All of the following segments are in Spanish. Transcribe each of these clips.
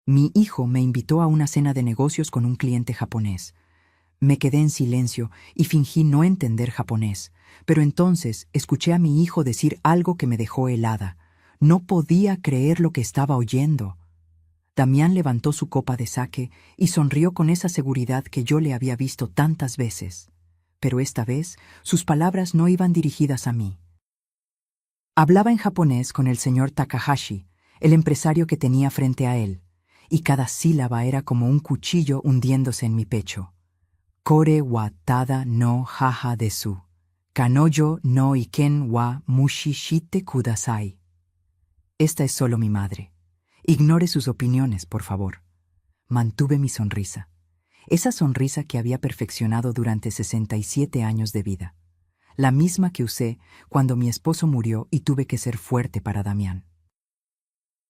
Mi hijo me invitó a una cena de negocios con un cliente japonés. Me quedé en silencio y fingí no entender japonés, pero entonces escuché a mi hijo decir algo que me dejó helada. No podía creer lo que estaba oyendo. Damián levantó su copa de sake y sonrió con esa seguridad que yo le había visto tantas veces. Pero esta vez sus palabras no iban dirigidas a mí. Hablaba en japonés con el señor Takahashi, el empresario que tenía frente a él, y cada sílaba era como un cuchillo hundiéndose en mi pecho. Kore wa tada no haha desu. Kanoyo no iken wa mushi shite kudasai. Esta es solo mi madre. Ignore sus opiniones, por favor. Mantuve mi sonrisa. Esa sonrisa que había perfeccionado durante 67 años de vida. La misma que usé cuando mi esposo murió y tuve que ser fuerte para Damián.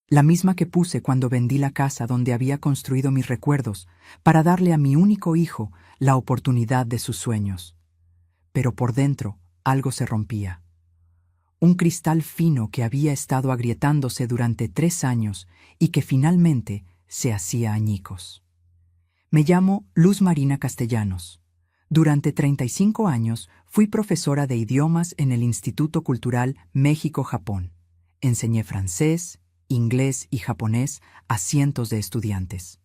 La misma que puse cuando vendí la casa donde había construido mis recuerdos para darle a mi único hijo la oportunidad de sus sueños. Pero por dentro algo se rompía. Un cristal fino que había estado agrietándose durante 3 años y que finalmente se hacía añicos. Me llamo Luz Marina Castellanos. Durante 35 años fui profesora de idiomas en el Instituto Cultural México-Japón. Enseñé francés, inglés y japonés a cientos de estudiantes.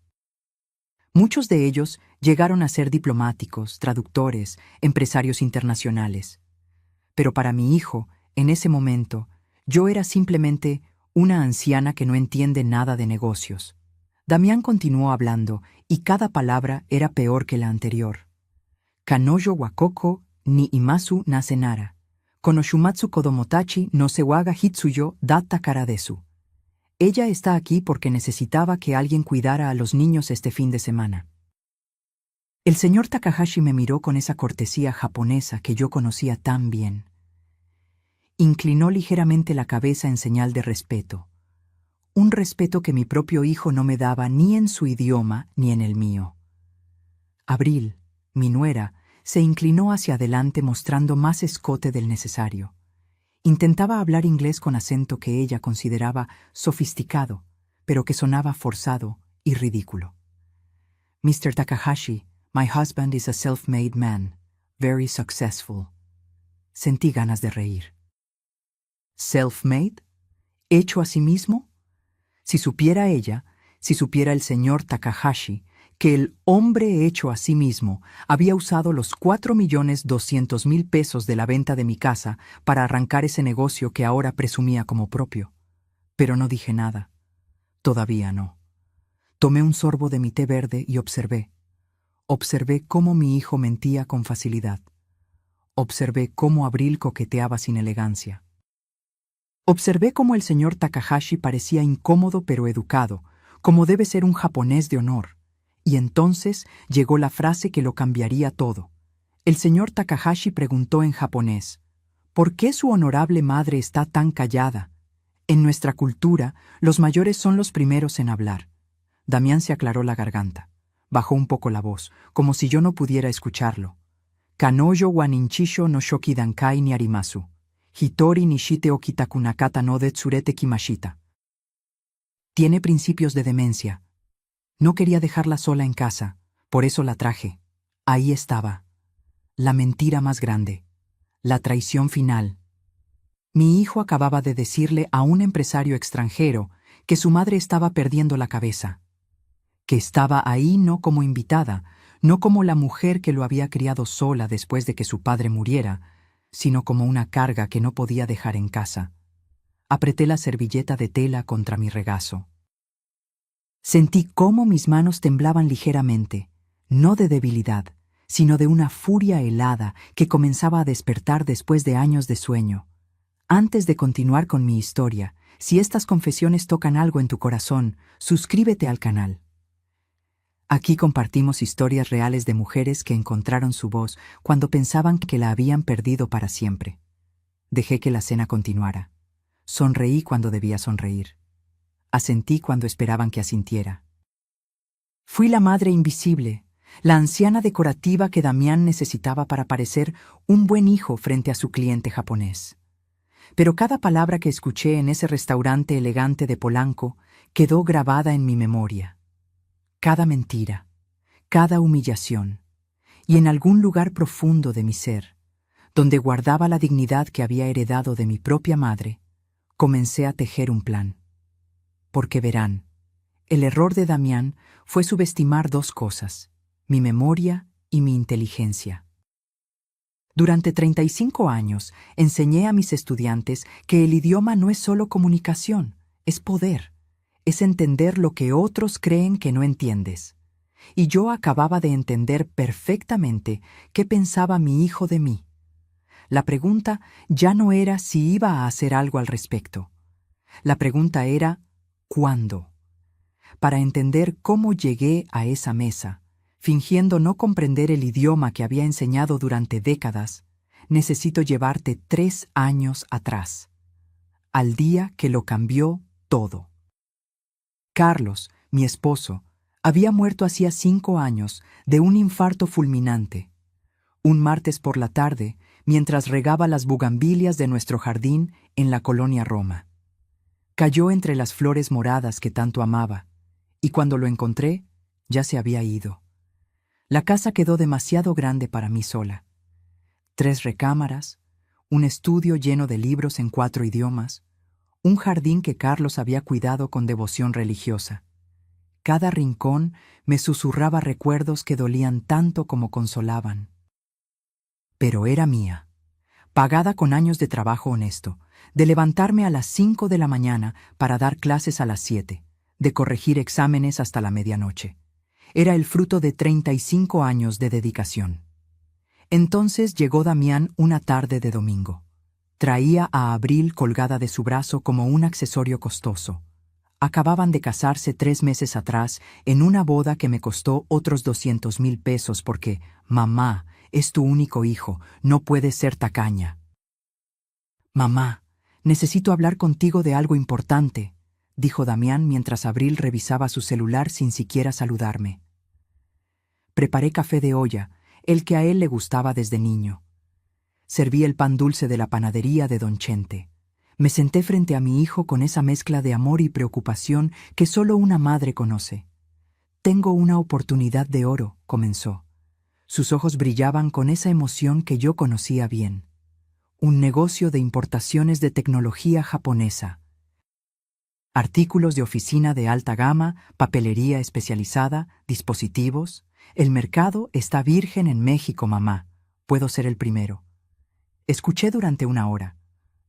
Muchos de ellos llegaron a ser diplomáticos, traductores, empresarios internacionales. Pero para mi hijo, en ese momento, yo era simplemente una anciana que no entiende nada de negocios. Damián continuó hablando y cada palabra era peor que la anterior. Kanoyo wa koko ni imasu nasenara. Konoshumatsu kodomotachi no se waga hitsuyo datta kara desu. Ella está aquí porque necesitaba que alguien cuidara a los niños este fin de semana. El señor Takahashi me miró con esa cortesía japonesa que yo conocía tan bien. Inclinó ligeramente la cabeza en señal de respeto. Un respeto que mi propio hijo no me daba ni en su idioma ni en el mío. Abril, mi nuera, se inclinó hacia adelante mostrando más escote del necesario. Intentaba hablar inglés con acento que ella consideraba sofisticado, pero que sonaba forzado y ridículo. Mr. Takahashi, my husband is a self-made man, very successful. Sentí ganas de reír. ¿Self-made? ¿Hecho a sí mismo? Si supiera ella, si supiera el señor Takahashi, que el hombre hecho a sí mismo había usado los 4.200.000 pesos de la venta de mi casa para arrancar ese negocio que ahora presumía como propio. Pero no dije nada. Todavía no. Tomé un sorbo de mi té verde y observé. Observé cómo mi hijo mentía con facilidad. Observé cómo Abril coqueteaba sin elegancia. Observé cómo el señor Takahashi parecía incómodo pero educado, como debe ser un japonés de honor. Y entonces llegó la frase que lo cambiaría todo. El señor Takahashi preguntó en japonés, ¿por qué su honorable madre está tan callada? En nuestra cultura, los mayores son los primeros en hablar. Damián se aclaró la garganta. Bajó un poco la voz, como si yo no pudiera escucharlo. Kanoyo wa ninchisho no shoki dankai ni arimasu. Hitori ni shite okitakunakata no de tsurete kimashita. Tiene principios de demencia. No quería dejarla sola en casa, por eso la traje. Ahí estaba. La mentira más grande. La traición final. Mi hijo acababa de decirle a un empresario extranjero que su madre estaba perdiendo la cabeza. Que estaba ahí no como invitada, no como la mujer que lo había criado sola después de que su padre muriera, sino como una carga que no podía dejar en casa. Apreté la servilleta de tela contra mi regazo. Sentí cómo mis manos temblaban ligeramente, no de debilidad, sino de una furia helada que comenzaba a despertar después de años de sueño. Antes de continuar con mi historia, si estas confesiones tocan algo en tu corazón, suscríbete al canal. Aquí compartimos historias reales de mujeres que encontraron su voz cuando pensaban que la habían perdido para siempre. Dejé que la cena continuara. Sonreí cuando debía sonreír. Asentí cuando esperaban que asintiera. Fui la madre invisible, la anciana decorativa que Damián necesitaba para parecer un buen hijo frente a su cliente japonés. Pero cada palabra que escuché en ese restaurante elegante de Polanco quedó grabada en mi memoria. cada mentira, cada humillación, y en algún lugar profundo de mi ser, donde guardaba la dignidad que había heredado de mi propia madre, comencé a tejer un plan. Porque verán, el error de Damián fue subestimar dos cosas, mi memoria y mi inteligencia. Durante 35 años enseñé a mis estudiantes que el idioma no es solo comunicación, es poder, es entender lo que otros creen que no entiendes. Y yo acababa de entender perfectamente qué pensaba mi hijo de mí. La pregunta ya no era si iba a hacer algo al respecto. La pregunta era ¿cuándo? Para entender cómo llegué a esa mesa, fingiendo no comprender el idioma que había enseñado durante décadas, necesito llevarte 3 años atrás, al día que lo cambió todo. Carlos, mi esposo, había muerto hacía 5 años de un infarto fulminante. Un martes por la tarde, mientras regaba las bugambilias de nuestro jardín en la colonia Roma. Cayó entre las flores moradas que tanto amaba, y cuando lo encontré, ya se había ido. La casa quedó demasiado grande para mí sola. 3 recámaras, un estudio lleno de libros en 4 idiomas, un jardín que Carlos había cuidado con devoción religiosa. Cada rincón me susurraba recuerdos que dolían tanto como consolaban. Pero era mía, pagada con años de trabajo honesto, de levantarme a las 5 de la mañana para dar clases a las 7, de corregir exámenes hasta la medianoche. Era el fruto de 35 años de dedicación. Entonces llegó Damián una tarde de domingo. Traía a Abril colgada de su brazo como un accesorio costoso. Acababan de casarse 3 meses atrás en una boda que me costó otros 200,000 pesos porque, mamá, es tu único hijo, no puedes ser tacaña. Mamá, necesito hablar contigo de algo importante, dijo Damián mientras Abril revisaba su celular sin siquiera saludarme. Preparé café de olla, el que a él le gustaba desde niño. Serví el pan dulce de la panadería de Don Chente. Me senté frente a mi hijo con esa mezcla de amor y preocupación que solo una madre conoce. Tengo una oportunidad de oro, comenzó. Sus ojos brillaban con esa emoción que yo conocía bien. Un negocio de importaciones de tecnología japonesa. Artículos de oficina de alta gama, papelería especializada, dispositivos. El mercado está virgen en México, mamá. Puedo ser el primero. Escuché durante 1 hora.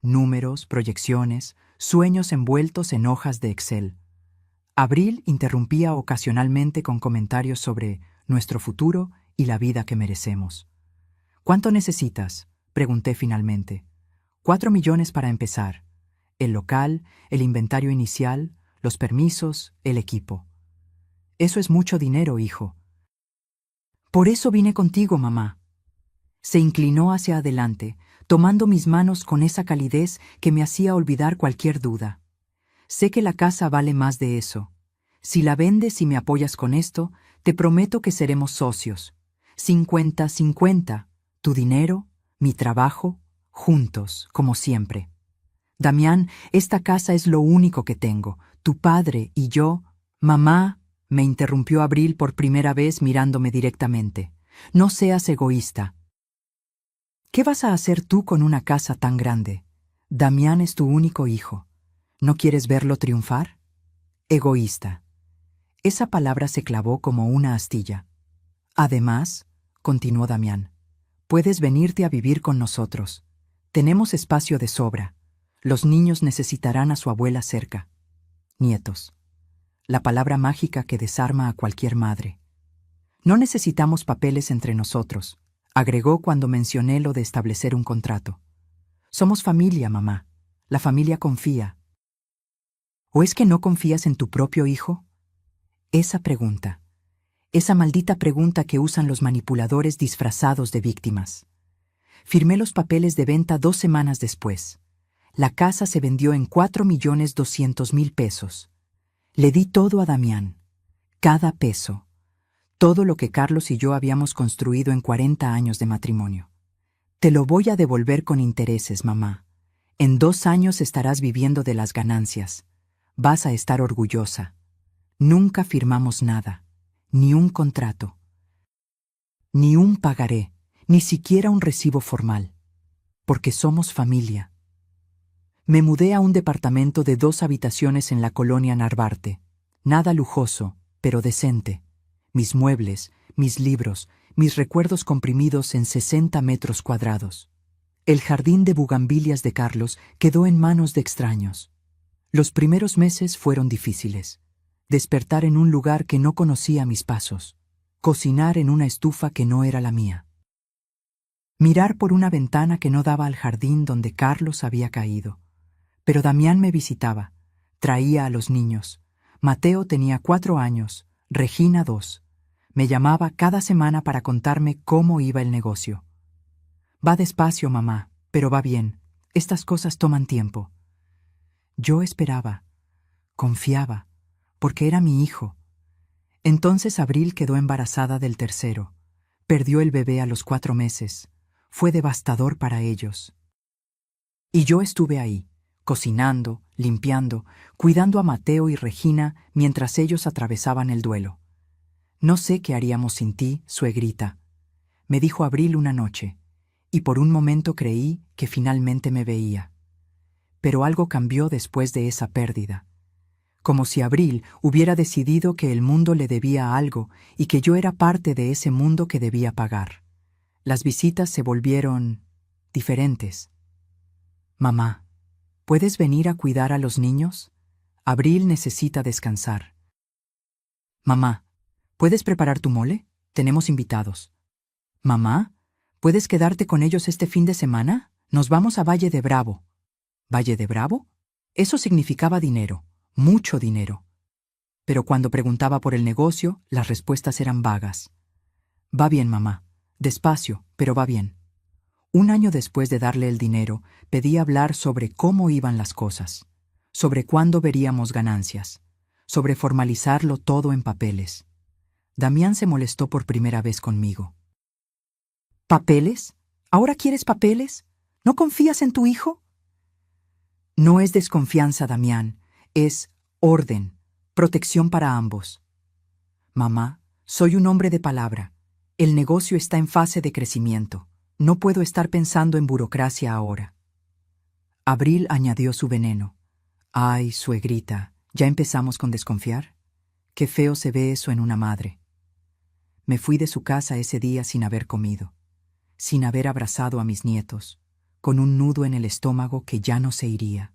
Números, proyecciones, sueños envueltos en hojas de Excel. Abril interrumpía ocasionalmente con comentarios sobre nuestro futuro y la vida que merecemos. ¿Cuánto necesitas?, pregunté finalmente. 4 millones para empezar. El local, el inventario inicial, los permisos, el equipo. Eso es mucho dinero, hijo. Por eso vine contigo, mamá. Se inclinó hacia adelante, tomando mis manos con esa calidez que me hacía olvidar cualquier duda. Sé que la casa vale más de eso. Si la vendes y me apoyas con esto, te prometo que seremos socios. 50-50. Tu dinero, mi trabajo, juntos, como siempre. Damián, esta casa es lo único que tengo. Tu padre y yo... Mamá, me interrumpió Abril por primera vez mirándome directamente. No seas egoísta. ¿Qué vas a hacer tú con una casa tan grande? Damián es tu único hijo. ¿No quieres verlo triunfar? Egoísta. Esa palabra se clavó como una astilla. Además, continuó Damián, puedes venirte a vivir con nosotros. Tenemos espacio de sobra. Los niños necesitarán a su abuela cerca. Nietos. La palabra mágica que desarma a cualquier madre. No necesitamos papeles entre nosotros, agregó cuando mencioné lo de establecer un contrato. Somos familia, mamá. La familia confía. ¿O es que no confías en tu propio hijo? Esa pregunta. Esa maldita pregunta que usan los manipuladores disfrazados de víctimas. Firmé los papeles de venta 2 semanas después. La casa se vendió en 4,200,000 pesos. Le di todo a Damián. Cada peso. Todo lo que Carlos y yo habíamos construido en 40 años de matrimonio. Te lo voy a devolver con intereses, mamá. En 2 años estarás viviendo de las ganancias. Vas a estar orgullosa. Nunca firmamos nada. ni un contrato, ni un pagaré, ni siquiera un recibo formal, porque somos familia. Me mudé a un departamento de 2 habitaciones en la colonia Narvarte. Nada lujoso, pero decente. Mis muebles, mis libros, mis recuerdos comprimidos en 60 metros cuadrados. El jardín de bugambilias de Carlos quedó en manos de extraños. Los primeros meses fueron difíciles. Despertar en un lugar que no conocía mis pasos. Cocinar en una estufa que no era la mía. Mirar por una ventana que no daba al jardín donde Carlos había caído. Pero Damián me visitaba, traía a los niños. Mateo tenía 4 años, Regina 2. Me llamaba cada semana para contarme cómo iba el negocio. Va despacio, mamá, pero va bien. Estas cosas toman tiempo. Yo esperaba, confiaba, porque era mi hijo. Entonces Abril quedó embarazada del tercero. Perdió el bebé a los 4 meses. Fue devastador para ellos. Y yo estuve ahí, cocinando, limpiando, cuidando a Mateo y Regina mientras ellos atravesaban el duelo. No sé qué haríamos sin ti, suegrita, me dijo Abril una noche, y por un momento creí que finalmente me veía. Pero algo cambió después de esa pérdida. Como si Abril hubiera decidido que el mundo le debía algo y que yo era parte de ese mundo que debía pagar. Las visitas se volvieron diferentes. Mamá, ¿puedes venir a cuidar a los niños? Abril necesita descansar. Mamá, ¿puedes preparar tu mole? Tenemos invitados. Mamá, ¿puedes quedarte con ellos este fin de semana? Nos vamos a Valle de Bravo. ¿Valle de Bravo? Eso significaba dinero, mucho dinero. Pero cuando preguntaba por el negocio, las respuestas eran vagas. Va bien, mamá. Despacio, pero va bien. Un año después de darle el dinero, pedí hablar sobre cómo iban las cosas, sobre cuándo veríamos ganancias, sobre formalizarlo todo en papeles. Damián se molestó por primera vez conmigo. ¿Papeles? ¿Ahora quieres papeles? ¿No confías en tu hijo? No es desconfianza, Damián, es orden, protección para ambos. Mamá, soy un hombre de palabra. El negocio está en fase de crecimiento. No puedo estar pensando en burocracia ahora. Abril añadió su veneno. Ay, suegrita, ¿ya empezamos con desconfiar? Qué feo se ve eso en una madre. Me fui de su casa ese día sin haber comido, sin haber abrazado a mis nietos, con un nudo en el estómago que ya no se iría.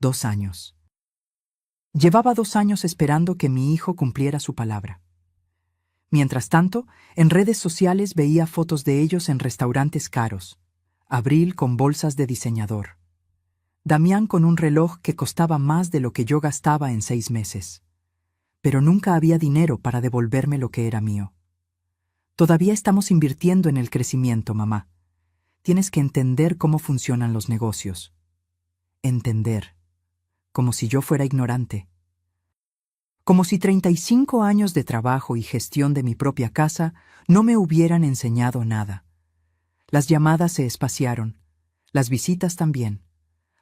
2 años. Llevaba 2 años esperando que mi hijo cumpliera su palabra. Mientras tanto, en redes sociales veía fotos de ellos en restaurantes caros. Abril con bolsas de diseñador. Damián con un reloj que costaba más de lo que yo gastaba en 6 meses. Pero nunca había dinero para devolverme lo que era mío. Todavía estamos invirtiendo en el crecimiento, mamá. Tienes que entender cómo funcionan los negocios. Entender. Como si yo fuera ignorante. Como si 35 años de trabajo y gestión de mi propia casa no me hubieran enseñado nada. Las llamadas se espaciaron, las visitas también.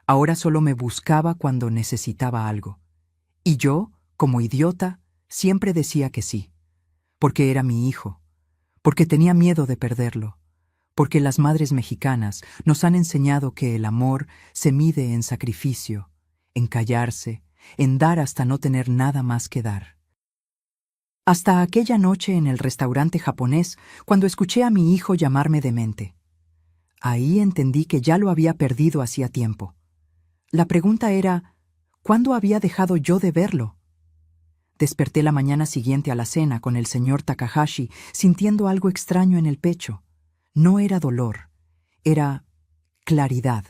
Ahora solo me buscaba cuando necesitaba algo. Y yo, como idiota, siempre decía que sí, porque era mi hijo, porque tenía miedo de perderlo, porque las madres mexicanas nos han enseñado que el amor se mide en sacrificio, en callarse, en dar hasta no tener nada más que dar. Hasta aquella noche en el restaurante japonés, cuando escuché a mi hijo llamarme demente. Ahí entendí que ya lo había perdido hacía tiempo. La pregunta era, ¿cuándo había dejado yo de verlo? Desperté la mañana siguiente a la cena con el señor Takahashi, sintiendo algo extraño en el pecho. No era dolor, era claridad,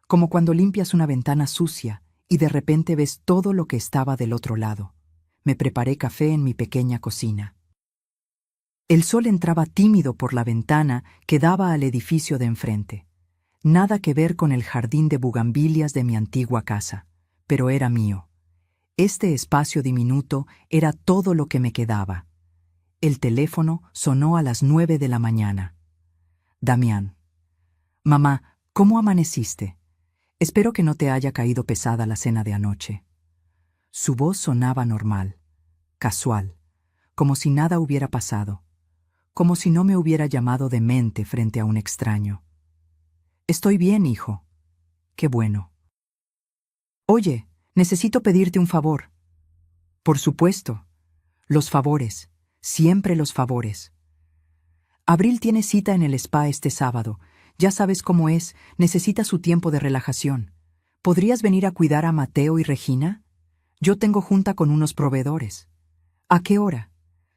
como cuando limpias una ventana sucia y de repente ves todo lo que estaba del otro lado. Me preparé café en mi pequeña cocina. El sol entraba tímido por la ventana que daba al edificio de enfrente. Nada que ver con el jardín de bugambilias de mi antigua casa, pero era mío. Este espacio diminuto era todo lo que me quedaba. El teléfono sonó a las 9 de la mañana. Damián. Mamá, ¿cómo amaneciste? Espero que no te haya caído pesada la cena de anoche. Su voz sonaba normal, casual, como si nada hubiera pasado, como si no me hubiera llamado demente frente a un extraño. Estoy bien, hijo. Qué bueno. Oye, necesito pedirte un favor. Por supuesto. Los favores. Siempre los favores. Abril tiene cita en el spa este sábado. Ya sabes cómo es, necesita su tiempo de relajación. ¿Podrías venir a cuidar a Mateo y Regina? Yo tengo junta con unos proveedores. ¿A qué hora?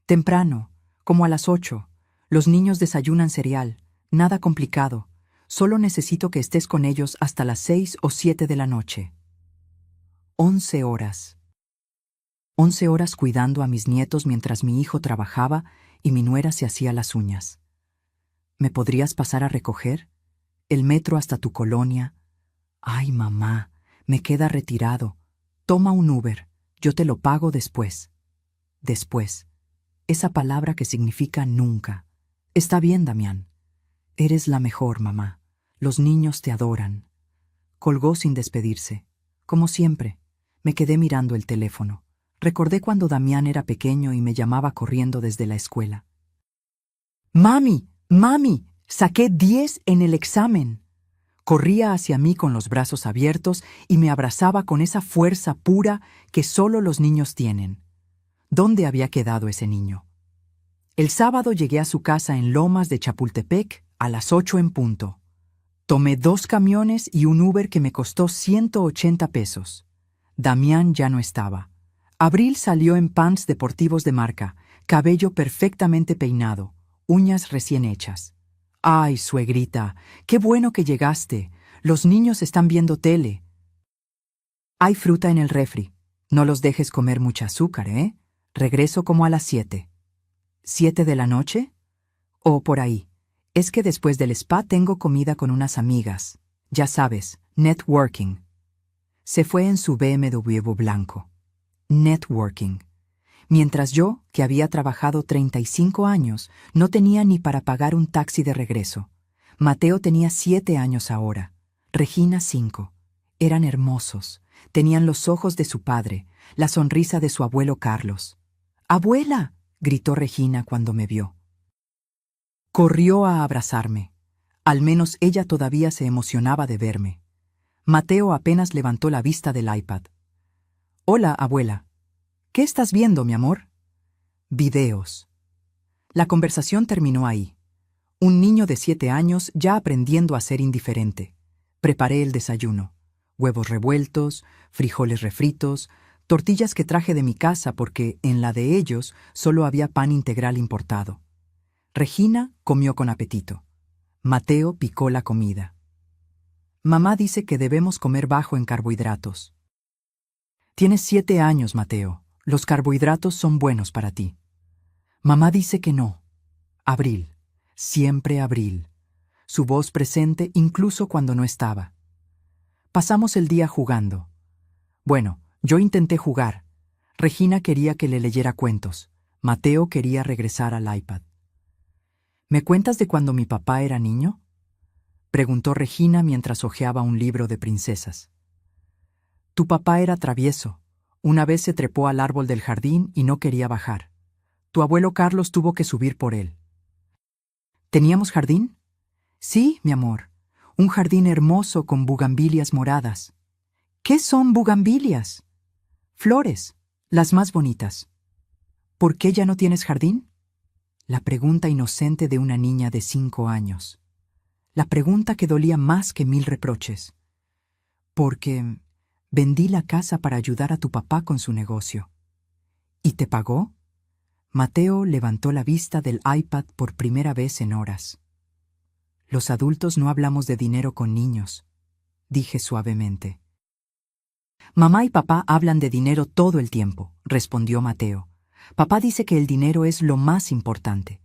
Temprano, como a las 8. Los niños desayunan cereal. Nada complicado. Solo necesito que estés con ellos hasta las 6 o 7 de la noche. 11 horas. 11 horas cuidando a mis nietos mientras mi hijo trabajaba y mi nuera se hacía las uñas. ¿Me podrías pasar a recoger? El metro hasta tu colonia. Ay, mamá, me queda retirado. Toma un Uber, yo te lo pago después. Después. Esa palabra que significa nunca. Está bien, Damián. Eres la mejor, mamá. Los niños te adoran. Colgó sin despedirse. Como siempre, me quedé mirando el teléfono. Recordé cuando Damián era pequeño y me llamaba corriendo desde la escuela. ¡Mami! ¡Mami! Saqué 10 en el examen. Corría hacia mí con los brazos abiertos y me abrazaba con esa fuerza pura que solo los niños tienen. ¿Dónde había quedado ese niño? El sábado llegué a su casa en Lomas de Chapultepec a las 8 en punto. Tomé 2 camiones y un Uber que me costó 180 pesos. Damián ya no estaba. Abril salió en pants deportivos de marca, cabello perfectamente peinado, uñas recién hechas. ¡Ay, suegrita! ¡Qué bueno que llegaste! Los niños están viendo tele. Hay fruta en el refri. No los dejes comer mucha azúcar, ¿eh? Regreso como a las 7. ¿7 de la noche? O por ahí. Es que después del spa tengo comida con unas amigas. Ya sabes, networking. Se fue en su BMW blanco. Networking. Mientras yo, que había trabajado 35 años, no tenía ni para pagar un taxi de regreso. Mateo tenía 7 años ahora. Regina 5. Eran hermosos. Tenían los ojos de su padre, la sonrisa de su abuelo Carlos. ¡Abuela!, gritó Regina cuando me vio. Corrió a abrazarme. Al menos ella todavía se emocionaba de verme. Mateo apenas levantó la vista del iPad. «Hola, abuela. ¿Qué estás viendo, mi amor?» «Videos». La conversación terminó ahí. Un niño de 7 años ya aprendiendo a ser indiferente. Preparé el desayuno. Huevos revueltos, frijoles refritos, tortillas que traje de mi casa porque en la de ellos solo había pan integral importado. Regina comió con apetito. Mateo picó la comida. Mamá dice que debemos comer bajo en carbohidratos. Tienes 7 años, Mateo. Los carbohidratos son buenos para ti. Mamá dice que no. Abril. Siempre Abril. Su voz presente incluso cuando no estaba. Pasamos el día jugando. Bueno, yo intenté jugar. Regina quería que le leyera cuentos. Mateo quería regresar al iPad. ¿Me cuentas de cuando mi papá era niño?, preguntó Regina mientras hojeaba un libro de princesas. Tu papá era travieso. Una vez se trepó al árbol del jardín y no quería bajar. Tu abuelo Carlos tuvo que subir por él. ¿Teníamos jardín? Sí, mi amor. Un jardín hermoso con bugambilias moradas. ¿Qué son bugambilias? Flores, las más bonitas. ¿Por qué ya no tienes jardín? La pregunta inocente de una niña de 5 años. La pregunta que dolía más que 1000 reproches. Porque vendí la casa para ayudar a tu papá con su negocio. ¿Y te pagó? Mateo levantó la vista del iPad por primera vez en horas. Los adultos no hablamos de dinero con niños, dije suavemente. Mamá y papá hablan de dinero todo el tiempo, respondió Mateo. Papá dice que el dinero es lo más importante,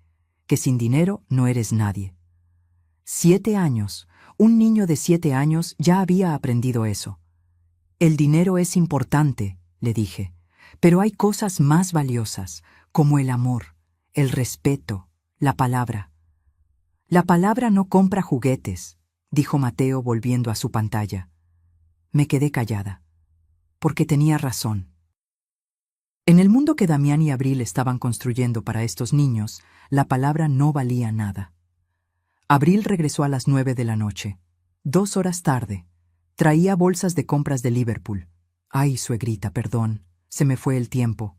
que sin dinero no eres nadie. 7 años. Un niño de 7 años ya había aprendido eso. El dinero es importante, le dije, pero hay cosas más valiosas, como el amor, el respeto, la palabra. La palabra no compra juguetes, dijo Mateo volviendo a su pantalla. Me quedé callada, porque tenía razón. En el mundo que Damián y Abril estaban construyendo para estos niños, la palabra no valía nada. Abril regresó a las 9 de la noche. 2 horas tarde. Traía bolsas de compras de Liverpool. Ay, suegrita, perdón. Se me fue el tiempo.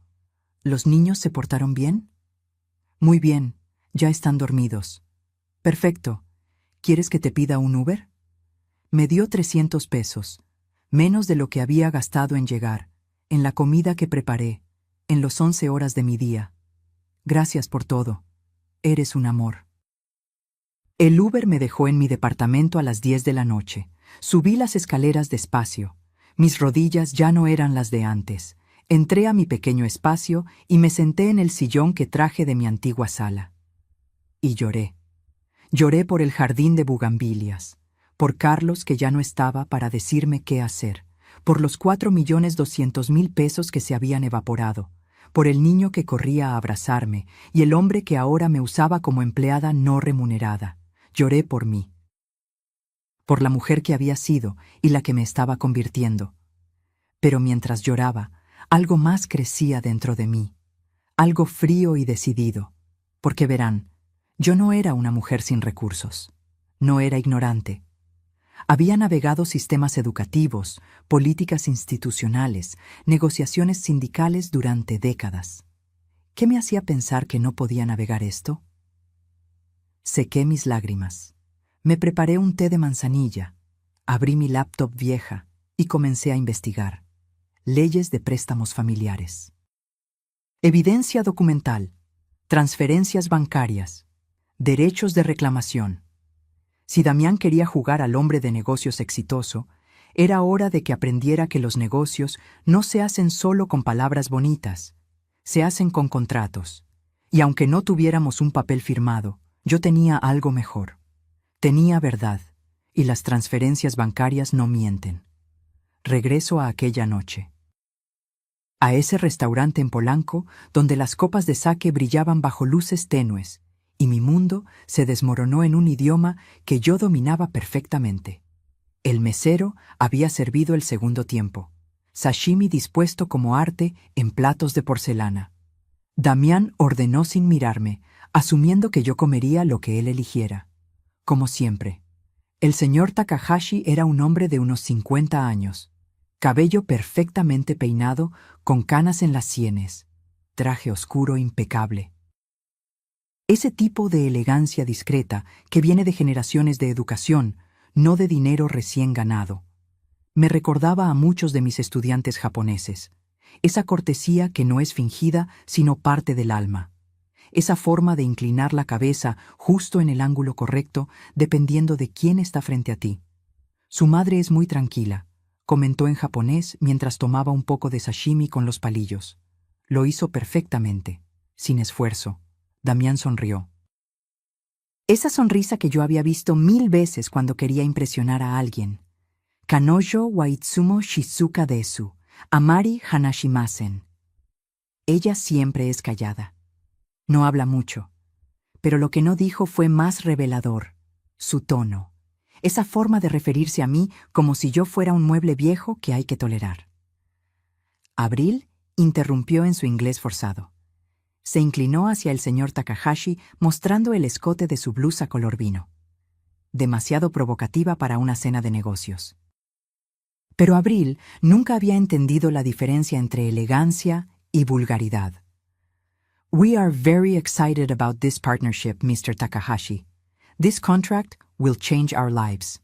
¿Los niños se portaron bien? Muy bien. Ya están dormidos. Perfecto. ¿Quieres que te pida un Uber? Me dio 300 pesos. Menos de lo que había gastado en llegar, en la comida que preparé, en los 11 horas de mi día. Gracias por todo. Eres un amor. El Uber me dejó en mi departamento a las 10 de la noche. Subí las escaleras despacio. Mis rodillas ya no eran las de antes. Entré a mi pequeño espacio y me senté en el sillón que traje de mi antigua sala. Y lloré. Lloré por el jardín de bugambilias, por Carlos que ya no estaba para decirme qué hacer, por los 4.200.000 pesos que se habían evaporado, por el niño que corría a abrazarme y el hombre que ahora me usaba como empleada no remunerada. Lloré por mí, por la mujer que había sido y la que me estaba convirtiendo. Pero mientras lloraba, algo más crecía dentro de mí, algo frío y decidido, porque verán, yo no era una mujer sin recursos, no era ignorante. Había navegado sistemas educativos, políticas institucionales, negociaciones sindicales durante décadas. ¿Qué me hacía pensar que no podía navegar esto? Sequé mis lágrimas. Me preparé un té de manzanilla, abrí mi laptop vieja y comencé a investigar. Leyes de préstamos familiares. Evidencia documental. Transferencias bancarias. Derechos de reclamación. Si Damián quería jugar al hombre de negocios exitoso, era hora de que aprendiera que los negocios no se hacen solo con palabras bonitas, se hacen con contratos. Y aunque no tuviéramos un papel firmado, yo tenía algo mejor. Tenía verdad, y las transferencias bancarias no mienten. Regreso a aquella noche. A ese restaurante en Polanco, donde las copas de sake brillaban bajo luces tenues, y mi mundo se desmoronó en un idioma que yo dominaba perfectamente. El mesero había servido el segundo tiempo, sashimi dispuesto como arte en platos de porcelana. Damián ordenó sin mirarme, asumiendo que yo comería lo que él eligiera. Como siempre. El señor Takahashi era un hombre de unos 50 años, cabello perfectamente peinado, con canas en las sienes, traje oscuro impecable. Ese tipo de elegancia discreta que viene de generaciones de educación, no de dinero recién ganado. Me recordaba a muchos de mis estudiantes japoneses, esa cortesía que no es fingida sino parte del alma, esa forma de inclinar la cabeza justo en el ángulo correcto dependiendo de quién está frente a ti. Su madre es muy tranquila, comentó en japonés mientras tomaba un poco de sashimi con los palillos. Lo hizo perfectamente, sin esfuerzo. Damián sonrió. Esa sonrisa que yo había visto 1000 veces cuando quería impresionar a alguien. Kanojo wa itsumo shizuka desu, amari hanashimasen. Ella siempre es callada. No habla mucho. Pero lo que no dijo fue más revelador. Su tono. Esa forma de referirse a mí como si yo fuera un mueble viejo que hay que tolerar. Abril interrumpió en su inglés forzado. Se inclinó hacia el señor Takahashi mostrando el escote de su blusa color vino. Demasiado provocativa para una cena de negocios. Pero Abril nunca había entendido la diferencia entre elegancia y vulgaridad. We are very excited about this partnership, Mr. Takahashi. This contract will change our lives.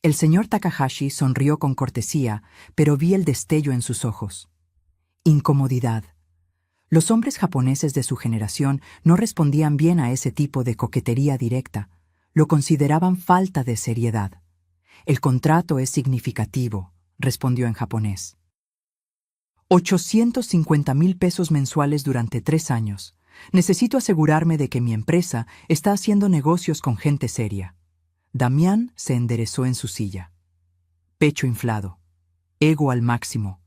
El señor Takahashi sonrió con cortesía, pero vi el destello en sus ojos. Incomodidad. Los hombres japoneses de su generación no respondían bien a ese tipo de coquetería directa. Lo consideraban falta de seriedad. El contrato es significativo, respondió en japonés. 850.000 pesos mensuales durante 3 años. Necesito asegurarme de que mi empresa está haciendo negocios con gente seria. Damián se enderezó en su silla. Pecho inflado. Ego al máximo.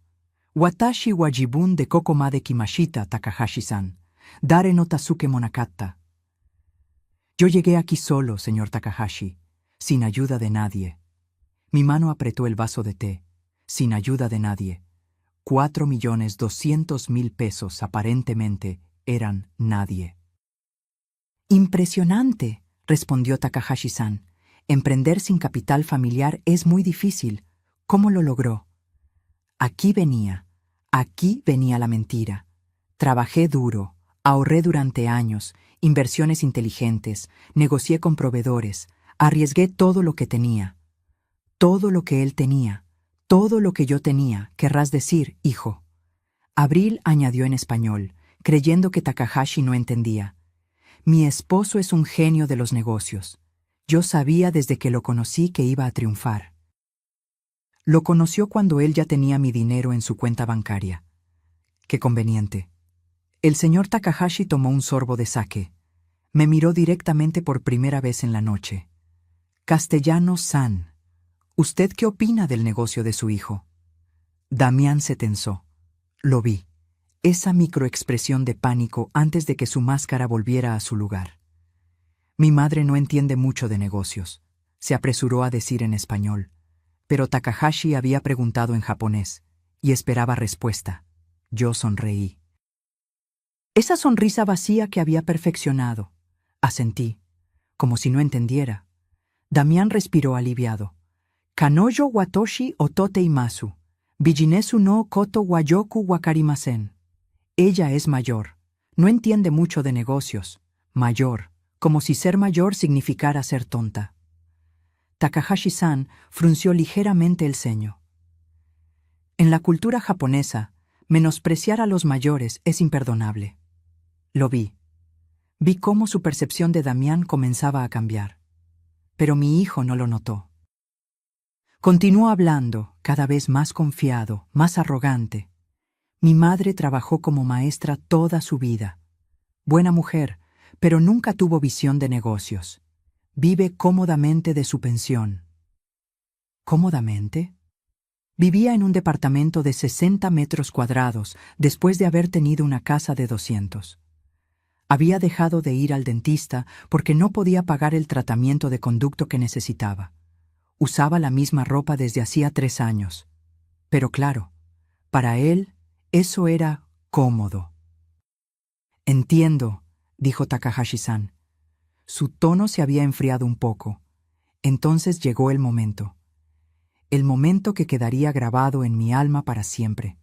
Watashi wa jibun de koko made kimashita, Takahashi-san. Dare no Tasuke monakatta. Yo llegué aquí solo, señor Takahashi, sin ayuda de nadie. Mi mano apretó el vaso de té, sin ayuda de nadie. 4.200.000 pesos aparentemente eran nadie. Impresionante, respondió Takahashi-san. Emprender sin capital familiar es muy difícil. ¿Cómo lo logró? Aquí venía la mentira. Trabajé duro, ahorré durante años, inversiones inteligentes, negocié con proveedores, arriesgué todo lo que tenía. Todo lo que él tenía, todo lo que yo tenía, querrás decir, hijo. Abril añadió en español, creyendo que Takahashi no entendía. Mi esposo es un genio de los negocios. Yo sabía desde que lo conocí que iba a triunfar. Lo conoció cuando él ya tenía mi dinero en su cuenta bancaria. Qué conveniente. El señor Takahashi tomó un sorbo de sake. Me miró directamente por primera vez en la noche. Castellano-san, ¿usted qué opina del negocio de su hijo? Damián se tensó. Lo vi. Esa microexpresión de pánico antes de que su máscara volviera a su lugar. Mi madre no entiende mucho de negocios, se apresuró a decir en español, pero Takahashi había preguntado en japonés, y esperaba respuesta. Yo sonreí. Esa sonrisa vacía que había perfeccionado. Asentí, como si no entendiera. Damián respiró aliviado. Kanoyo watoshi otote imasu, bijinesu no koto wa yoku wakarimasen. Ella es mayor. No entiende mucho de negocios. Mayor, como si ser mayor significara ser tonta. Takahashi-san frunció ligeramente el ceño. En la cultura japonesa, menospreciar a los mayores es imperdonable. Lo vi. Vi cómo su percepción de Damián comenzaba a cambiar. Pero mi hijo no lo notó. Continuó hablando, cada vez más confiado, más arrogante. Mi madre trabajó como maestra toda su vida. Buena mujer, pero nunca tuvo visión de negocios. Vive cómodamente de su pensión. ¿Cómodamente? Vivía en un departamento de 60 metros cuadrados después de haber tenido una casa de 200. Había dejado de ir al dentista porque no podía pagar el tratamiento de conducto que necesitaba. Usaba la misma ropa desde hacía 3 años. Pero claro, para él, eso era cómodo. Entiendo, dijo Takahashi-san. Su tono se había enfriado un poco. Entonces llegó el momento. El momento que quedaría grabado en mi alma para siempre.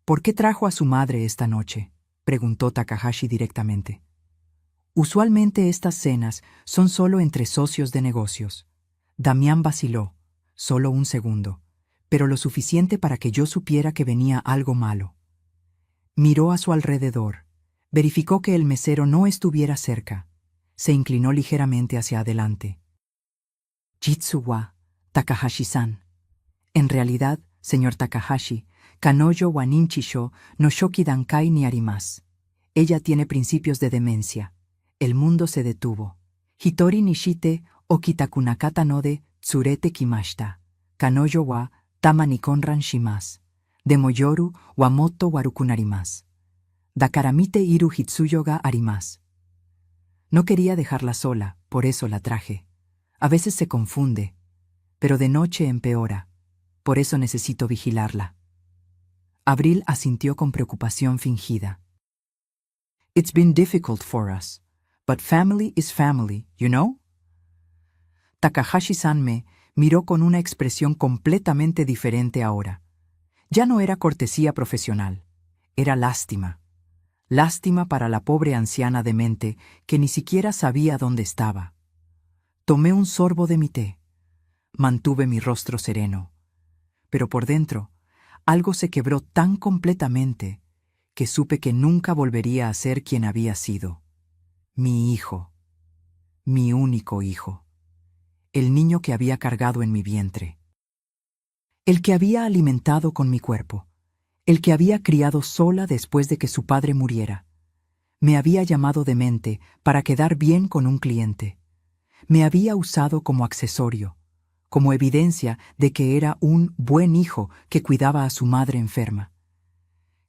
¿Por qué trajo a su madre esta noche?, preguntó Takahashi directamente. Usualmente estas cenas son solo entre socios de negocios. Damián vaciló, solo un segundo, pero lo suficiente para que yo supiera que venía algo malo. Miró a su alrededor, verificó que el mesero no estuviera cerca, se inclinó ligeramente hacia adelante. Jitsu wa Takahashi-san. En realidad, señor Takahashi, Kanoyo wa ninchisho no shoki dankai ni arimasu. Ella tiene principios de demencia. El mundo se detuvo. Hitori nishite okitaku nakata no de tsurete kimashita. Kanoyo wa tama ni konran shimasu. Demoyoru wa motto waruku narimasu. Dakara mite iru hitsuyo ga arimasu. No quería dejarla sola, por eso la traje. A veces se confunde, pero de noche empeora. Por eso necesito vigilarla. Abril asintió con preocupación fingida. It's been difficult for us, but family is family, you know? Takahashi-san me miró con una expresión completamente diferente ahora. Ya no era cortesía profesional, era lástima. Lástima para la pobre anciana demente que ni siquiera sabía dónde estaba. Tomé un sorbo de mi té. Mantuve mi rostro sereno. Pero por dentro, algo se quebró tan completamente que supe que nunca volvería a ser quien había sido. Mi hijo. Mi único hijo. El niño que había cargado en mi vientre. El que había alimentado con mi cuerpo. El que había criado sola después de que su padre muriera. Me había llamado demente para quedar bien con un cliente. Me había usado como accesorio, como evidencia de que era un buen hijo que cuidaba a su madre enferma.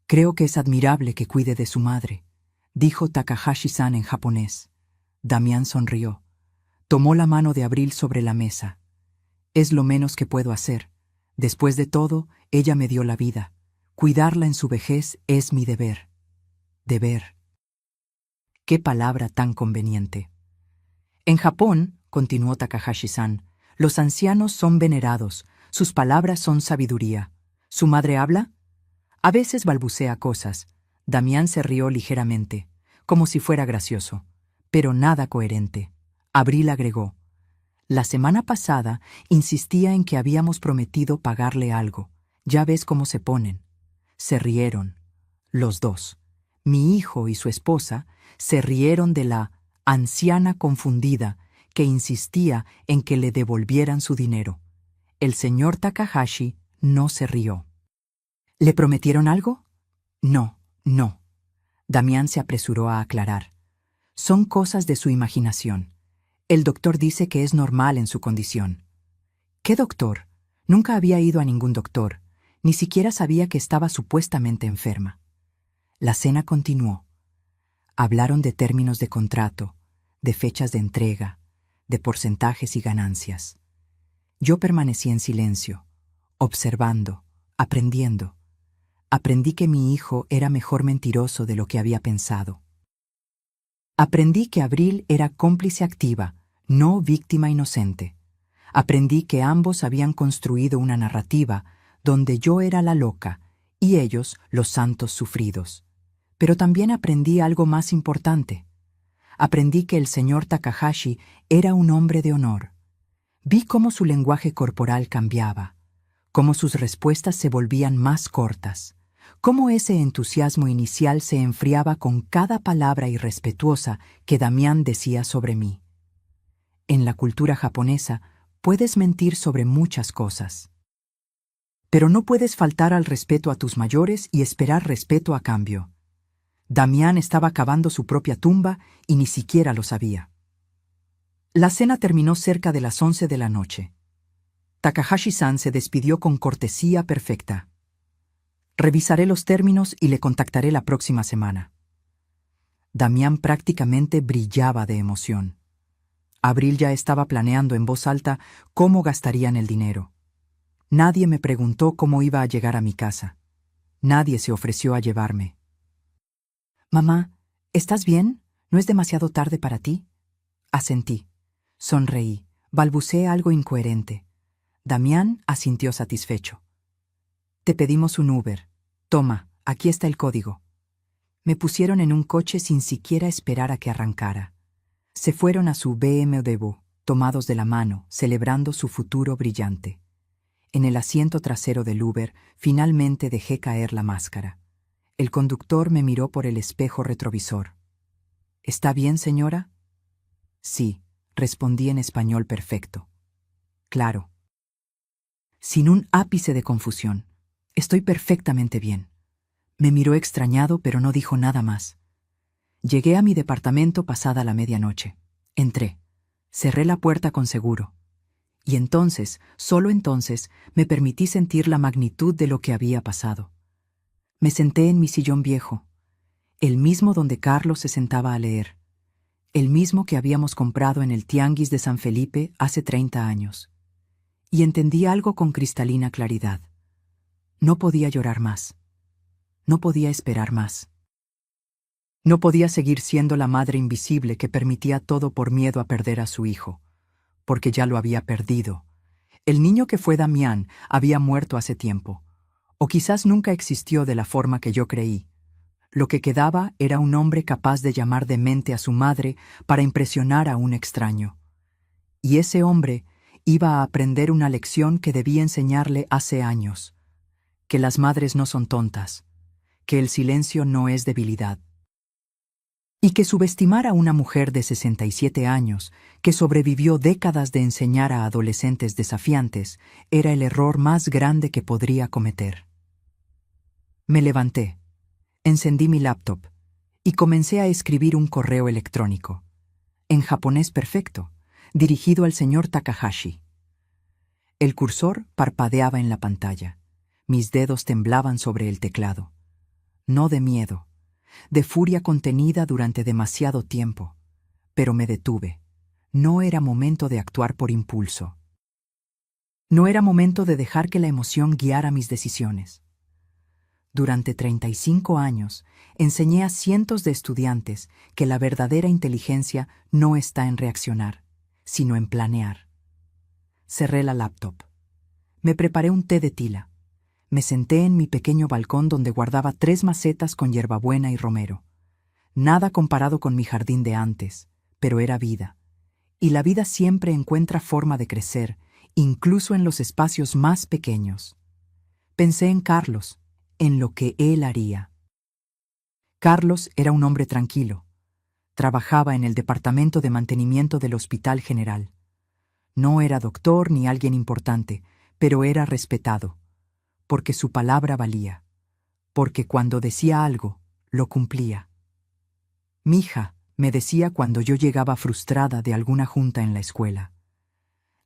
Creo que es admirable que cuide de su madre, dijo Takahashi-san en japonés. Damián sonrió. Tomó la mano de Abril sobre la mesa. Es lo menos que puedo hacer. Después de todo, ella me dio la vida. Cuidarla en su vejez es mi deber. Deber. Qué palabra tan conveniente. En Japón, continuó Takahashi-san, los ancianos son venerados, sus palabras son sabiduría. ¿Su madre habla? A veces balbucea cosas. Damián se rió ligeramente, como si fuera gracioso, pero nada coherente. Abril agregó: la semana pasada insistía en que habíamos prometido pagarle algo. Ya ves cómo se ponen. Se rieron. Los dos, mi hijo y su esposa, se rieron de la anciana confundida que insistía en que le devolvieran su dinero. El señor Takahashi no se rió. ¿Le prometieron algo? No, no. Damián se apresuró a aclarar. Son cosas de su imaginación. El doctor dice que es normal en su condición. ¿Qué doctor? Nunca había ido a ningún doctor. Ni siquiera sabía que estaba supuestamente enferma. La cena continuó. Hablaron de términos de contrato, de fechas de entrega, de porcentajes y ganancias. Yo permanecí en silencio, observando, aprendiendo. Aprendí que mi hijo era mejor mentiroso de lo que había pensado. Aprendí que Abril era cómplice activa, no víctima inocente. Aprendí que ambos habían construido una narrativa donde yo era la loca y ellos los santos sufridos. Pero también aprendí algo más importante. Aprendí que el señor Takahashi era un hombre de honor. Vi cómo su lenguaje corporal cambiaba, cómo sus respuestas se volvían más cortas, cómo ese entusiasmo inicial se enfriaba con cada palabra irrespetuosa que Damián decía sobre mí. En la cultura japonesa puedes mentir sobre muchas cosas, pero no puedes faltar al respeto a tus mayores y esperar respeto a cambio. Damián estaba cavando su propia tumba y ni siquiera lo sabía. La cena terminó cerca de las 11 de la noche. Takahashi-san se despidió con cortesía perfecta. Revisaré los términos y le contactaré la próxima semana. Damián prácticamente brillaba de emoción. Abril ya estaba planeando en voz alta cómo gastarían el dinero. Nadie me preguntó cómo iba a llegar a mi casa. Nadie se ofreció a llevarme. «Mamá, ¿estás bien? ¿No es demasiado tarde para ti?» Asentí. Sonreí. Balbuceé algo incoherente. Damián asintió satisfecho. «Te pedimos un Uber. Toma, aquí está el código». Me pusieron en un coche sin siquiera esperar a que arrancara. Se fueron a su BMW, tomados de la mano, celebrando su futuro brillante. En el asiento trasero del Uber, finalmente dejé caer la máscara. El conductor me miró por el espejo retrovisor. «¿Está bien, señora?» «Sí», respondí en español perfecto. «Claro». Sin un ápice de confusión. «Estoy perfectamente bien». Me miró extrañado, pero no dijo nada más. Llegué a mi departamento pasada la medianoche. Entré. Cerré la puerta con seguro. Y entonces, solo entonces, me permití sentir la magnitud de lo que había pasado. Me senté en mi sillón viejo, el mismo donde Carlos se sentaba a leer, el mismo que habíamos comprado en el Tianguis de San Felipe hace 30 años. Y entendí algo con cristalina claridad. No podía llorar más. No podía esperar más. No podía seguir siendo la madre invisible que permitía todo por miedo a perder a su hijo, porque ya lo había perdido. El niño que fue Damián había muerto hace tiempo, o quizás nunca existió de la forma que yo creí. Lo que quedaba era un hombre capaz de llamar demente a su madre para impresionar a un extraño. Y ese hombre iba a aprender una lección que debía enseñarle hace años: que las madres no son tontas, que el silencio no es debilidad. Y que subestimar a una mujer de 67 años, que sobrevivió décadas de enseñar a adolescentes desafiantes, era el error más grande que podría cometer. Me levanté, encendí mi laptop y comencé a escribir un correo electrónico, en japonés perfecto, dirigido al señor Takahashi. El cursor parpadeaba en la pantalla. Mis dedos temblaban sobre el teclado. No de miedo, de furia contenida durante demasiado tiempo, pero me detuve. No era momento de actuar por impulso. No era momento de dejar que la emoción guiara mis decisiones. Durante 35 años, enseñé a cientos de estudiantes que la verdadera inteligencia no está en reaccionar, sino en planear. Cerré la laptop. Me preparé un té de tila. Me senté en mi pequeño balcón donde guardaba 3 macetas con hierbabuena y romero. Nada comparado con mi jardín de antes, pero era vida. Y la vida siempre encuentra forma de crecer, incluso en los espacios más pequeños. Pensé en Carlos, en lo que él haría. Carlos era un hombre tranquilo. Trabajaba en el departamento de mantenimiento del Hospital General. No era doctor ni alguien importante, pero era respetado, porque su palabra valía, porque cuando decía algo, lo cumplía. Mija, me decía cuando yo llegaba frustrada de alguna junta en la escuela.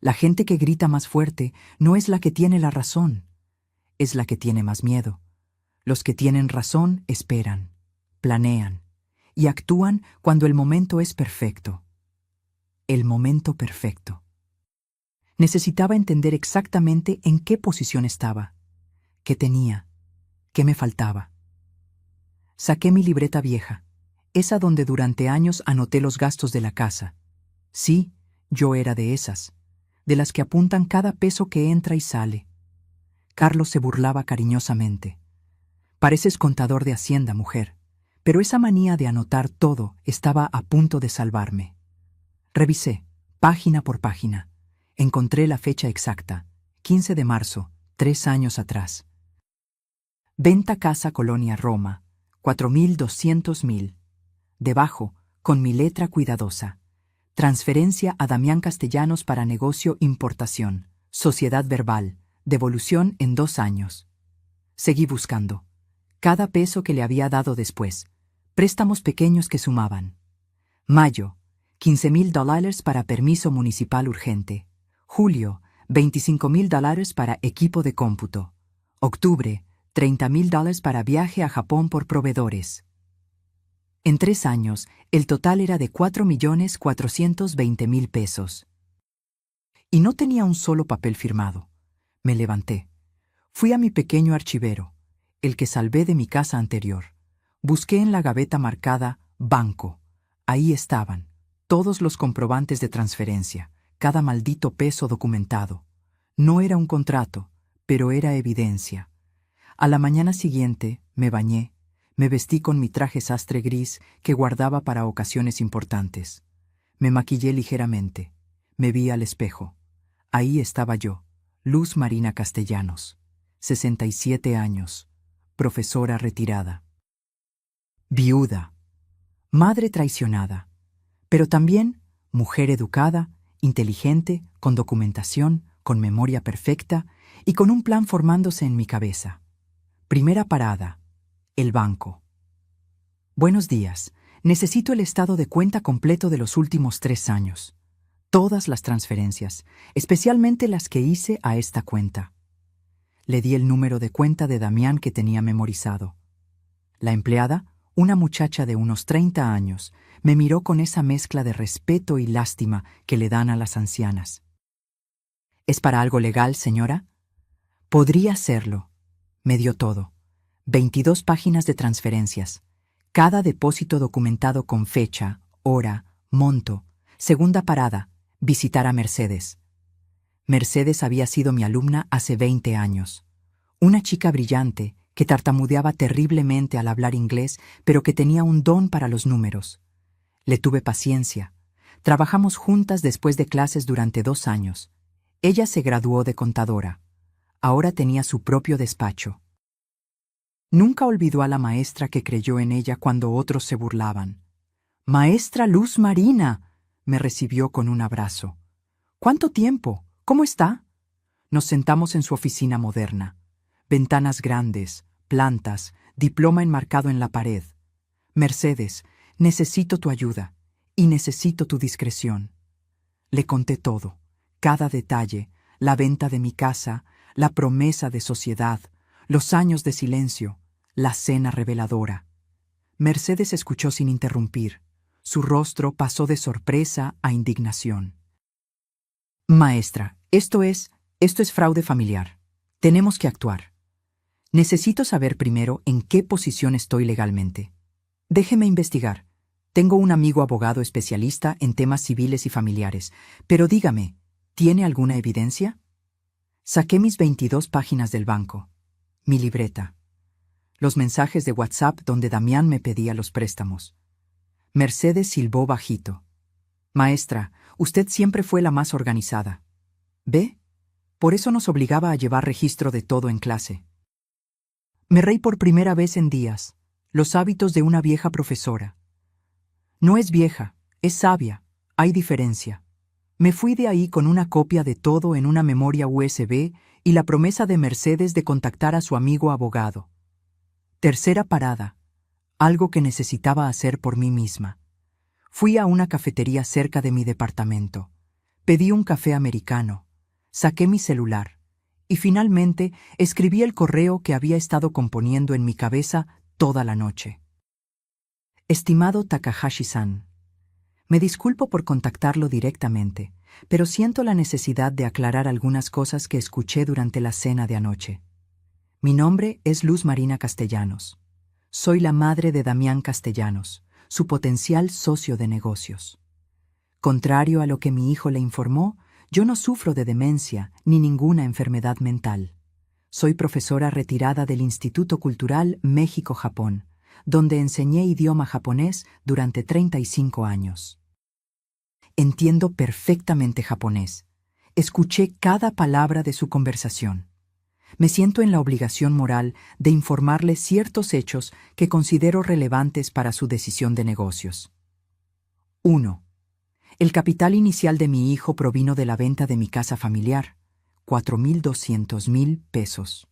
La gente que grita más fuerte no es la que tiene la razón, es la que tiene más miedo. Los que tienen razón esperan, planean y actúan cuando el momento es perfecto. El momento perfecto. Necesitaba entender exactamente en qué posición estaba, qué tenía, qué me faltaba. Saqué mi libreta vieja, esa donde durante años anoté los gastos de la casa. Sí, yo era de esas, de las que apuntan cada peso que entra y sale. Carlos se burlaba cariñosamente. Pareces contador de Hacienda, mujer, pero esa manía de anotar todo estaba a punto de salvarme. Revisé, página por página. Encontré la fecha exacta, 15 de marzo, 3 años atrás. Venta casa Colonia Roma, 4.200.000. Debajo, con mi letra cuidadosa. Transferencia a Damián Castellanos para negocio importación. Sociedad verbal. Devolución en 2 años. Seguí buscando. Cada peso que le había dado después. Préstamos pequeños que sumaban. Mayo, $15.000 para permiso municipal urgente. Julio, $25.000 para equipo de cómputo. Octubre, $30.000 para viaje a Japón por proveedores. En 3 años, el total era de 4.420.000 pesos. Y no tenía un solo papel firmado. Me levanté. Fui a mi pequeño archivero, el que salvé de mi casa anterior. Busqué en la gaveta marcada Banco. Ahí estaban, todos los comprobantes de transferencia, cada maldito peso documentado. No era un contrato, pero era evidencia. A la mañana siguiente, me bañé, me vestí con mi traje sastre gris que guardaba para ocasiones importantes. Me maquillé ligeramente. Me vi al espejo. Ahí estaba yo, Luz Marina Castellanos, 67 años, profesora retirada. Viuda, madre traicionada, pero también mujer educada, inteligente, con documentación, con memoria perfecta y con un plan formándose en mi cabeza. Primera parada, el banco. Buenos días, necesito el estado de cuenta completo de los últimos 3 años. Todas las transferencias, especialmente las que hice a esta cuenta. Le di el número de cuenta de Damián que tenía memorizado. La empleada, una muchacha de unos 30 años, me miró con esa mezcla de respeto y lástima que le dan a las ancianas. ¿Es para algo legal, señora? Podría serlo. Me dio todo. 22 páginas de transferencias. Cada depósito documentado con fecha, hora, monto. Segunda parada, visitar a Mercedes. Mercedes había sido mi alumna hace 20 años. Una chica brillante que tartamudeaba terriblemente al hablar inglés, pero que tenía un don para los números. Le tuve paciencia. Trabajamos juntas después de clases durante 2 años. Ella se graduó de contadora. Ahora tenía su propio despacho. Nunca olvidó a la maestra que creyó en ella cuando otros se burlaban. «Maestra Luz Marina», me recibió con un abrazo. «¿Cuánto tiempo? ¿Cómo está?» Nos sentamos en su oficina moderna. Ventanas grandes, plantas, diploma enmarcado en la pared. «Mercedes, necesito tu ayuda y necesito tu discreción». Le conté todo, cada detalle, la venta de mi casa, la promesa de sociedad, los años de silencio, la cena reveladora. Mercedes escuchó sin interrumpir. Su rostro pasó de sorpresa a indignación. «Maestra, esto es Esto es fraude familiar. Tenemos que actuar. Necesito saber primero en qué posición estoy legalmente. Déjeme investigar. Tengo un amigo abogado especialista en temas civiles y familiares, pero dígame, ¿tiene alguna evidencia? Saqué mis 22 páginas del banco, mi libreta, los mensajes de WhatsApp donde Damián me pedía los préstamos. Mercedes silbó bajito. Maestra, usted siempre fue la más organizada. ¿Ve? Por eso nos obligaba a llevar registro de todo en clase. Me reí por primera vez en días. Los hábitos de una vieja profesora. No es vieja, es sabia. Hay diferencia. Me fui de ahí con una copia de todo en una memoria USB y la promesa de Mercedes de contactar a su amigo abogado. Tercera parada. Algo que necesitaba hacer por mí misma. Fui a una cafetería cerca de mi departamento. Pedí un café americano. Saqué mi celular. Y finalmente escribí el correo que había estado componiendo en mi cabeza toda la noche. Estimado Takahashi-san, me disculpo por contactarlo directamente, pero siento la necesidad de aclarar algunas cosas que escuché durante la cena de anoche. Mi nombre es Luz Marina Castellanos. Soy la madre de Damián Castellanos, su potencial socio de negocios. Contrario a lo que mi hijo le informó, yo no sufro de demencia ni ninguna enfermedad mental. Soy profesora retirada del Instituto Cultural México-Japón, donde enseñé idioma japonés durante 35 años. Entiendo perfectamente japonés. Escuché cada palabra de su conversación. Me siento en la obligación moral de informarle ciertos hechos que considero relevantes para su decisión de negocios. 1. El capital inicial de mi hijo provino de la venta de mi casa familiar, 4,200,000 pesos.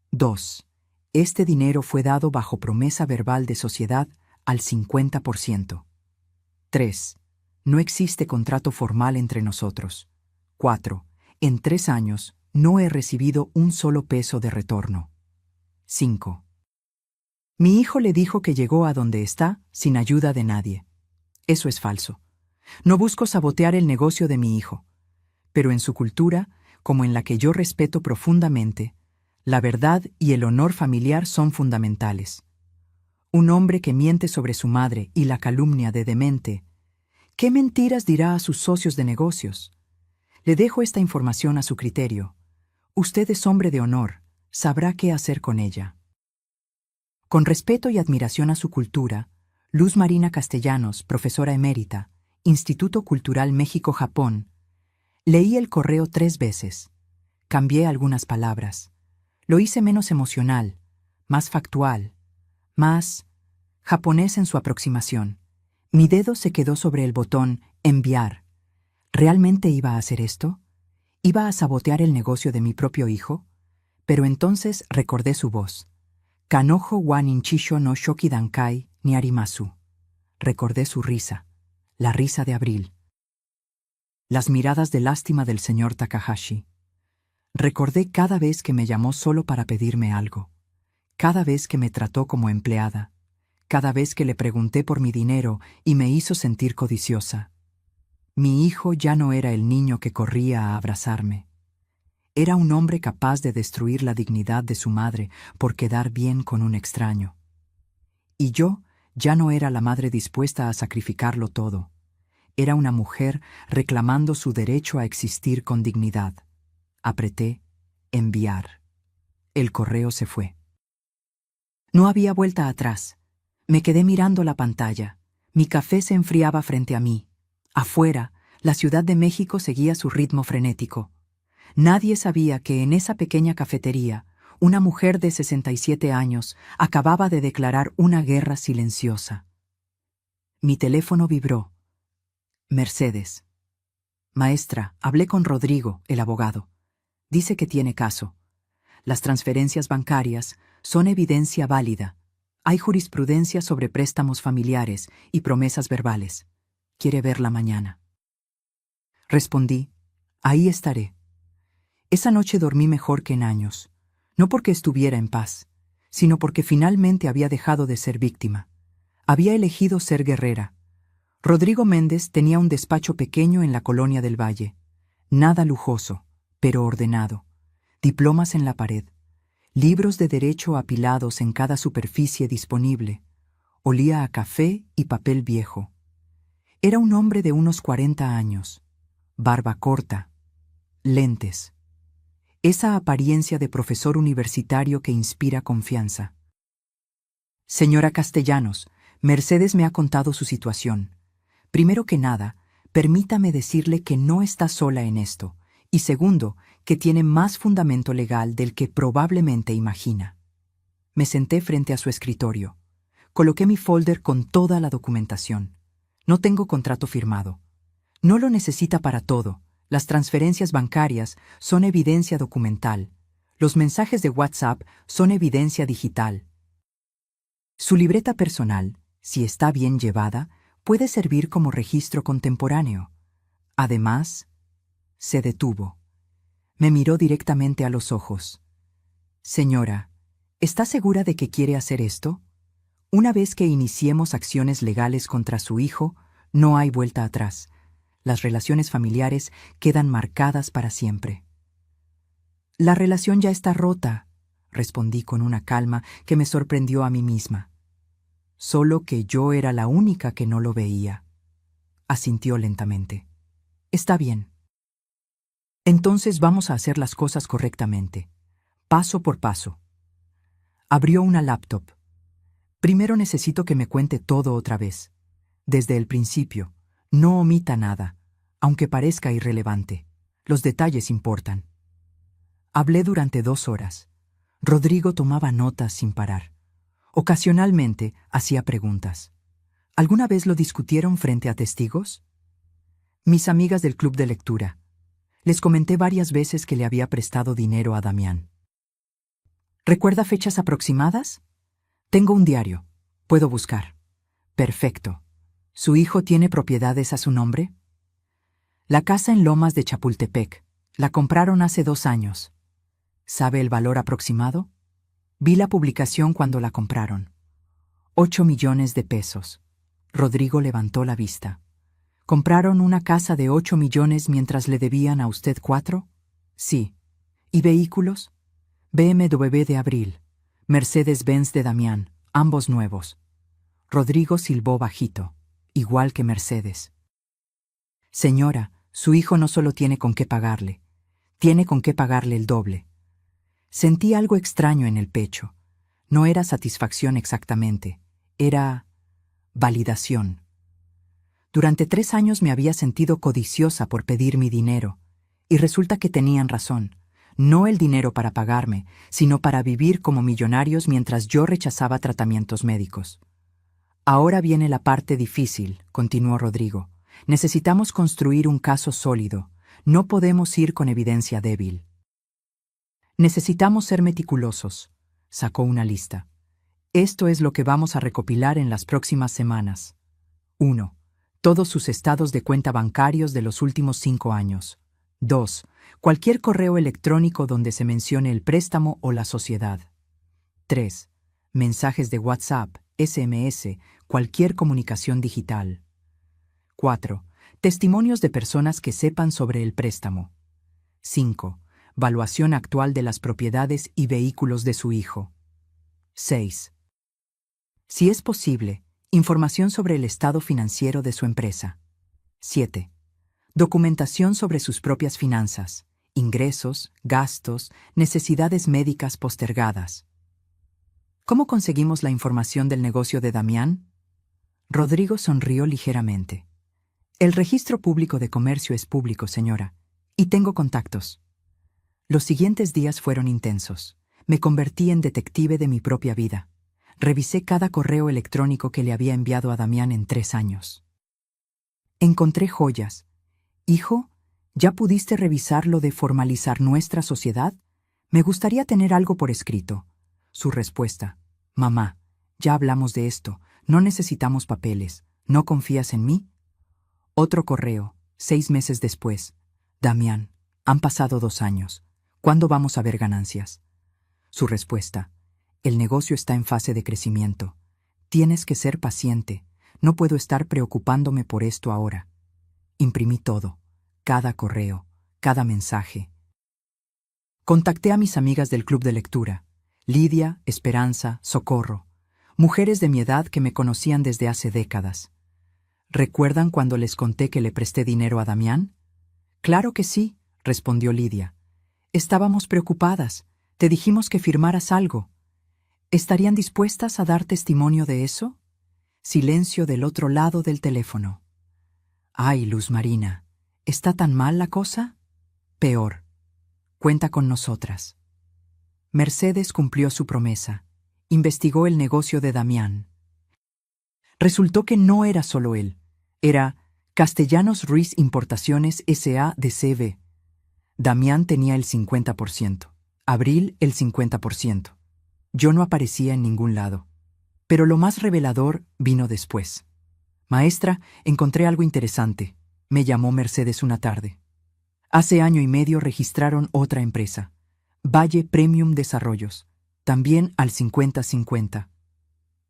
2. Este dinero fue dado bajo promesa verbal de sociedad al 50%. 3. No existe contrato formal entre nosotros. 4. En 3 años no he recibido un solo peso de retorno. 5. Mi hijo le dijo que llegó a donde está sin ayuda de nadie. Eso es falso. No busco sabotear el negocio de mi hijo, pero en su cultura, como en la que yo respeto profundamente, la verdad y el honor familiar son fundamentales. Un hombre que miente sobre su madre y la calumnia de demente, ¿qué mentiras dirá a sus socios de negocios? Le dejo esta información a su criterio. Usted es hombre de honor, sabrá qué hacer con ella. Con respeto y admiración a su cultura, Luz Marina Castellanos, profesora emérita, Instituto Cultural México-Japón. Leí el correo 3 veces. Cambié algunas palabras. Lo hice menos emocional, más factual, más japonés en su aproximación. Mi dedo se quedó sobre el botón enviar. ¿Realmente iba a hacer esto? ¿Iba a sabotear el negocio de mi propio hijo? Pero entonces recordé su voz. Kanojo wa ninchisho no shoki dankai ni arimasu. Recordé su risa. La risa de abril. Las miradas de lástima del señor Takahashi. Recordé cada vez que me llamó solo para pedirme algo, cada vez que me trató como empleada, cada vez que le pregunté por mi dinero y me hizo sentir codiciosa. Mi hijo ya no era el niño que corría a abrazarme. Era un hombre capaz de destruir la dignidad de su madre por quedar bien con un extraño. Y yo ya no era la madre dispuesta a sacrificarlo todo. Era una mujer reclamando su derecho a existir con dignidad. Apreté enviar. El correo se fue. No había vuelta atrás. Me quedé mirando la pantalla. Mi café se enfriaba frente a mí. Afuera, la Ciudad de México seguía su ritmo frenético. Nadie sabía que en esa pequeña cafetería, una mujer de 67 años acababa de declarar una guerra silenciosa. Mi teléfono vibró. Mercedes. Maestra, hablé con Rodrigo, el abogado. Dice que tiene caso. Las transferencias bancarias son evidencia válida. Hay jurisprudencia sobre préstamos familiares y promesas verbales. Quiere verla mañana. Respondí, ahí estaré. Esa noche dormí mejor que en años, no porque estuviera en paz, sino porque finalmente había dejado de ser víctima. Había elegido ser guerrera. Rodrigo Méndez tenía un despacho pequeño en la Colonia del Valle. Nada lujoso, pero ordenado, diplomas en la pared, libros de derecho apilados en cada superficie disponible. Olía a café y papel viejo. Era un hombre de unos 40 años, barba corta, lentes. Esa apariencia de profesor universitario que inspira confianza. Señora Castellanos, Mercedes me ha contado su situación. Primero que nada, permítame decirle que no está sola en esto, y segundo, que tiene más fundamento legal del que probablemente imagina. Me senté frente a su escritorio. Coloqué mi folder con toda la documentación. No tengo contrato firmado. No lo necesita para todo. Las transferencias bancarias son evidencia documental. Los mensajes de WhatsApp son evidencia digital. Su libreta personal, si está bien llevada, puede servir como registro contemporáneo. Además, se detuvo. Me miró directamente a los ojos. Señora, ¿está segura de que quiere hacer esto? Una vez que iniciemos acciones legales contra su hijo, no hay vuelta atrás. Las relaciones familiares quedan marcadas para siempre. La relación ya está rota, respondí con una calma que me sorprendió a mí misma. Solo que yo era la única que no lo veía. Asintió lentamente. Está bien. Entonces vamos a hacer las cosas correctamente, paso por paso. Abrió una laptop. Primero necesito que me cuente todo otra vez. Desde el principio. No omita nada, aunque parezca irrelevante. Los detalles importan. Hablé durante 2 horas. Rodrigo tomaba notas sin parar. Ocasionalmente hacía preguntas. ¿Alguna vez lo discutieron frente a testigos? Mis amigas del club de lectura. Les comenté varias veces que le había prestado dinero a Damián. ¿Recuerda fechas aproximadas? Tengo un diario. Puedo buscar. Perfecto. ¿Su hijo tiene propiedades a su nombre? La casa en Lomas de Chapultepec. La compraron hace 2 años. ¿Sabe el valor aproximado? Vi la publicación cuando la compraron. 8 millones de pesos. Rodrigo levantó la vista. ¿Compraron una casa de 8 millones mientras le debían a usted 4? Sí. ¿Y vehículos? BMW de Abril, Mercedes-Benz de Damián, ambos nuevos. Rodrigo silbó bajito, igual que Mercedes. Señora, su hijo no solo tiene con qué pagarle, tiene con qué pagarle el doble. Sentí algo extraño en el pecho. No era satisfacción exactamente, era validación. Durante 3 años me había sentido codiciosa por pedir mi dinero, y resulta que tenían razón. No el dinero para pagarme, sino para vivir como millonarios mientras yo rechazaba tratamientos médicos. Ahora viene la parte difícil, continuó Rodrigo. Necesitamos construir un caso sólido. No podemos ir con evidencia débil. Necesitamos ser meticulosos. Sacó una lista. Esto es lo que vamos a recopilar en las próximas semanas. 1. Todos sus estados de cuenta bancarios de los últimos 5 años. 2. Cualquier correo electrónico donde se mencione el préstamo o la sociedad. 3. Mensajes de WhatsApp, SMS, cualquier comunicación digital. 4. Testimonios de personas que sepan sobre el préstamo. 5. Valuación actual de las propiedades y vehículos de su hijo. 6. Si es posible, información sobre el estado financiero de su empresa. 7. Documentación sobre sus propias finanzas, ingresos, gastos, necesidades médicas postergadas. ¿Cómo conseguimos la información del negocio de Damián? Rodrigo sonrió ligeramente. El registro público de comercio es público, señora, y tengo contactos. Los siguientes días fueron intensos. Me convertí en detective de mi propia vida. Revisé cada correo electrónico que le había enviado a Damián en 3 años. Encontré joyas. Hijo, ¿ya pudiste revisar lo de formalizar nuestra sociedad? Me gustaría tener algo por escrito. Su respuesta: mamá, ya hablamos de esto, no necesitamos papeles. ¿No confías en mí? Otro correo, 6 meses después. Damián, han pasado 2 años. ¿Cuándo vamos a ver ganancias? Su respuesta: el negocio está en fase de crecimiento. Tienes que ser paciente. No puedo estar preocupándome por esto ahora. Imprimí todo, cada correo, cada mensaje. Contacté a mis amigas del club de lectura, Lidia, Esperanza, Socorro, mujeres de mi edad que me conocían desde hace décadas. ¿Recuerdan cuando les conté que le presté dinero a Damián? Claro que sí, respondió Lidia. Estábamos preocupadas. Te dijimos que firmaras algo. ¿Estarían dispuestas a dar testimonio de eso? Silencio del otro lado del teléfono. Ay, Luz Marina, ¿está tan mal la cosa? Peor. Cuenta con nosotras. Mercedes cumplió su promesa. Investigó el negocio de Damián. Resultó que no era solo él. Era Castellanos Ruiz Importaciones S.A. de C.V. Damián tenía el 50%. Abril el 50%. Yo no aparecía en ningún lado. Pero lo más revelador vino después. Maestra, encontré algo interesante. Me llamó Mercedes una tarde. Hace año y medio registraron otra empresa, Valle Premium Desarrollos, también al 50-50.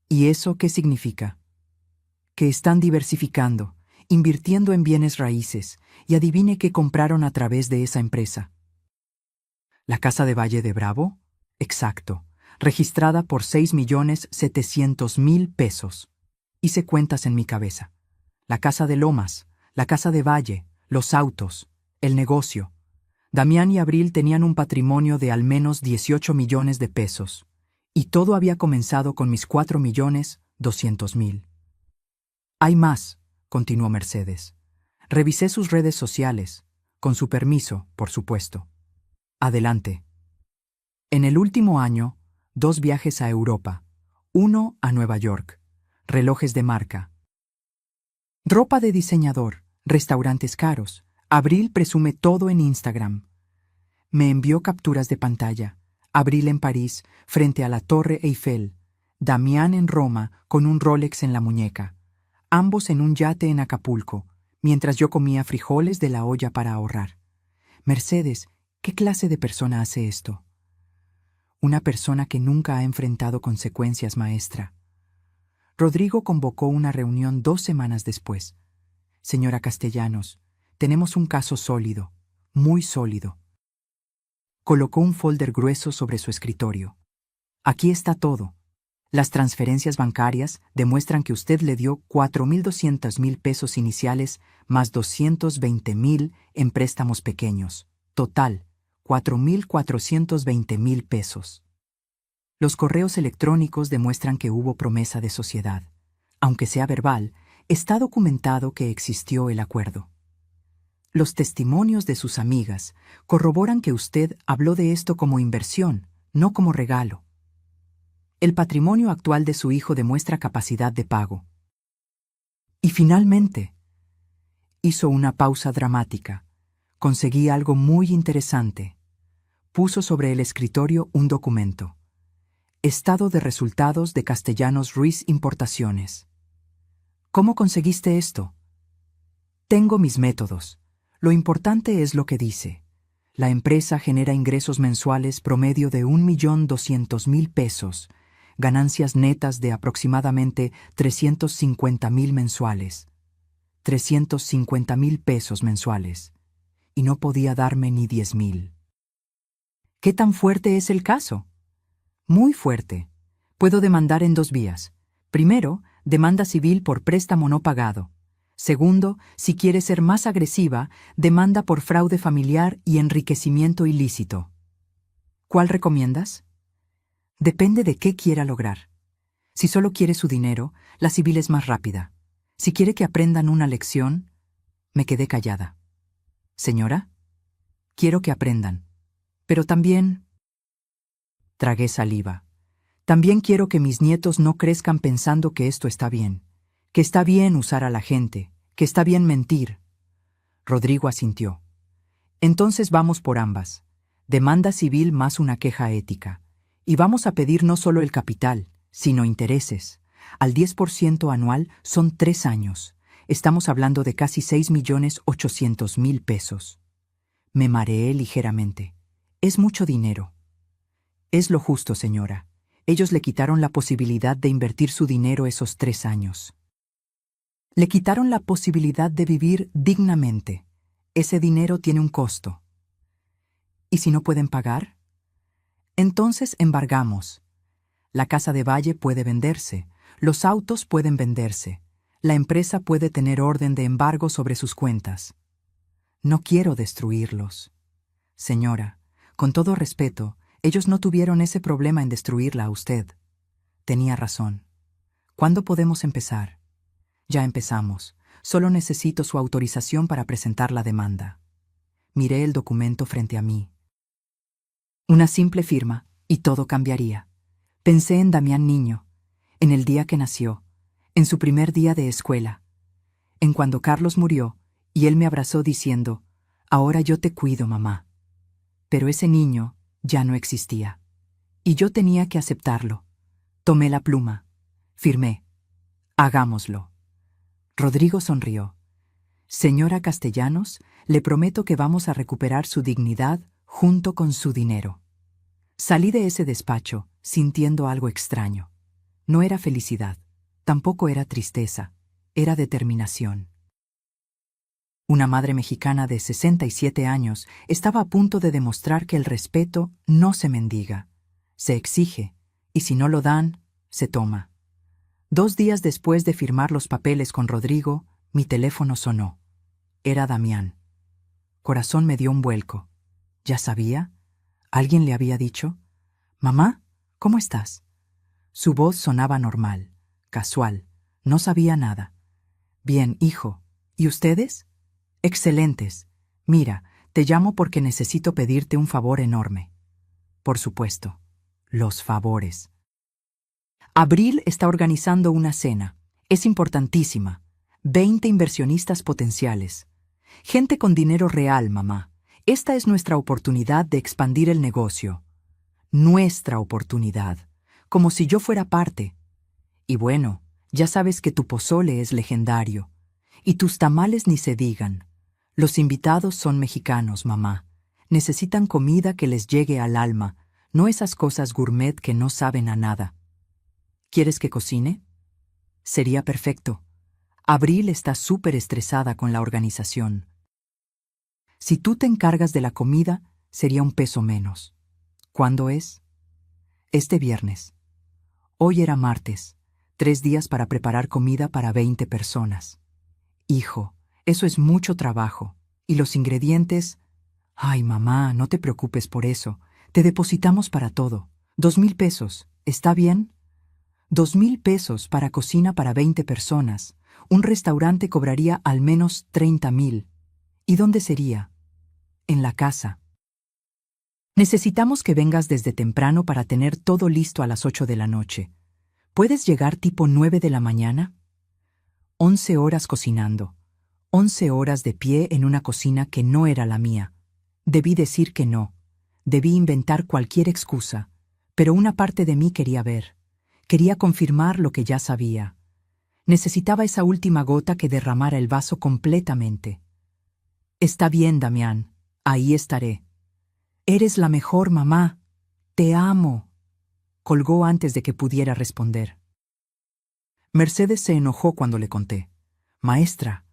¿Y eso qué significa? Que están diversificando, invirtiendo en bienes raíces, y adivine qué compraron a través de esa empresa. ¿La casa de Valle de Bravo? Exacto, registrada por 6.700.000 pesos. Hice cuentas en mi cabeza. La casa de Lomas, la casa de Valle, los autos, el negocio. Damián y Abril tenían un patrimonio de al menos 18 millones de pesos, y todo había comenzado con mis 4.200.000. Hay más, continuó Mercedes. Revisé sus redes sociales, con su permiso, por supuesto. Adelante. En el último año, 2 viajes a Europa, 1 a Nueva York, relojes de marca, ropa de diseñador, restaurantes caros. Abril presume todo en Instagram. Me envió capturas de pantalla. Abril en París, frente a la Torre Eiffel. Damián en Roma, con un Rolex en la muñeca. Ambos en un yate en Acapulco, mientras yo comía frijoles de la olla para ahorrar. Mercedes, ¿qué clase de persona hace esto? Una persona que nunca ha enfrentado consecuencias, maestra. Rodrigo convocó una reunión 2 semanas después. Señora Castellanos, tenemos un caso sólido, muy sólido. Colocó un folder grueso sobre su escritorio. Aquí está todo. Las transferencias bancarias demuestran que usted le dio 4.200.000 pesos iniciales más 220.000 en préstamos pequeños. Total, 4.420.000 pesos. Los correos electrónicos demuestran que hubo promesa de sociedad. Aunque sea verbal, está documentado que existió el acuerdo. Los testimonios de sus amigas corroboran que usted habló de esto como inversión, no como regalo. El patrimonio actual de su hijo demuestra capacidad de pago. Y finalmente, hizo una pausa dramática. Conseguí algo muy interesante. Puso sobre el escritorio un documento. Estado de resultados de Castellanos Ruiz Importaciones. ¿Cómo conseguiste esto? Tengo mis métodos. Lo importante es lo que dice. La empresa genera ingresos mensuales promedio de 1.200.000 pesos, ganancias netas de aproximadamente 350.000 mensuales. 350.000 pesos mensuales. Y no podía darme ni 10.000. ¿Qué tan fuerte es el caso? Muy fuerte. Puedo demandar en 2 vías. Primero, demanda civil por préstamo no pagado. Segundo, si quiere ser más agresiva, demanda por fraude familiar y enriquecimiento ilícito. ¿Cuál recomiendas? Depende de qué quiera lograr. Si solo quiere su dinero, la civil es más rápida. Si quiere que aprendan una lección, me quedé callada. Señora, quiero que aprendan. Pero también... Tragué saliva. También quiero que mis nietos no crezcan pensando que esto está bien. Que está bien usar a la gente, que está bien mentir. Rodrigo asintió. Entonces vamos por ambas. Demanda civil más una queja ética. Y vamos a pedir no solo el capital, sino intereses. Al 10% anual son 3 años. Estamos hablando de casi 6.800.000 pesos. Me mareé ligeramente. Es mucho dinero. Es lo justo, señora. Ellos le quitaron la posibilidad de invertir su dinero esos 3 años. Le quitaron la posibilidad de vivir dignamente. Ese dinero tiene un costo. ¿Y si no pueden pagar? Entonces embargamos. La casa de Valle puede venderse, los autos pueden venderse, la empresa puede tener orden de embargo sobre sus cuentas. No quiero destruirlos. Señora, con todo respeto, ellos no tuvieron ese problema en destruirla a usted. Tenía razón. ¿Cuándo podemos empezar? Ya empezamos. Solo necesito su autorización para presentar la demanda. Miré el documento frente a mí. Una simple firma, y todo cambiaría. Pensé en Damián niño, en el día que nació, en su primer día de escuela, en cuando Carlos murió, y él me abrazó diciendo, «Ahora yo te cuido, mamá». Pero ese niño ya no existía. Y yo tenía que aceptarlo. Tomé la pluma. Firmé. Hagámoslo. Rodrigo sonrió. Señora Castellanos, le prometo que vamos a recuperar su dignidad junto con su dinero. Salí de ese despacho sintiendo algo extraño. No era felicidad, tampoco era tristeza, era determinación. Una madre mexicana de 67 años estaba a punto de demostrar que el respeto no se mendiga, se exige, y si no lo dan, se toma. 2 días después de firmar los papeles con Rodrigo, mi teléfono sonó. Era Damián. Corazón me dio un vuelco. ¿Ya sabía? ¿Alguien le había dicho? «Mamá, ¿cómo estás?» Su voz sonaba normal, casual. No sabía nada. «Bien, hijo. ¿Y ustedes?» «Excelentes. Mira, te llamo porque necesito pedirte un favor enorme». Por supuesto. Los favores. Abril está organizando una cena. Es importantísima. 20 inversionistas potenciales. Gente con dinero real, mamá. Esta es nuestra oportunidad de expandir el negocio. Nuestra oportunidad. Como si yo fuera parte. Y bueno, ya sabes que tu pozole es legendario. Y tus tamales ni se digan. Los invitados son mexicanos, mamá. Necesitan comida que les llegue al alma, no esas cosas gourmet que no saben a nada. ¿Quieres que cocine? Sería perfecto. Abril está súper estresada con la organización. Si tú te encargas de la comida, sería un peso menos. ¿Cuándo es? Este viernes. Hoy era martes. 3 días para preparar comida para 20 personas. Hijo, eso es mucho trabajo. ¿Y los ingredientes? Ay, mamá, no te preocupes por eso. Te depositamos para todo. 2,000 pesos. ¿Está bien? 2,000 pesos para cocina para 20 personas. Un restaurante cobraría al menos 30,000. ¿Y dónde sería? En la casa. Necesitamos que vengas desde temprano para tener todo listo a las 8 de la noche. ¿Puedes llegar tipo 9 de la mañana? 11 horas cocinando. 11 horas de pie en una cocina que no era la mía. Debí decir que no. Debí inventar cualquier excusa. Pero una parte de mí quería ver. Quería confirmar lo que ya sabía. Necesitaba esa última gota que derramara el vaso completamente. Está bien, Damián. Ahí estaré. Eres la mejor mamá. Te amo. Colgó antes de que pudiera responder. Mercedes se enojó cuando le conté. Maestra,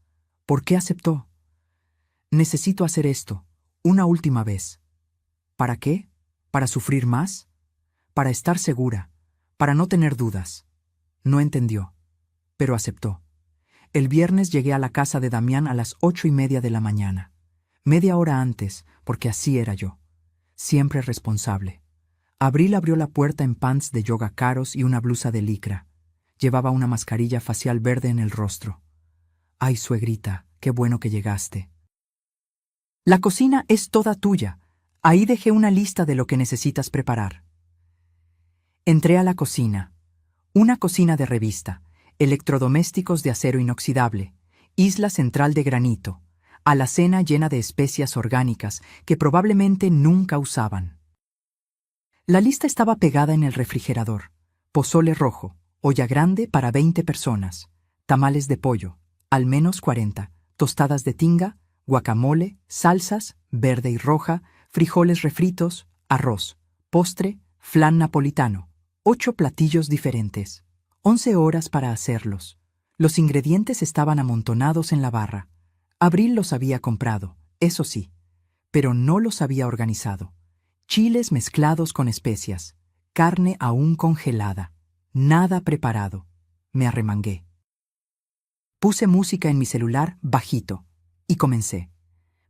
¿por qué aceptó? Necesito hacer esto, una última vez. ¿Para qué? ¿Para sufrir más? Para estar segura, para no tener dudas. No entendió, pero aceptó. El viernes llegué a la casa de Damián a las 8:30 de la mañana. Media hora antes, porque así era yo. Siempre responsable. Abril abrió la puerta en pants de yoga caros y una blusa de licra. Llevaba una mascarilla facial verde en el rostro. «Ay, suegrita, qué bueno que llegaste. La cocina es toda tuya. Ahí dejé una lista de lo que necesitas preparar». Entré a la cocina. Una cocina de revista, electrodomésticos de acero inoxidable, isla central de granito, alacena llena de especias orgánicas que probablemente nunca usaban. La lista estaba pegada en el refrigerador. Pozole rojo, olla grande para 20 personas, tamales de pollo, al menos 40, tostadas de tinga, guacamole, salsas, verde y roja, frijoles refritos, arroz, postre, flan napolitano, 8 platillos diferentes, 11 horas para hacerlos. Los ingredientes estaban amontonados en la barra. Abril los había comprado, eso sí, pero no los había organizado. Chiles mezclados con especias, carne aún congelada, nada preparado. Me arremangué. Puse música en mi celular bajito y comencé.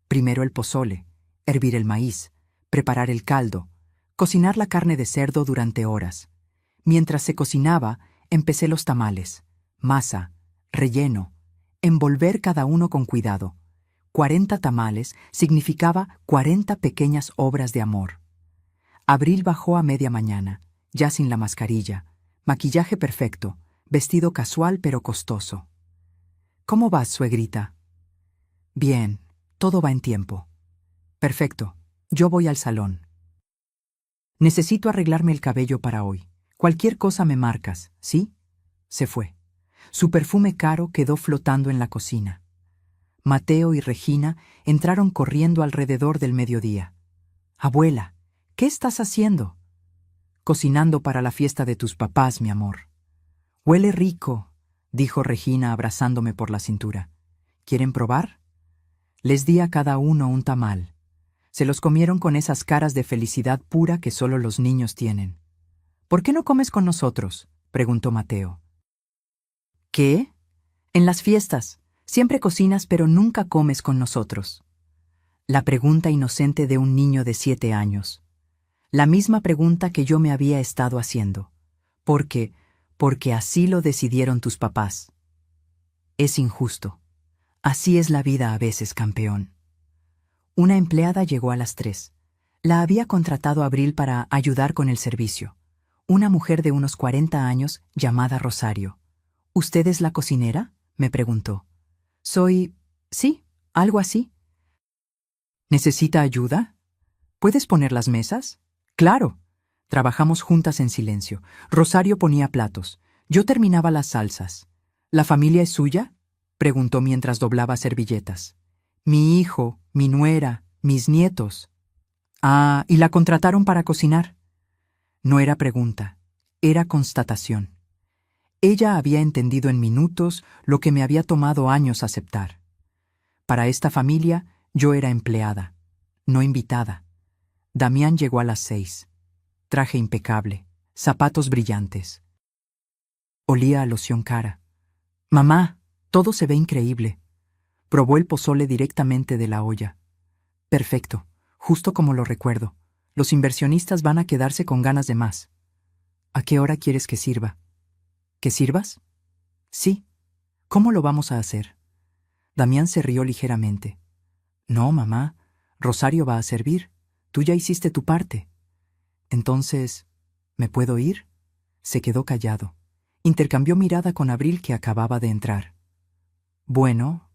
Primero el pozole, hervir el maíz, preparar el caldo, cocinar la carne de cerdo durante horas. Mientras se cocinaba, empecé los tamales, masa, relleno, envolver cada uno con cuidado. 40 tamales significaba 40 pequeñas obras de amor. Abril bajó a media mañana, ya sin la mascarilla, maquillaje perfecto, vestido casual pero costoso. ¿Cómo vas, suegrita? Bien, todo va en tiempo. Perfecto, yo voy al salón. Necesito arreglarme el cabello para hoy. Cualquier cosa me marcas, ¿sí? Se fue. Su perfume caro quedó flotando en la cocina. Mateo y Regina entraron corriendo alrededor del mediodía. Abuela, ¿qué estás haciendo? Cocinando para la fiesta de tus papás, mi amor. Huele rico, dijo Regina abrazándome por la cintura. ¿Quieren probar? Les di a cada uno un tamal. Se los comieron con esas caras de felicidad pura que solo los niños tienen. ¿Por qué no comes con nosotros?, preguntó Mateo. ¿Qué? En las fiestas. Siempre cocinas pero nunca comes con nosotros. La pregunta inocente de un niño de 7 años. La misma pregunta que yo me había estado haciendo. ¿Por qué? Porque así lo decidieron tus papás. Es injusto. Así es la vida a veces, campeón. Una empleada llegó a las 3. La había contratado Abril para ayudar con el servicio. Una mujer de unos 40 años llamada Rosario. ¿Usted es la cocinera?, me preguntó. Sí, algo así. ¿Necesita ayuda? ¿Puedes poner las mesas? Claro. Trabajamos juntas en silencio. Rosario ponía platos. Yo terminaba las salsas. ¿La familia es suya?, preguntó mientras doblaba servilletas. Mi hijo, mi nuera, mis nietos. Ah, ¿y la contrataron para cocinar? No era pregunta, era constatación. Ella había entendido en minutos lo que me había tomado años aceptar. Para esta familia, yo era empleada, no invitada. Damián llegó a las 6. Traje impecable, zapatos brillantes. Olía a loción cara. Mamá, todo se ve increíble. Probó el pozole directamente de la olla. Perfecto, justo como lo recuerdo. Los inversionistas van a quedarse con ganas de más. ¿A qué hora quieres que sirva? ¿Que sirvas? Sí. ¿Cómo lo vamos a hacer? Damián se rió ligeramente. No, mamá, Rosario va a servir. Tú ya hiciste tu parte. Entonces, ¿me puedo ir? Se quedó callado. Intercambió mirada con Abril, que acababa de entrar. Bueno,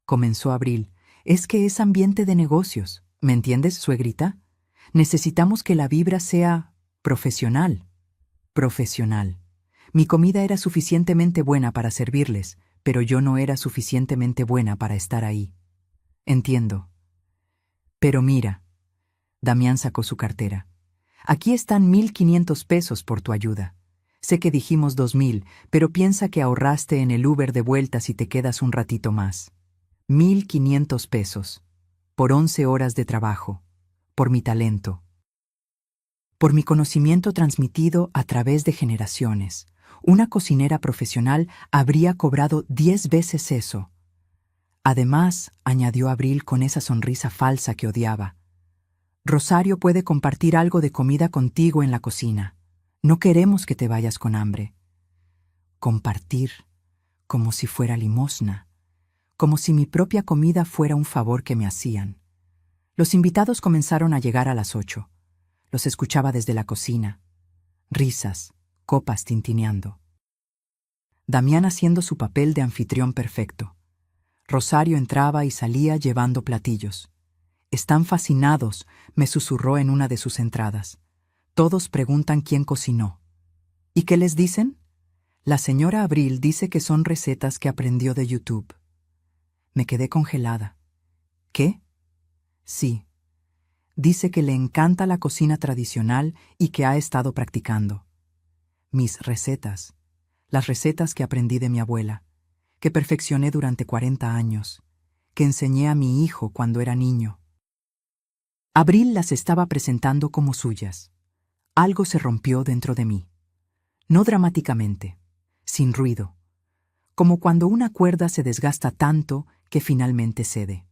comenzó Abril, es que es ambiente de negocios. ¿Me entiendes, suegrita? Necesitamos que la vibra sea profesional. Profesional. Mi comida era suficientemente buena para servirles, pero yo no era suficientemente buena para estar ahí. Entiendo. Pero mira, Damián sacó su cartera. Aquí están 1,500 pesos por tu ayuda. Sé que dijimos 2,000, pero piensa que ahorraste en el Uber de vuelta si te quedas un ratito más. 1,500 pesos. Por 11 horas de trabajo. Por mi talento. Por mi conocimiento transmitido a través de generaciones. Una cocinera profesional habría cobrado 10 veces eso. Además, añadió Abril con esa sonrisa falsa que odiaba, Rosario puede compartir algo de comida contigo en la cocina. No queremos que te vayas con hambre. Compartir, como si fuera limosna, como si mi propia comida fuera un favor que me hacían. Los invitados comenzaron a llegar a las 8. Los escuchaba desde la cocina. Risas, copas tintineando. Damián haciendo su papel de anfitrión perfecto. Rosario entraba y salía llevando platillos. Están fascinados, me susurró en una de sus entradas. Todos preguntan quién cocinó. ¿Y qué les dicen? La señora Abril dice que son recetas que aprendió de YouTube. Me quedé congelada. ¿Qué? Sí. Dice que le encanta la cocina tradicional y que ha estado practicando. Mis recetas. Las recetas que aprendí de mi abuela, que perfeccioné durante 40 años, que enseñé a mi hijo cuando era niño. Abril las estaba presentando como suyas. Algo se rompió dentro de mí. No dramáticamente, sin ruido, como cuando una cuerda se desgasta tanto que finalmente cede.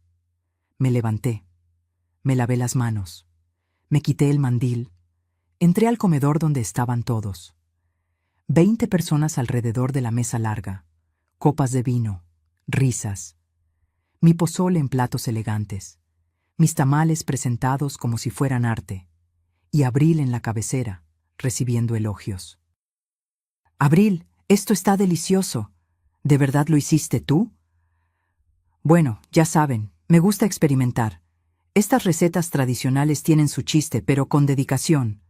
Me levanté, me lavé las manos, me quité el mandil, entré al comedor donde estaban todos. 20 personas alrededor de la mesa larga, copas de vino, risas, mi pozole en platos elegantes, mis tamales presentados como si fueran arte, y Abril en la cabecera, recibiendo elogios. Abril, esto está delicioso. ¿De verdad lo hiciste tú? Bueno, ya saben, me gusta experimentar. Estas recetas tradicionales tienen su chiste, pero con dedicación.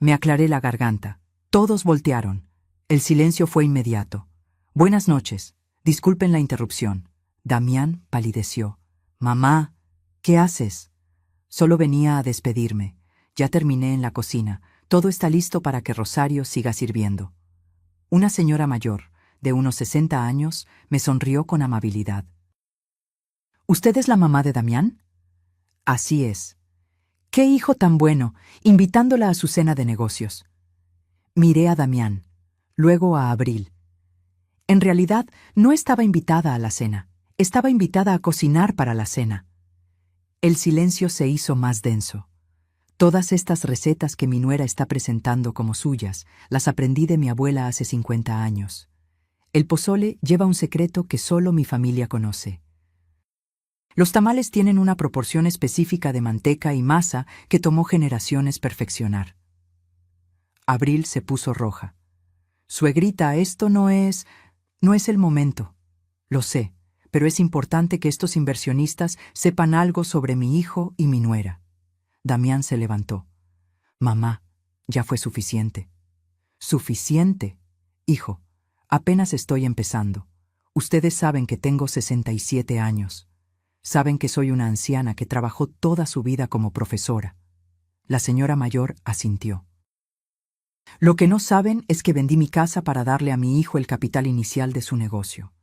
Me aclaré la garganta. Todos voltearon. El silencio fue inmediato. Buenas noches. Disculpen la interrupción. Damián palideció. Mamá, ¿qué haces? Solo venía a despedirme. Ya terminé en la cocina. Todo está listo para que Rosario siga sirviendo. Una señora mayor, de unos 60 años, me sonrió con amabilidad. ¿Usted es la mamá de Damián? Así es. ¡Qué hijo tan bueno! Invitándola a su cena de negocios. Miré a Damián, luego a Abril. En realidad, no estaba invitada a la cena. Estaba invitada a cocinar para la cena. El silencio se hizo más denso. Todas estas recetas que mi nuera está presentando como suyas, las aprendí de mi abuela hace 50 años. El pozole lleva un secreto que solo mi familia conoce. Los tamales tienen una proporción específica de manteca y masa que tomó generaciones perfeccionar. Abril se puso roja. Suegrita, esto no es el momento. Lo sé, pero es importante que estos inversionistas sepan algo sobre mi hijo y mi nuera. Damián se levantó. Mamá, ya fue suficiente. Suficiente. Hijo, apenas estoy empezando. Ustedes saben que tengo 67 años. Saben que soy una anciana que trabajó toda su vida como profesora. La señora mayor asintió. Lo que no saben es que vendí mi casa para darle a mi hijo el capital inicial de su negocio.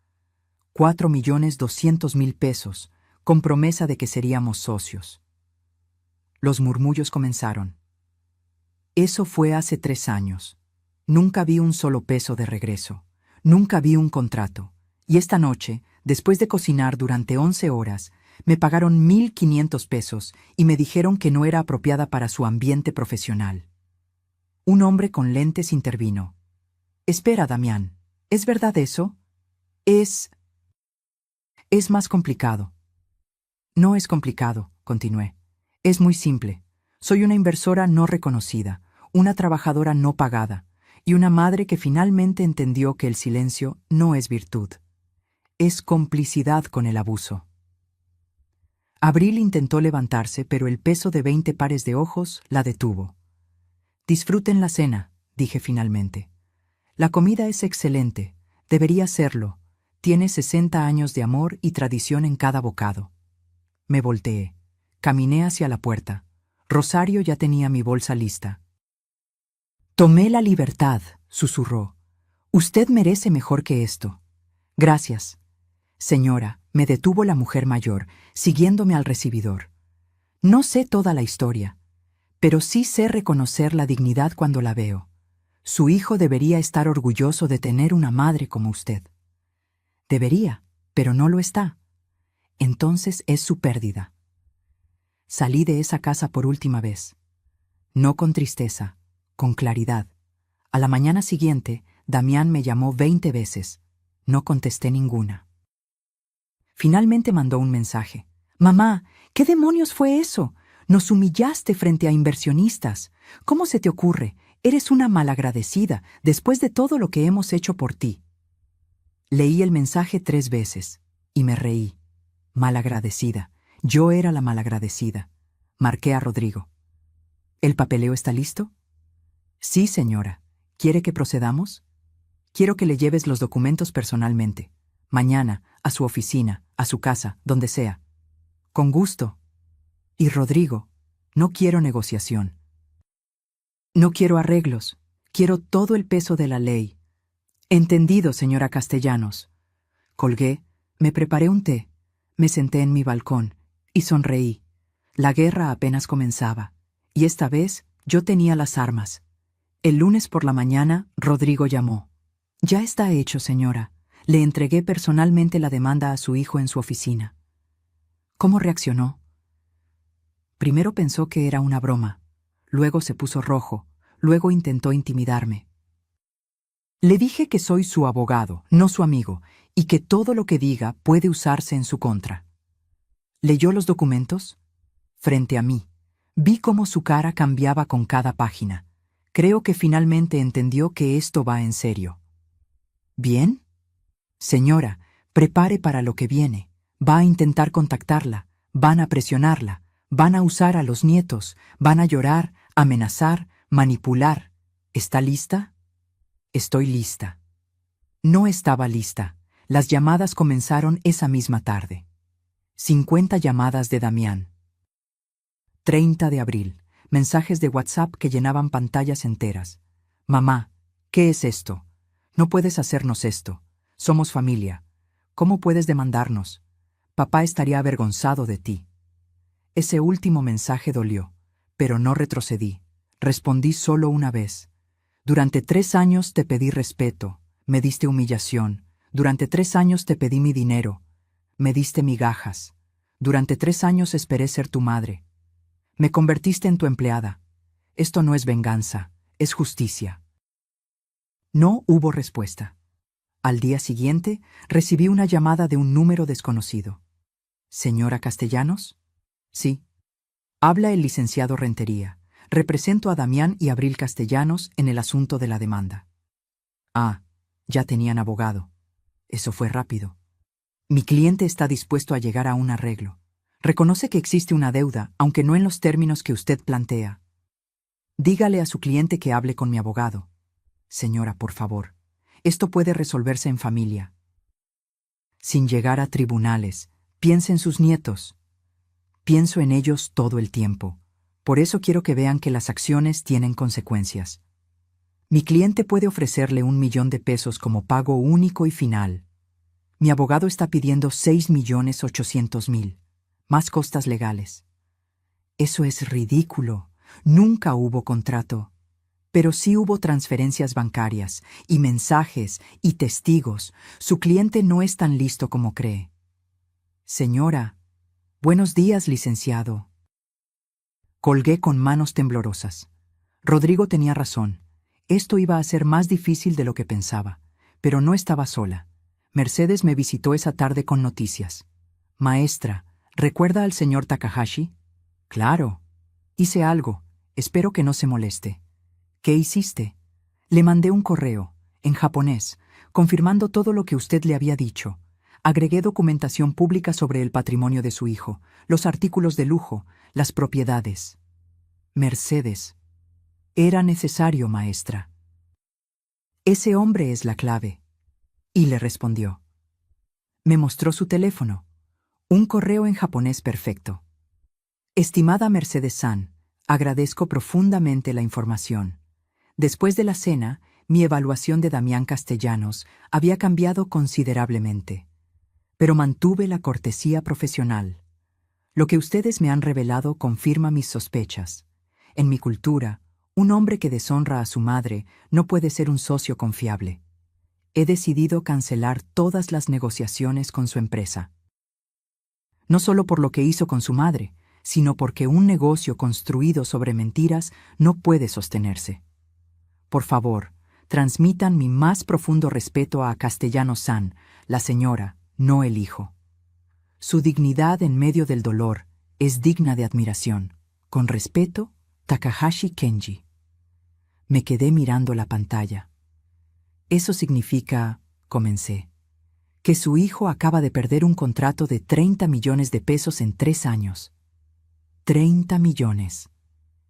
4.200.000 pesos, con promesa de que seríamos socios. Los murmullos comenzaron. Eso fue hace 3 años. Nunca vi un solo peso de regreso. Nunca vi un contrato. Y esta noche, después de cocinar durante 11 horas, me pagaron 1.500 pesos y me dijeron que no era apropiada para su ambiente profesional. Un hombre con lentes intervino. Espera, Damián, ¿es verdad eso? Es más complicado. No es complicado, continué. Es muy simple. Soy una inversora no reconocida, una trabajadora no pagada, y una madre que finalmente entendió que el silencio no es virtud. Es complicidad con el abuso. Abril intentó levantarse, pero el peso de 20 pares de ojos la detuvo. Disfruten la cena, dije finalmente. La comida es excelente, debería serlo. Tiene 60 años de amor y tradición en cada bocado. Me volteé. Caminé hacia la puerta. Rosario ya tenía mi bolsa lista. Tomé la libertad, susurró. Usted merece mejor que esto. Gracias. Señora, me detuvo la mujer mayor, siguiéndome al recibidor. No sé toda la historia, pero sí sé reconocer la dignidad cuando la veo. Su hijo debería estar orgulloso de tener una madre como usted. Debería, pero no lo está. Entonces es su pérdida. Salí de esa casa por última vez. No con tristeza, con claridad. A la mañana siguiente, Damián me llamó 20 veces. No contesté ninguna. Finalmente mandó un mensaje. Mamá, ¿qué demonios fue eso? Nos humillaste frente a inversionistas. ¿Cómo se te ocurre? Eres una malagradecida después de todo lo que hemos hecho por ti. Leí el mensaje 3 veces y me reí. Malagradecida. Yo era la malagradecida. Marqué a Rodrigo. ¿El papeleo está listo? Sí, señora. ¿Quiere que procedamos? Quiero que le lleves los documentos personalmente. Mañana, a su oficina, a su casa, donde sea. Con gusto. Y Rodrigo, no quiero negociación. No quiero arreglos. Quiero todo el peso de la ley. Entendido, señora Castellanos. Colgué, me preparé un té, me senté en mi balcón y sonreí. La guerra apenas comenzaba, y esta vez yo tenía las armas. El lunes por la mañana, Rodrigo llamó. Ya está hecho, señora. Le entregué personalmente la demanda a su hijo en su oficina. ¿Cómo reaccionó? Primero pensó que era una broma, luego se puso rojo, luego intentó intimidarme. Le dije que soy su abogado, no su amigo, y que todo lo que diga puede usarse en su contra. ¿Leyó los documentos? Frente a mí, vi cómo su cara cambiaba con cada página. Creo que finalmente entendió que esto va en serio. ¿Bien? Señora, prepare para lo que viene. Va a intentar contactarla, van a presionarla, van a usar a los nietos, van a llorar, amenazar, manipular. ¿Está lista? Estoy lista. No estaba lista. Las llamadas comenzaron esa misma tarde. 50 llamadas de Damián. 30 de abril. Mensajes de WhatsApp que llenaban pantallas enteras. Mamá, ¿qué es esto? No puedes hacernos esto. Somos familia. ¿Cómo puedes demandarnos? Papá estaría avergonzado de ti. Ese último mensaje dolió, pero no retrocedí. Respondí solo una vez. Durante 3 años te pedí respeto, me diste humillación. Durante 3 años te pedí mi dinero, me diste migajas. Durante 3 años esperé ser tu madre. Me convertiste en tu empleada. Esto no es venganza, es justicia. No hubo respuesta. Al día siguiente, recibí una llamada de un número desconocido. ¿Señora Castellanos? Sí. Habla el licenciado Rentería. Represento a Damián y Abril Castellanos en el asunto de la demanda. Ah, ya tenían abogado. Eso fue rápido. Mi cliente está dispuesto a llegar a un arreglo. Reconoce que existe una deuda, aunque no en los términos que usted plantea. Dígale a su cliente que hable con mi abogado. Señora, por favor. Esto puede resolverse en familia. Sin llegar a tribunales, piense en sus nietos. Pienso en ellos todo el tiempo. Por eso quiero que vean que las acciones tienen consecuencias. Mi cliente puede ofrecerle 1.000.000 de pesos como pago único y final. Mi abogado está pidiendo 6.800.000, más costas legales. Eso es ridículo. Nunca hubo contrato. Pero sí hubo transferencias bancarias, y mensajes, y testigos. Su cliente no es tan listo como cree. Señora, buenos días, licenciado. Colgué con manos temblorosas. Rodrigo tenía razón. Esto iba a ser más difícil de lo que pensaba, pero no estaba sola. Mercedes me visitó esa tarde con noticias. Maestra, ¿recuerda al señor Takahashi? Claro. Hice algo. Espero que no se moleste. ¿Qué hiciste? Le mandé un correo, en japonés, confirmando todo lo que usted le había dicho. Agregué documentación pública sobre el patrimonio de su hijo, los artículos de lujo, las propiedades. Mercedes. Era necesario, maestra. Ese hombre es la clave. Y le respondió. Me mostró su teléfono. Un correo en japonés perfecto. Estimada Mercedes-san, agradezco profundamente la información. Después de la cena, mi evaluación de Damián Castellanos había cambiado considerablemente. Pero mantuve la cortesía profesional. Lo que ustedes me han revelado confirma mis sospechas. En mi cultura, un hombre que deshonra a su madre no puede ser un socio confiable. He decidido cancelar todas las negociaciones con su empresa. No solo por lo que hizo con su madre, sino porque un negocio construido sobre mentiras no puede sostenerse. Por favor, transmitan mi más profundo respeto a Castellanos-san, la señora, no el hijo. Su dignidad en medio del dolor es digna de admiración. Con respeto, Takahashi Kenji. Me quedé mirando la pantalla. Eso significa, comencé, que su hijo acaba de perder un contrato de 30 millones de pesos en 3 años. 30 millones.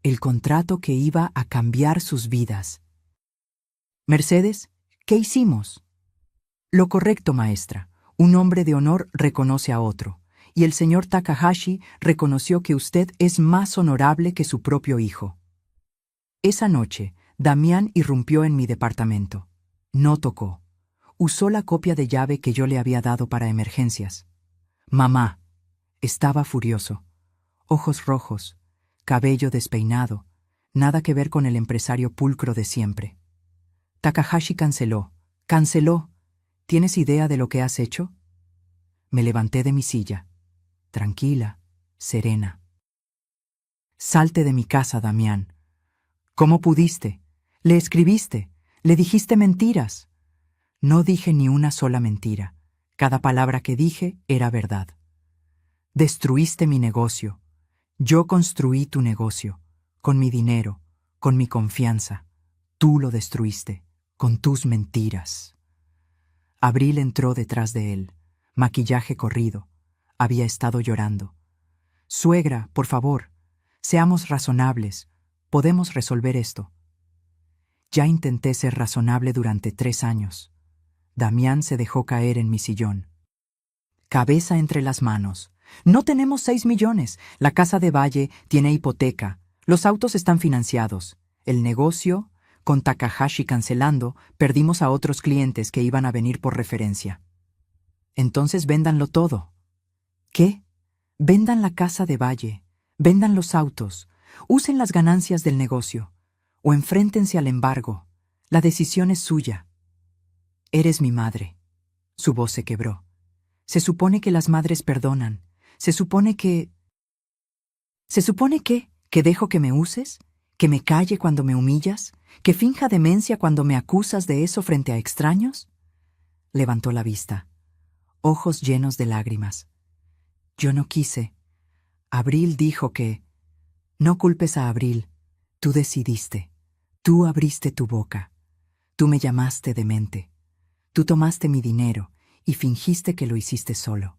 El contrato que iba a cambiar sus vidas. Mercedes, ¿qué hicimos? Lo correcto, maestra. Un hombre de honor reconoce a otro, y el señor Takahashi reconoció que usted es más honorable que su propio hijo. Esa noche, Damián irrumpió en mi departamento. No tocó. Usó la copia de llave que yo le había dado para emergencias. Mamá. Estaba furioso. ojos rojos, cabello despeinado, nada que ver con el empresario pulcro de siempre. Takahashi canceló. ¡Canceló! ¿Tienes idea de lo que has hecho? Me levanté de mi silla, tranquila, serena. Salte de mi casa, Damián. ¿Cómo pudiste? Le escribiste, le dijiste mentiras. No dije ni una sola mentira. Cada palabra que dije era verdad. Destruiste mi negocio. Yo construí tu negocio, con mi dinero, con mi confianza. Tú lo destruiste, con tus mentiras. Abril entró detrás de él, maquillaje corrido. Había estado llorando. Suegra, por favor, seamos razonables. Podemos resolver esto. Ya intenté ser razonable durante 3 años. Damián se dejó caer en mi sillón. Cabeza entre las manos. No tenemos 6 millones. La casa de Valle tiene hipoteca. Los autos están financiados. El negocio, con Takahashi cancelando, perdimos a otros clientes que iban a venir por referencia. Entonces véndanlo todo. ¿Qué? Vendan la casa de Valle. Vendan los autos. Usen las ganancias del negocio. O enfréntense al embargo. La decisión es suya. Eres mi madre. Su voz se quebró. Se supone que las madres perdonan. Se supone que... ¿Que dejo que me uses? ¿Que me calle cuando me humillas? ¿Que finja demencia cuando me acusas de eso frente a extraños? Levantó la vista. Ojos llenos de lágrimas. Yo no quise. Abril dijo que... No culpes a Abril. Tú decidiste. Tú abriste tu boca. Tú me llamaste demente. Tú tomaste mi dinero y fingiste que lo hiciste solo.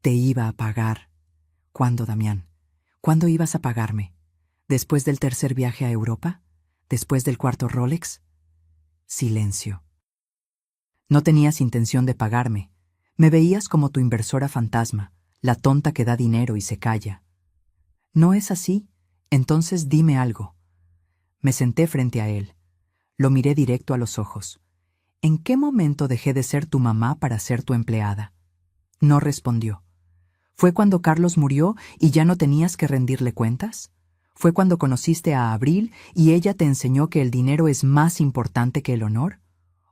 Te iba a pagar. ¿Cuándo, Damián? ¿Cuándo ibas a pagarme? ¿Después del tercer viaje a Europa? ¿Después del cuarto Rolex? Silencio. No tenías intención de pagarme. Me veías como tu inversora fantasma, la tonta que da dinero y se calla. ¿No es así? Entonces dime algo. Me senté frente a él. Lo miré directo a los ojos. ¿En qué momento dejé de ser tu mamá para ser tu empleada? No respondió. ¿Fue cuando Carlos murió y ya no tenías que rendirle cuentas? ¿Fue cuando conociste a Abril y ella te enseñó que el dinero es más importante que el honor?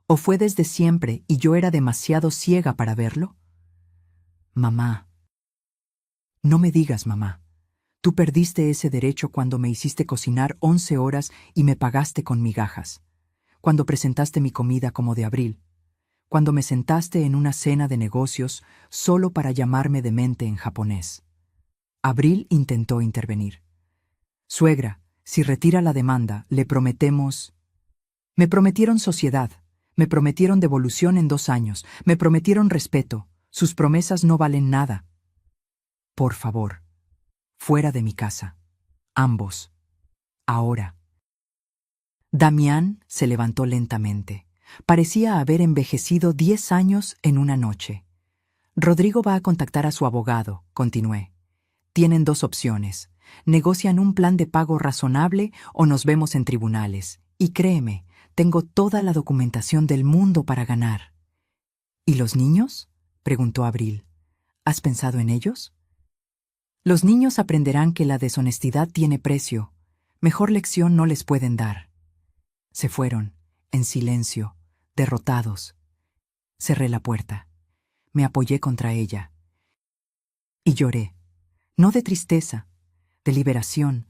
¿O fue desde siempre y yo era demasiado ciega para verlo? Mamá. No me digas, mamá. Tú perdiste ese derecho cuando me hiciste cocinar 11 horas y me pagaste con migajas. Cuando presentaste mi comida como de Abril. Cuando me sentaste en una cena de negocios solo para llamarme demente en japonés. Abril intentó intervenir. Suegra, si retira la demanda, le prometemos... Me prometieron sociedad, me prometieron devolución en 2 años, me prometieron respeto. Sus promesas no valen nada. Por favor, fuera de mi casa. Ambos. Ahora. Damián se levantó lentamente. Parecía haber envejecido 10 años en una noche. Rodrigo va a contactar a su abogado, continué. Tienen 2 opciones. Negocian un plan de pago razonable o nos vemos en tribunales. Y créeme, tengo toda la documentación del mundo para ganar. ¿Y los niños? Preguntó Abril. ¿Has pensado en ellos? Los niños aprenderán que la deshonestidad tiene precio. Mejor lección no les pueden dar. Se fueron, en silencio, derrotados. Cerré la puerta. Me apoyé contra ella. Y lloré. No de tristeza, de liberación,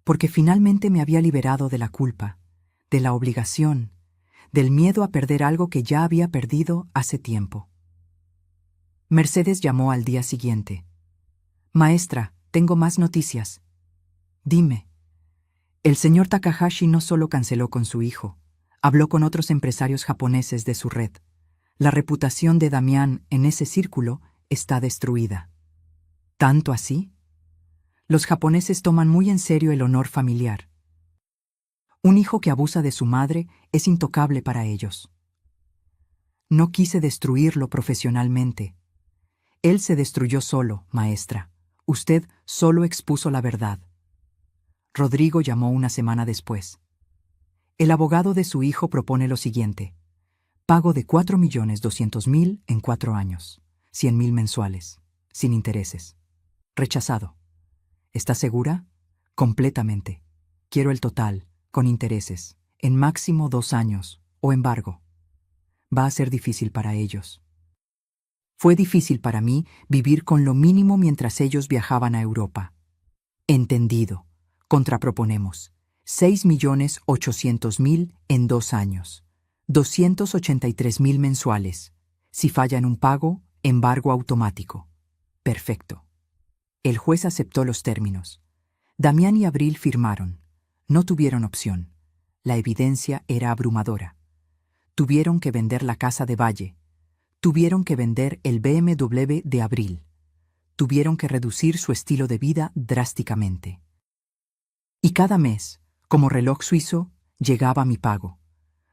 porque finalmente me había liberado de la culpa, de la obligación, del miedo a perder algo que ya había perdido hace tiempo. Mercedes llamó al día siguiente. Maestra, tengo más noticias. Dime. El señor Takahashi no solo canceló con su hijo, habló con otros empresarios japoneses de su red. La reputación de Damián en ese círculo está destruida. ¿Tanto así? Los japoneses toman muy en serio el honor familiar. Un hijo que abusa de su madre es intocable para ellos. No quise destruirlo profesionalmente. Él se destruyó solo, maestra. Usted solo expuso la verdad. Rodrigo llamó una semana después. El abogado de su hijo propone lo siguiente. Pago de 4.200.000 en 4 años. 100.000 mensuales, sin intereses. Rechazado. ¿Está segura? Completamente. Quiero el total, con intereses, en máximo 2 años, o embargo. Va a ser difícil para ellos. Fue difícil para mí vivir con lo mínimo mientras ellos viajaban a Europa. Entendido. Contraproponemos. 6.800.000 en 2 años. 283.000 mensuales. Si falla en un pago, embargo automático. Perfecto. El juez aceptó los términos. Damián y Abril firmaron. No tuvieron opción. La evidencia era abrumadora. Tuvieron que vender la casa de Valle. Tuvieron que vender el BMW de Abril. Tuvieron que reducir su estilo de vida drásticamente. Y cada mes, como reloj suizo, llegaba mi pago.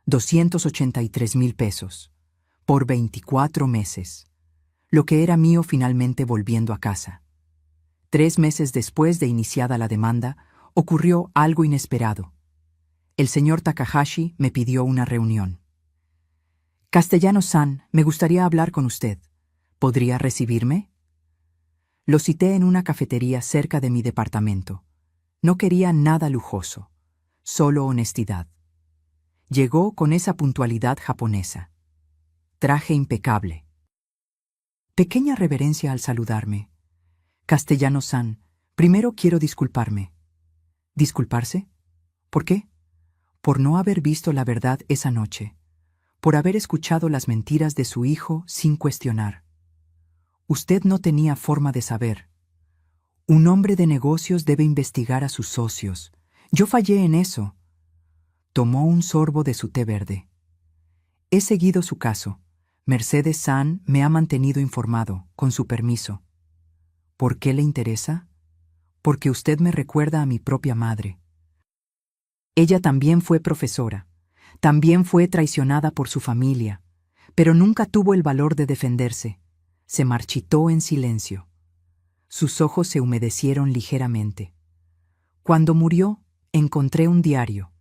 283.000 pesos. Por 24 meses. Lo que era mío finalmente volviendo a casa. 3 meses después de iniciada la demanda, ocurrió algo inesperado. El señor Takahashi me pidió una reunión. Castellano-san, me gustaría hablar con usted. ¿Podría recibirme? Lo cité en una cafetería cerca de mi departamento. No quería nada lujoso, solo honestidad. Llegó con esa puntualidad japonesa. Traje impecable. Pequeña reverencia al saludarme. Castellano-san, primero quiero disculparme. ¿Disculparse? ¿Por qué? Por no haber visto la verdad esa noche. Por haber escuchado las mentiras de su hijo sin cuestionar. Usted no tenía forma de saber. Un hombre de negocios debe investigar a sus socios. Yo fallé en eso. Tomó un sorbo de su té verde. He seguido su caso. Mercedes San me ha mantenido informado, con su permiso. ¿Por qué le interesa? Porque usted me recuerda a mi propia madre. Ella también fue profesora. También fue traicionada por su familia, pero nunca tuvo el valor de defenderse. Se marchitó en silencio. Sus ojos se humedecieron ligeramente. Cuando murió, encontré un diario.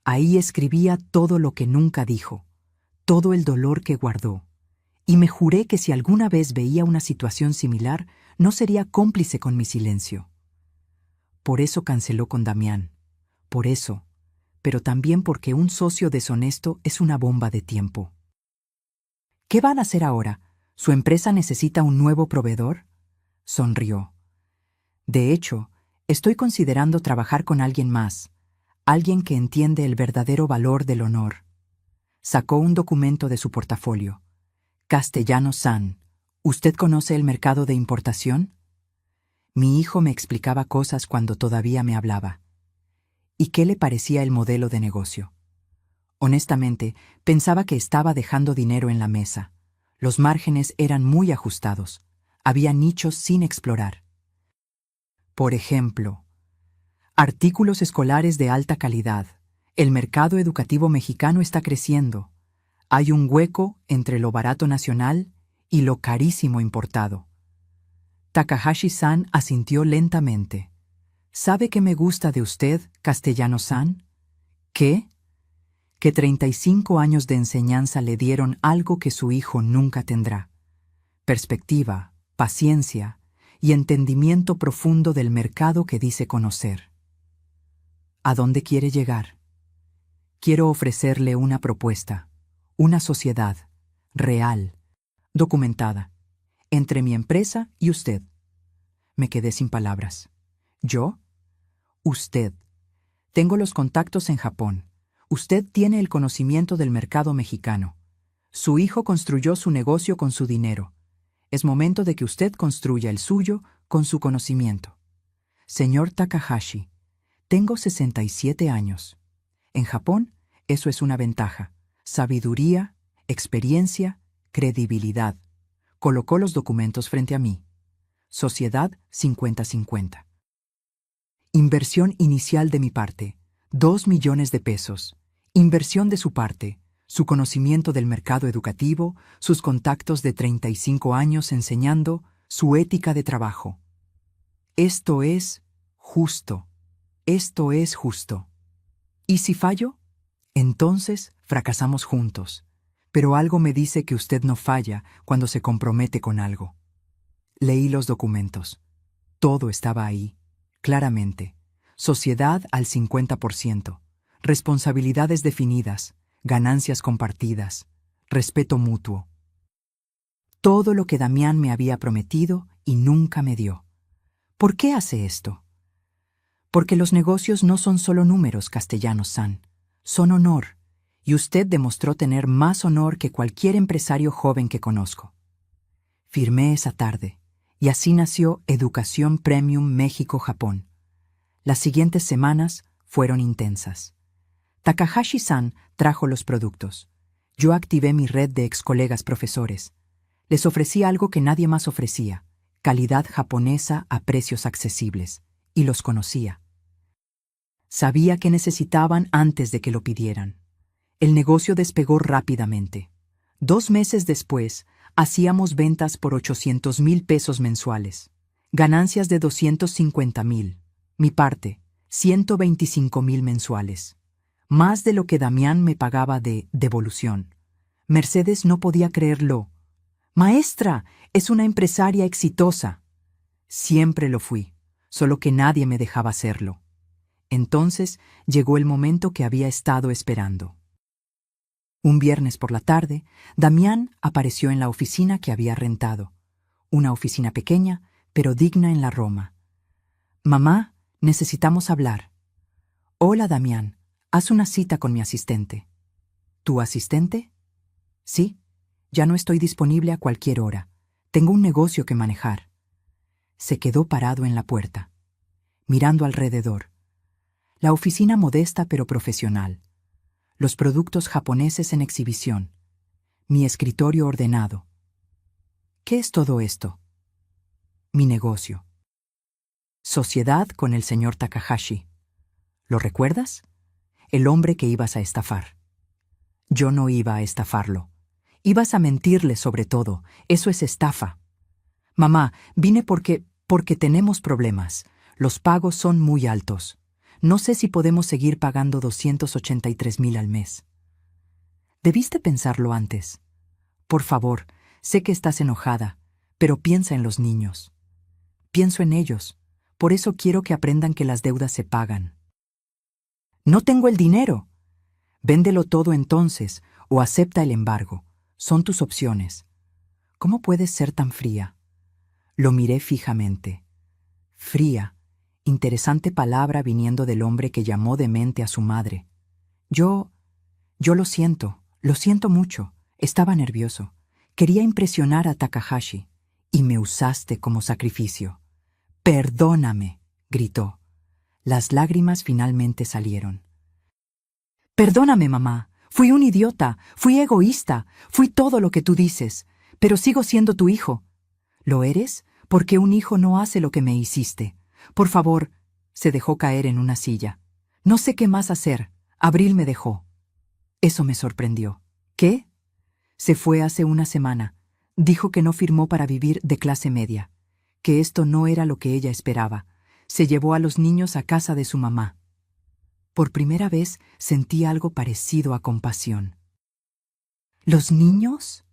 Ahí escribía todo lo que nunca dijo, todo el dolor que guardó, y me juré que si alguna vez veía una situación similar, no sería cómplice con mi silencio. Por eso canceló con Damián. Por eso, pero también porque un socio deshonesto es una bomba de tiempo. ¿Qué van a hacer ahora? ¿Su empresa necesita un nuevo proveedor? Sonrió. De hecho, estoy considerando trabajar con alguien más, alguien que entiende el verdadero valor del honor. Sacó un documento de su portafolio. Castellano-san, ¿usted conoce el mercado de importación? Mi hijo me explicaba cosas cuando todavía me hablaba. ¿Y qué le parecía el modelo de negocio? Honestamente, pensaba que estaba dejando dinero en la mesa. Los márgenes eran muy ajustados. Había nichos sin explorar. Por ejemplo, artículos escolares de alta calidad. El mercado educativo mexicano está creciendo. Hay un hueco entre lo barato nacional y lo carísimo importado. Takahashi-san asintió lentamente. ¿Sabe qué me gusta de usted, Castellano-san? ¿Qué? Que 35 años de enseñanza le dieron algo que su hijo nunca tendrá. Perspectiva, paciencia y entendimiento profundo del mercado que dice conocer. ¿A dónde quiere llegar? Quiero ofrecerle una propuesta, una sociedad, real, documentada, entre mi empresa y usted. Me quedé sin palabras. ¿Yo? Usted. Tengo los contactos en Japón. Usted tiene el conocimiento del mercado mexicano. Su hijo construyó su negocio con su dinero. Es momento de que usted construya el suyo con su conocimiento. Señor Takahashi, tengo 67 años. En Japón, eso es una ventaja. Sabiduría, experiencia, credibilidad. Colocó los documentos frente a mí. Sociedad 50-50. Inversión inicial de mi parte, 2 millones de pesos. Inversión de su parte, su conocimiento del mercado educativo, sus contactos de 35 años enseñando, su ética de trabajo. Esto es justo. Esto es justo. ¿Y si fallo? Entonces fracasamos juntos. Pero algo me dice que usted no falla cuando se compromete con algo. Leí los documentos. Todo estaba ahí. Claramente. Sociedad al 50%. Responsabilidades definidas. Ganancias compartidas. Respeto mutuo. Todo lo que Damián me había prometido y nunca me dio. ¿Por qué hace esto? Porque los negocios no son solo números, Castellanos-san. Son honor. Y usted demostró tener más honor que cualquier empresario joven que conozco. Firmé esa tarde, y así nació Educación Premium México-Japón. Las siguientes semanas fueron intensas. Takahashi-san trajo los productos. Yo activé mi red de ex-colegas profesores. Les ofrecí algo que nadie más ofrecía, calidad japonesa a precios accesibles, y los conocía. Sabía que necesitaban antes de que lo pidieran. El negocio despegó rápidamente. 2 meses después, hacíamos ventas por 800,000 pesos mensuales, ganancias de 250,000, mi parte, 125,000 mensuales, más de lo que Damián me pagaba de devolución. Mercedes no podía creerlo. «Maestra, es una empresaria exitosa». Siempre lo fui, solo que nadie me dejaba hacerlo. Entonces llegó el momento que había estado esperando. Un viernes por la tarde, Damián apareció en la oficina que había rentado. Una oficina pequeña, pero digna en la Roma. «Mamá, necesitamos hablar». «Hola, Damián, haz una cita con mi asistente». «¿Tu asistente?» «Sí, ya no estoy disponible a cualquier hora. Tengo un negocio que manejar». Se quedó parado en la puerta, mirando alrededor. La oficina modesta pero profesional. Los productos japoneses en exhibición. Mi escritorio ordenado. ¿Qué es todo esto? Mi negocio. Sociedad con el señor Takahashi. ¿Lo recuerdas? El hombre que ibas a estafar. Yo no iba a estafarlo. Ibas a mentirle sobre todo. Eso es estafa. Mamá, vine porque tenemos problemas. Los pagos son muy altos. No sé si podemos seguir pagando 283,000 al mes. Debiste pensarlo antes. Por favor, sé que estás enojada, pero piensa en los niños. Pienso en ellos. Por eso quiero que aprendan que las deudas se pagan. No tengo el dinero. Véndelo todo entonces, o acepta el embargo. Son tus opciones. ¿Cómo puedes ser tan fría? Lo miré fijamente. Fría. Interesante palabra viniendo del hombre que llamó demente a su madre. Yo lo siento mucho. Estaba nervioso. Quería impresionar a Takahashi, y me usaste como sacrificio. «Perdóname», gritó. Las lágrimas finalmente salieron. «Perdóname, mamá. Fui un idiota, fui egoísta, fui todo lo que tú dices, pero sigo siendo tu hijo». «¿Lo eres? Porque un hijo no hace lo que me hiciste. Por favor». Se dejó caer en una silla. «No sé qué más hacer. Abril me dejó». Eso me sorprendió. «¿Qué?» Se fue hace una semana. Dijo que no firmó para vivir de clase media, que esto no era lo que ella esperaba. Se llevó a los niños a casa de su mamá. Por primera vez sentí algo parecido a compasión. ¿Los niños?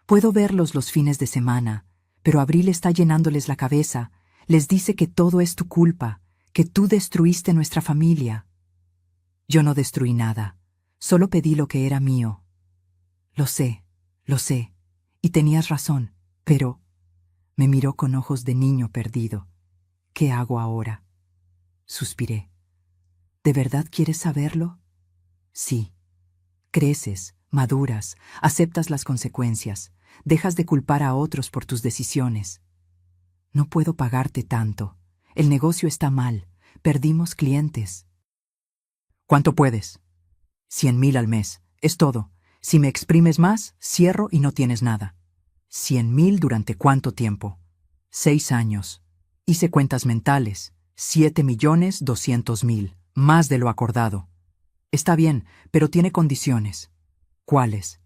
Puedo verlos los fines de semana, pero Abril está llenándoles la cabeza. Les dice que todo es tu culpa, que tú destruiste nuestra familia. Yo no destruí nada, solo pedí lo que era mío. Lo sé, y tenías razón, pero... Me miró con ojos de niño perdido. ¿Qué hago ahora? Suspiré. ¿De verdad quieres saberlo? Sí. Creces, maduras, aceptas las consecuencias, dejas de culpar a otros por tus decisiones. No puedo pagarte tanto. El negocio está mal. Perdimos clientes. ¿Cuánto puedes? 100,000 al mes. Es todo. Si me exprimes más, cierro y no tienes nada. 100,000 ¿durante cuánto tiempo? 6 años. Hice cuentas mentales. 7,200,000. Más de lo acordado. Está bien, pero tiene condiciones. ¿Cuáles?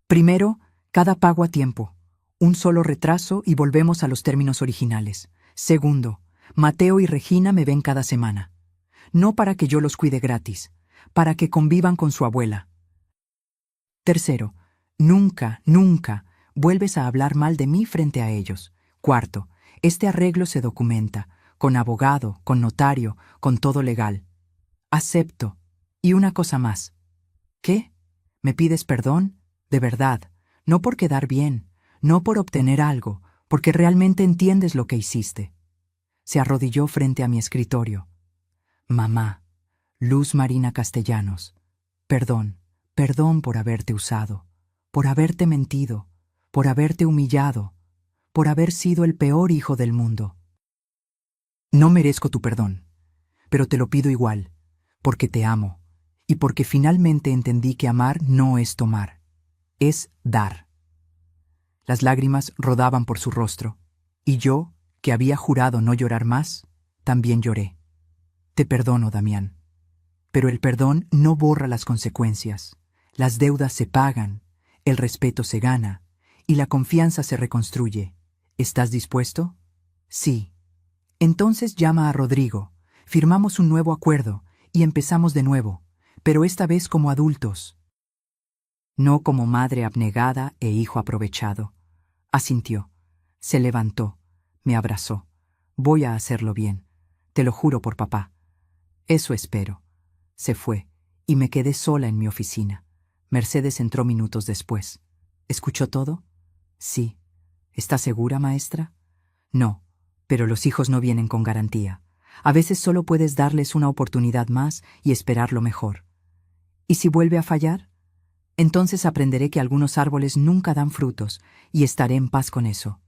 Primero, cada pago a tiempo. Un solo retraso y volvemos a los términos originales. Segundo, Mateo y Regina me ven cada semana. No para que yo los cuide gratis, para que convivan con su abuela. Tercero, nunca vuelves a hablar mal de mí frente a ellos. Cuarto, este arreglo se documenta. con abogado, con notario, con todo legal. Acepto. Y una cosa más. ¿Qué? ¿Me pides perdón? De verdad, no por quedar bien, no por obtener algo, porque realmente entiendes lo que hiciste. Se arrodilló frente a mi escritorio. Mamá, Luz Marina Castellanos, perdón, perdón por haberte usado, por haberte mentido, por haberte humillado, por haber sido el peor hijo del mundo. No merezco tu perdón, pero te lo pido igual, porque te amo, y porque finalmente entendí que amar no es tomar, es dar. Las lágrimas rodaban por su rostro, y yo, que había jurado no llorar más, también lloré. Te perdono, Damián. Pero el perdón no borra las consecuencias. Las deudas se pagan, el respeto se gana, y la confianza se reconstruye. ¿Estás dispuesto? Sí. Entonces llama a Rodrigo, firmamos un nuevo acuerdo, y empezamos de nuevo, pero esta vez como adultos. No como madre abnegada e hijo aprovechado. Asintió. Se levantó. Me abrazó. Voy a hacerlo bien. Te lo juro por papá. Eso espero. Se fue, y me quedé sola en mi oficina. Mercedes entró minutos después. ¿Escuchó todo? Sí. ¿Está segura, maestra? No, pero los hijos no vienen con garantía. A veces solo puedes darles una oportunidad más y esperar lo mejor. ¿Y si vuelve a fallar? Entonces aprenderé que algunos árboles nunca dan frutos, y estaré en paz con eso.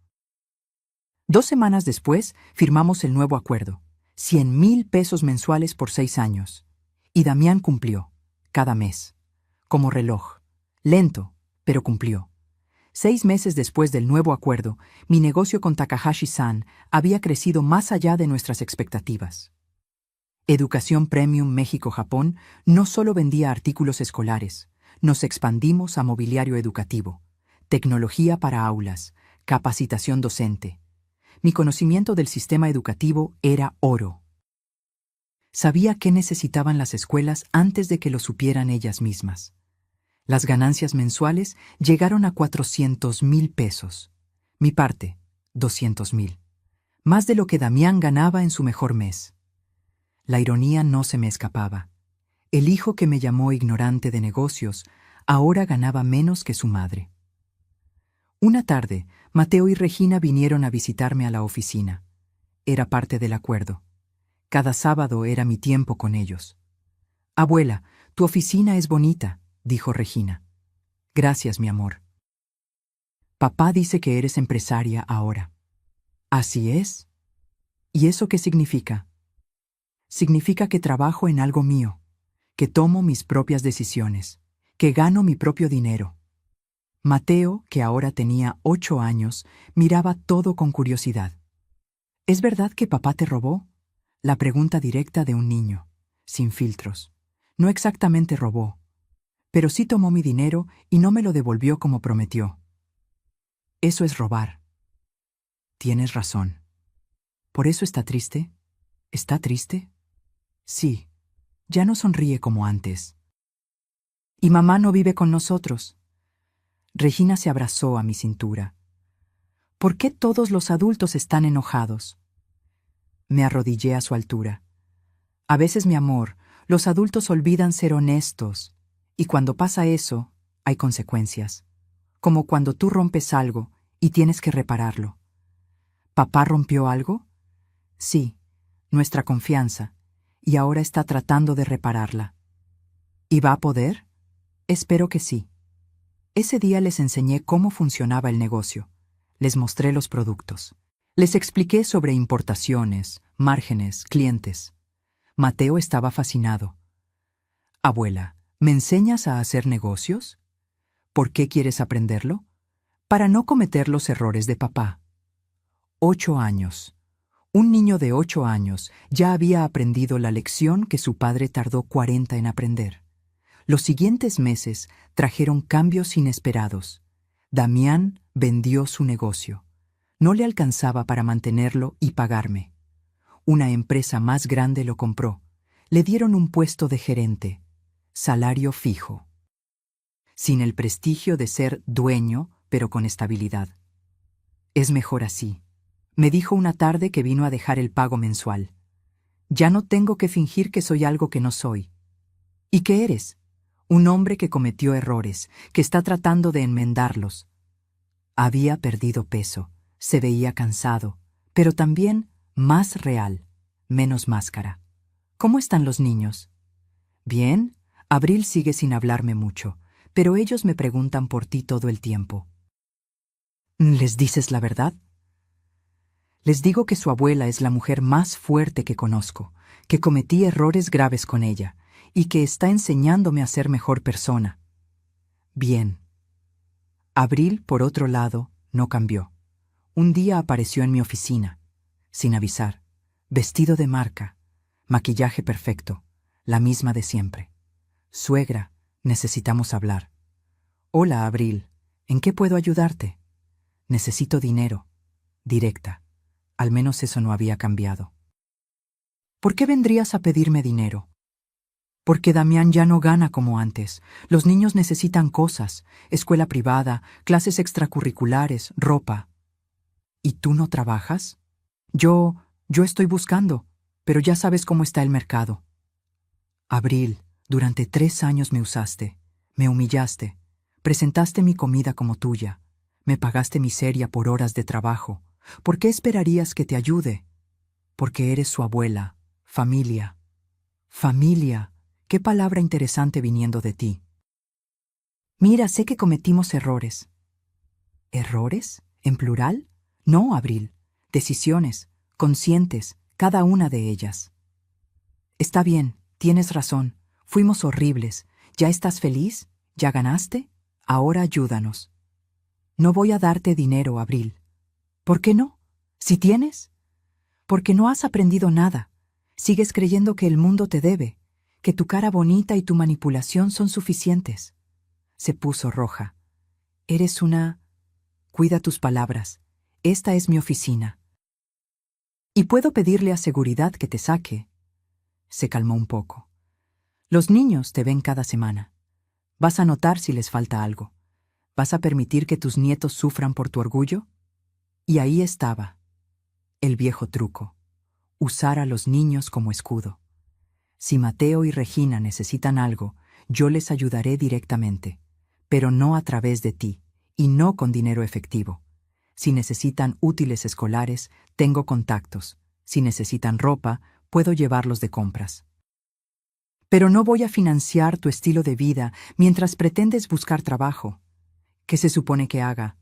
2 semanas después, firmamos el nuevo acuerdo. 100,000 pesos mensuales por 6 años. Y Damián cumplió, cada mes. Como reloj. Lento, pero cumplió. 6 meses después del nuevo acuerdo, mi negocio con Takahashi-san había crecido más allá de nuestras expectativas. Educación Premium México-Japón no solo vendía artículos escolares, nos expandimos a mobiliario educativo, tecnología para aulas, capacitación docente. Mi conocimiento del sistema educativo era oro. Sabía qué necesitaban las escuelas antes de que lo supieran ellas mismas. Las ganancias mensuales llegaron a 400,000 pesos. Mi parte, 200,000. Más de lo que Damián ganaba en su mejor mes. La ironía no se me escapaba. El hijo que me llamó ignorante de negocios ahora ganaba menos que su madre. Una tarde, Mateo y Regina vinieron a visitarme a la oficina. Era parte del acuerdo. Cada sábado era mi tiempo con ellos. Abuela, tu oficina es bonita, dijo Regina. Gracias, mi amor. Papá dice que eres empresaria ahora. ¿Así es? ¿Y eso qué significa? Significa que trabajo en algo mío, que tomo mis propias decisiones, que gano mi propio dinero. Mateo, que ahora tenía 8 años, miraba todo con curiosidad. ¿Es verdad que papá te robó? La pregunta directa de un niño, sin filtros. No exactamente robó, pero sí tomó mi dinero y no me lo devolvió como prometió. Eso es robar. Tienes razón. ¿Por eso está triste? ¿Está triste? Sí, ya no sonríe como antes. ¿Y mamá no vive con nosotros? Regina se abrazó a mi cintura. ¿Por qué todos los adultos están enojados? Me arrodillé a su altura. A veces, mi amor, los adultos olvidan ser honestos, y cuando pasa eso, hay consecuencias. Como cuando tú rompes algo y tienes que repararlo. ¿Papá rompió algo? Sí, nuestra confianza, y ahora está tratando de repararla. ¿Y va a poder? Espero que sí. Ese día les enseñé cómo funcionaba el negocio. Les mostré los productos. Les expliqué sobre importaciones, márgenes, clientes. Mateo estaba fascinado. Abuela, ¿me enseñas a hacer negocios? ¿Por qué quieres aprenderlo? Para no cometer los errores de papá. 8 años. Un niño de 8 años ya había aprendido la lección que su padre tardó 40 en aprender. Los siguientes meses trajeron cambios inesperados. Damián vendió su negocio. No le alcanzaba para mantenerlo y pagarme. Una empresa más grande lo compró. Le dieron un puesto de gerente. Salario fijo. Sin el prestigio de ser dueño, pero con estabilidad. Es mejor así. Me dijo una tarde que vino a dejar el pago mensual. Ya no tengo que fingir que soy algo que no soy. ¿Y qué eres? Un hombre que cometió errores, que está tratando de enmendarlos. Había perdido peso, se veía cansado, pero también más real, menos máscara. ¿Cómo están los niños? Bien, Abril sigue sin hablarme mucho, pero ellos me preguntan por ti todo el tiempo. ¿Les dices la verdad? Les digo que su abuela es la mujer más fuerte que conozco, que cometí errores graves con ella, y que está enseñándome a ser mejor persona. Bien. Abril, por otro lado, no cambió. Un día apareció en mi oficina, sin avisar, vestido de marca, maquillaje perfecto, la misma de siempre. Suegra, necesitamos hablar. Hola, Abril, ¿en qué puedo ayudarte? Necesito dinero. Directa. Al menos eso no había cambiado. ¿Por qué vendrías a pedirme dinero? Porque Damián ya no gana como antes. Los niños necesitan cosas, escuela privada, clases extracurriculares, ropa. ¿Y tú no trabajas? Yo estoy buscando, pero ya sabes cómo está el mercado. Abril, durante 3 años me usaste, me humillaste, presentaste mi comida como tuya, me pagaste miseria por horas de trabajo. ¿Por qué esperarías que te ayude? Porque eres su abuela, familia. Familia, qué palabra interesante viniendo de ti. Mira, sé que cometimos errores. ¿Errores? ¿En plural? No, Abril. Decisiones, conscientes, cada una de ellas. Está bien, tienes razón. Fuimos horribles. ¿Ya estás feliz? ¿Ya ganaste? Ahora ayúdanos. No voy a darte dinero, Abril. ¿Por qué no? ¿Si tienes? Porque no has aprendido nada. Sigues creyendo que el mundo te debe, que tu cara bonita y tu manipulación son suficientes. Se puso roja. Eres una... Cuida tus palabras. Esta es mi oficina. Y puedo pedirle a seguridad que te saque. Se calmó un poco. Los niños te ven cada semana. Vas a notar si les falta algo. ¿Vas a permitir que tus nietos sufran por tu orgullo? Y ahí estaba, el viejo truco. Usar a los niños como escudo. Si Mateo y Regina necesitan algo, yo les ayudaré directamente, pero no a través de ti, y no con dinero efectivo. Si necesitan útiles escolares, tengo contactos. Si necesitan ropa, puedo llevarlos de compras. Pero no voy a financiar tu estilo de vida mientras pretendes buscar trabajo. ¿Qué se supone que haga?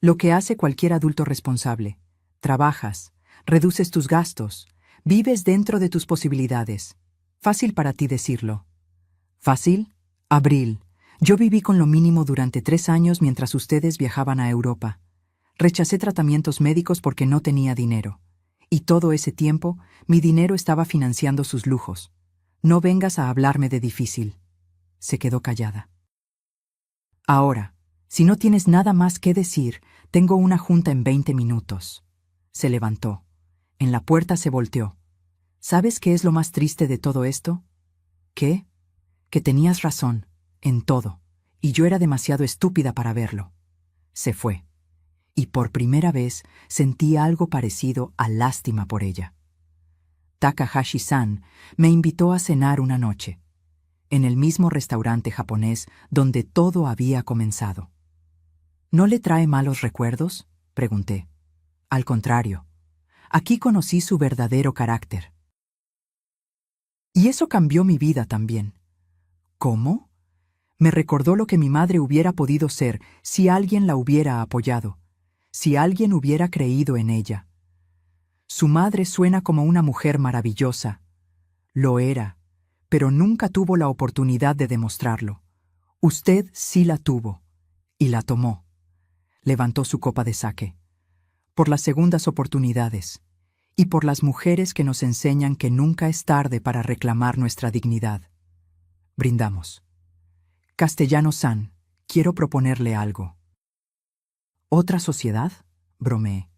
Lo que hace cualquier adulto responsable. Trabajas, reduces tus gastos, vives dentro de tus posibilidades. Fácil para ti decirlo. ¿Fácil? Abril. Yo viví con lo mínimo durante 3 años mientras ustedes viajaban a Europa. Rechacé tratamientos médicos porque no tenía dinero. Y todo ese tiempo, mi dinero estaba financiando sus lujos. No vengas a hablarme de difícil. Se quedó callada. Ahora, si no tienes nada más que decir, tengo una junta en 20 minutos. Se levantó. En la puerta se volteó. ¿Sabes qué es lo más triste de todo esto? ¿Qué? Que tenías razón, en todo, y yo era demasiado estúpida para verlo. Se fue. Y por primera vez sentí algo parecido a lástima por ella. Takahashi-san me invitó a cenar una noche, en el mismo restaurante japonés donde todo había comenzado. ¿No le trae malos recuerdos?, pregunté. Al contrario, aquí conocí su verdadero carácter. Y eso cambió mi vida también. ¿Cómo? Me recordó lo que mi madre hubiera podido ser si alguien la hubiera apoyado, si alguien hubiera creído en ella. Su madre suena como una mujer maravillosa. Lo era, pero nunca tuvo la oportunidad de demostrarlo. Usted sí la tuvo, y la tomó. Levantó su copa de sake. Por las segundas oportunidades, y por las mujeres que nos enseñan que nunca es tarde para reclamar nuestra dignidad. Brindamos. Castellano-san, quiero proponerle algo. ¿Otra sociedad?, bromeé.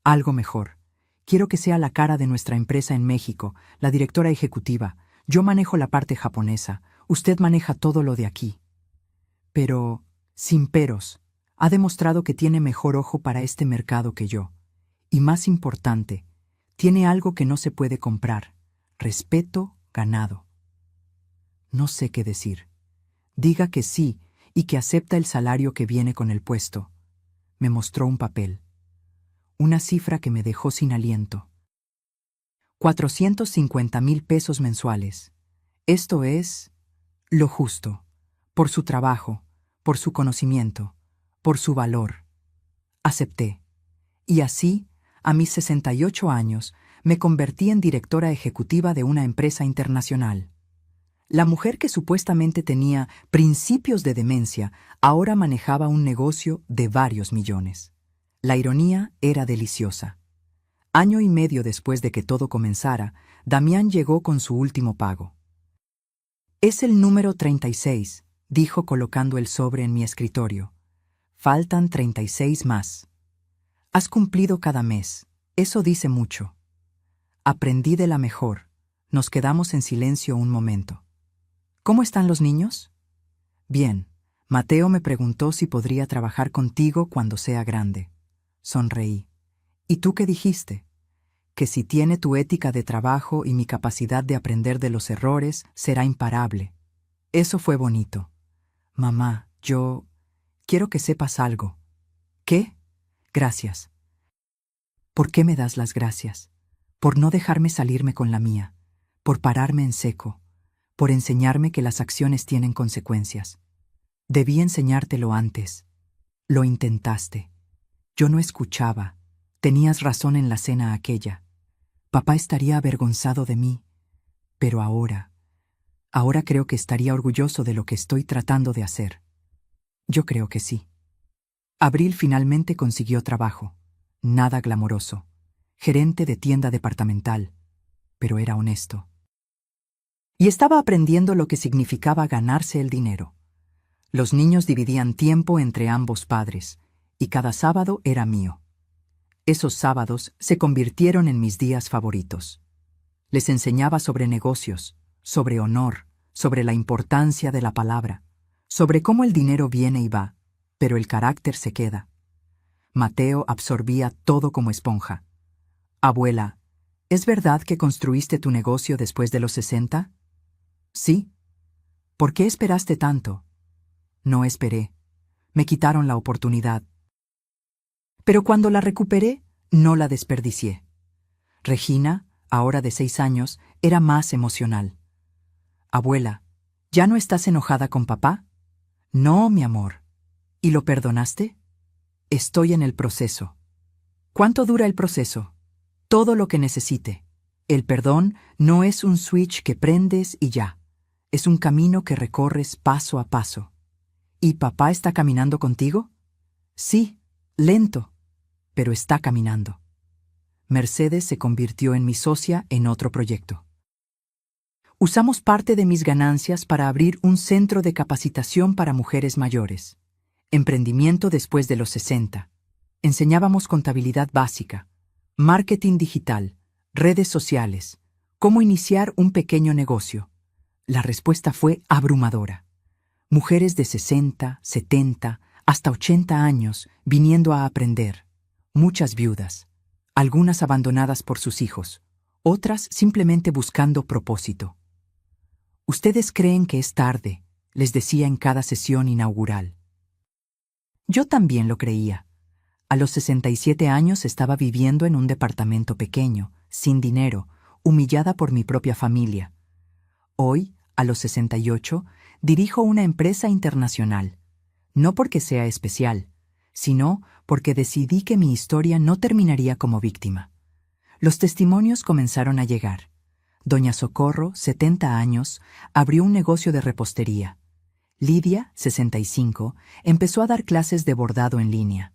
Algo mejor. Quiero que sea la cara de nuestra empresa en México, la directora ejecutiva. Yo manejo la parte japonesa, usted maneja todo lo de aquí. Pero, sin peros, ha demostrado que tiene mejor ojo para este mercado que yo. Y más importante, tiene algo que no se puede comprar: respeto ganado. No sé qué decir. Diga que sí y que acepta el salario que viene con el puesto. Me mostró un papel. Una cifra que me dejó sin aliento. 450,000 pesos mensuales. Esto es lo justo. Por su trabajo, por su conocimiento, por su valor. Acepté. Y así, a mis 68 años, me convertí en directora ejecutiva de una empresa internacional. La mujer que supuestamente tenía principios de demencia ahora manejaba un negocio de varios millones. La ironía era deliciosa. Año y medio después de que todo comenzara, Damián llegó con su último pago. «Es el número 36», dijo colocando el sobre en mi escritorio. «Faltan 36 más. Has cumplido cada mes. Eso dice mucho». Aprendí de la mejor. Nos quedamos en silencio un momento. «¿Cómo están los niños?» «Bien. Mateo me preguntó si podría trabajar contigo cuando sea grande». Sonreí. «¿Y tú qué dijiste?» «Que si tiene tu ética de trabajo y mi capacidad de aprender de los errores, será imparable». Eso fue bonito. «Mamá, yo quiero que sepas algo». «¿Qué?» «Gracias». «¿Por qué me das las gracias?» «Por no dejarme salirme con la mía, por pararme en seco, por enseñarme que las acciones tienen consecuencias. Debí enseñártelo antes. Lo intentaste. Yo no escuchaba. Tenías razón en la cena aquella. Papá estaría avergonzado de mí. Pero ahora creo que estaría orgulloso de lo que estoy tratando de hacer. Yo creo que sí». Abril finalmente consiguió trabajo. Nada glamoroso. Gerente de tienda departamental. Pero era honesto. Y estaba aprendiendo lo que significaba ganarse el dinero. Los niños dividían tiempo entre ambos padres, y cada sábado era mío. Esos sábados se convirtieron en mis días favoritos. Les enseñaba sobre negocios, sobre honor, sobre la importancia de la palabra, sobre cómo el dinero viene y va, pero el carácter se queda. Mateo absorbía todo como esponja. «Abuela, ¿es verdad que construiste tu negocio después de los 60? «Sí». «¿Por qué esperaste tanto?» «No esperé. Me quitaron la oportunidad. Pero cuando la recuperé, no la desperdicié». Regina, ahora de 6 años, era más emocional. «Abuela, ¿ya no estás enojada con papá?» «No, mi amor». «¿Y lo perdonaste?» «Estoy en el proceso». «¿Cuánto dura el proceso?» «Todo lo que necesite. El perdón no es un switch que prendes y ya. Es un camino que recorres paso a paso». «¿Y papá está caminando contigo?» «Sí, lento, pero está caminando». Mercedes se convirtió en mi socia en otro proyecto. Usamos parte de mis ganancias para abrir un centro de capacitación para mujeres mayores. Emprendimiento después de los 60. Enseñábamos contabilidad básica, marketing digital, redes sociales, cómo iniciar un pequeño negocio. La respuesta fue abrumadora. Mujeres de 60, 70, hasta 80 años viniendo a aprender. Muchas viudas, algunas abandonadas por sus hijos, otras simplemente buscando propósito. «Ustedes creen que es tarde», les decía en cada sesión inaugural. Yo también lo creía. A los 67 años estaba viviendo en un departamento pequeño, sin dinero, humillada por mi propia familia. Hoy, a los 68, dirijo una empresa internacional. No porque sea especial, sino porque decidí que mi historia no terminaría como víctima. Los testimonios comenzaron a llegar. Doña Socorro, 70 años, abrió un negocio de repostería. Lidia, 65, empezó a dar clases de bordado en línea.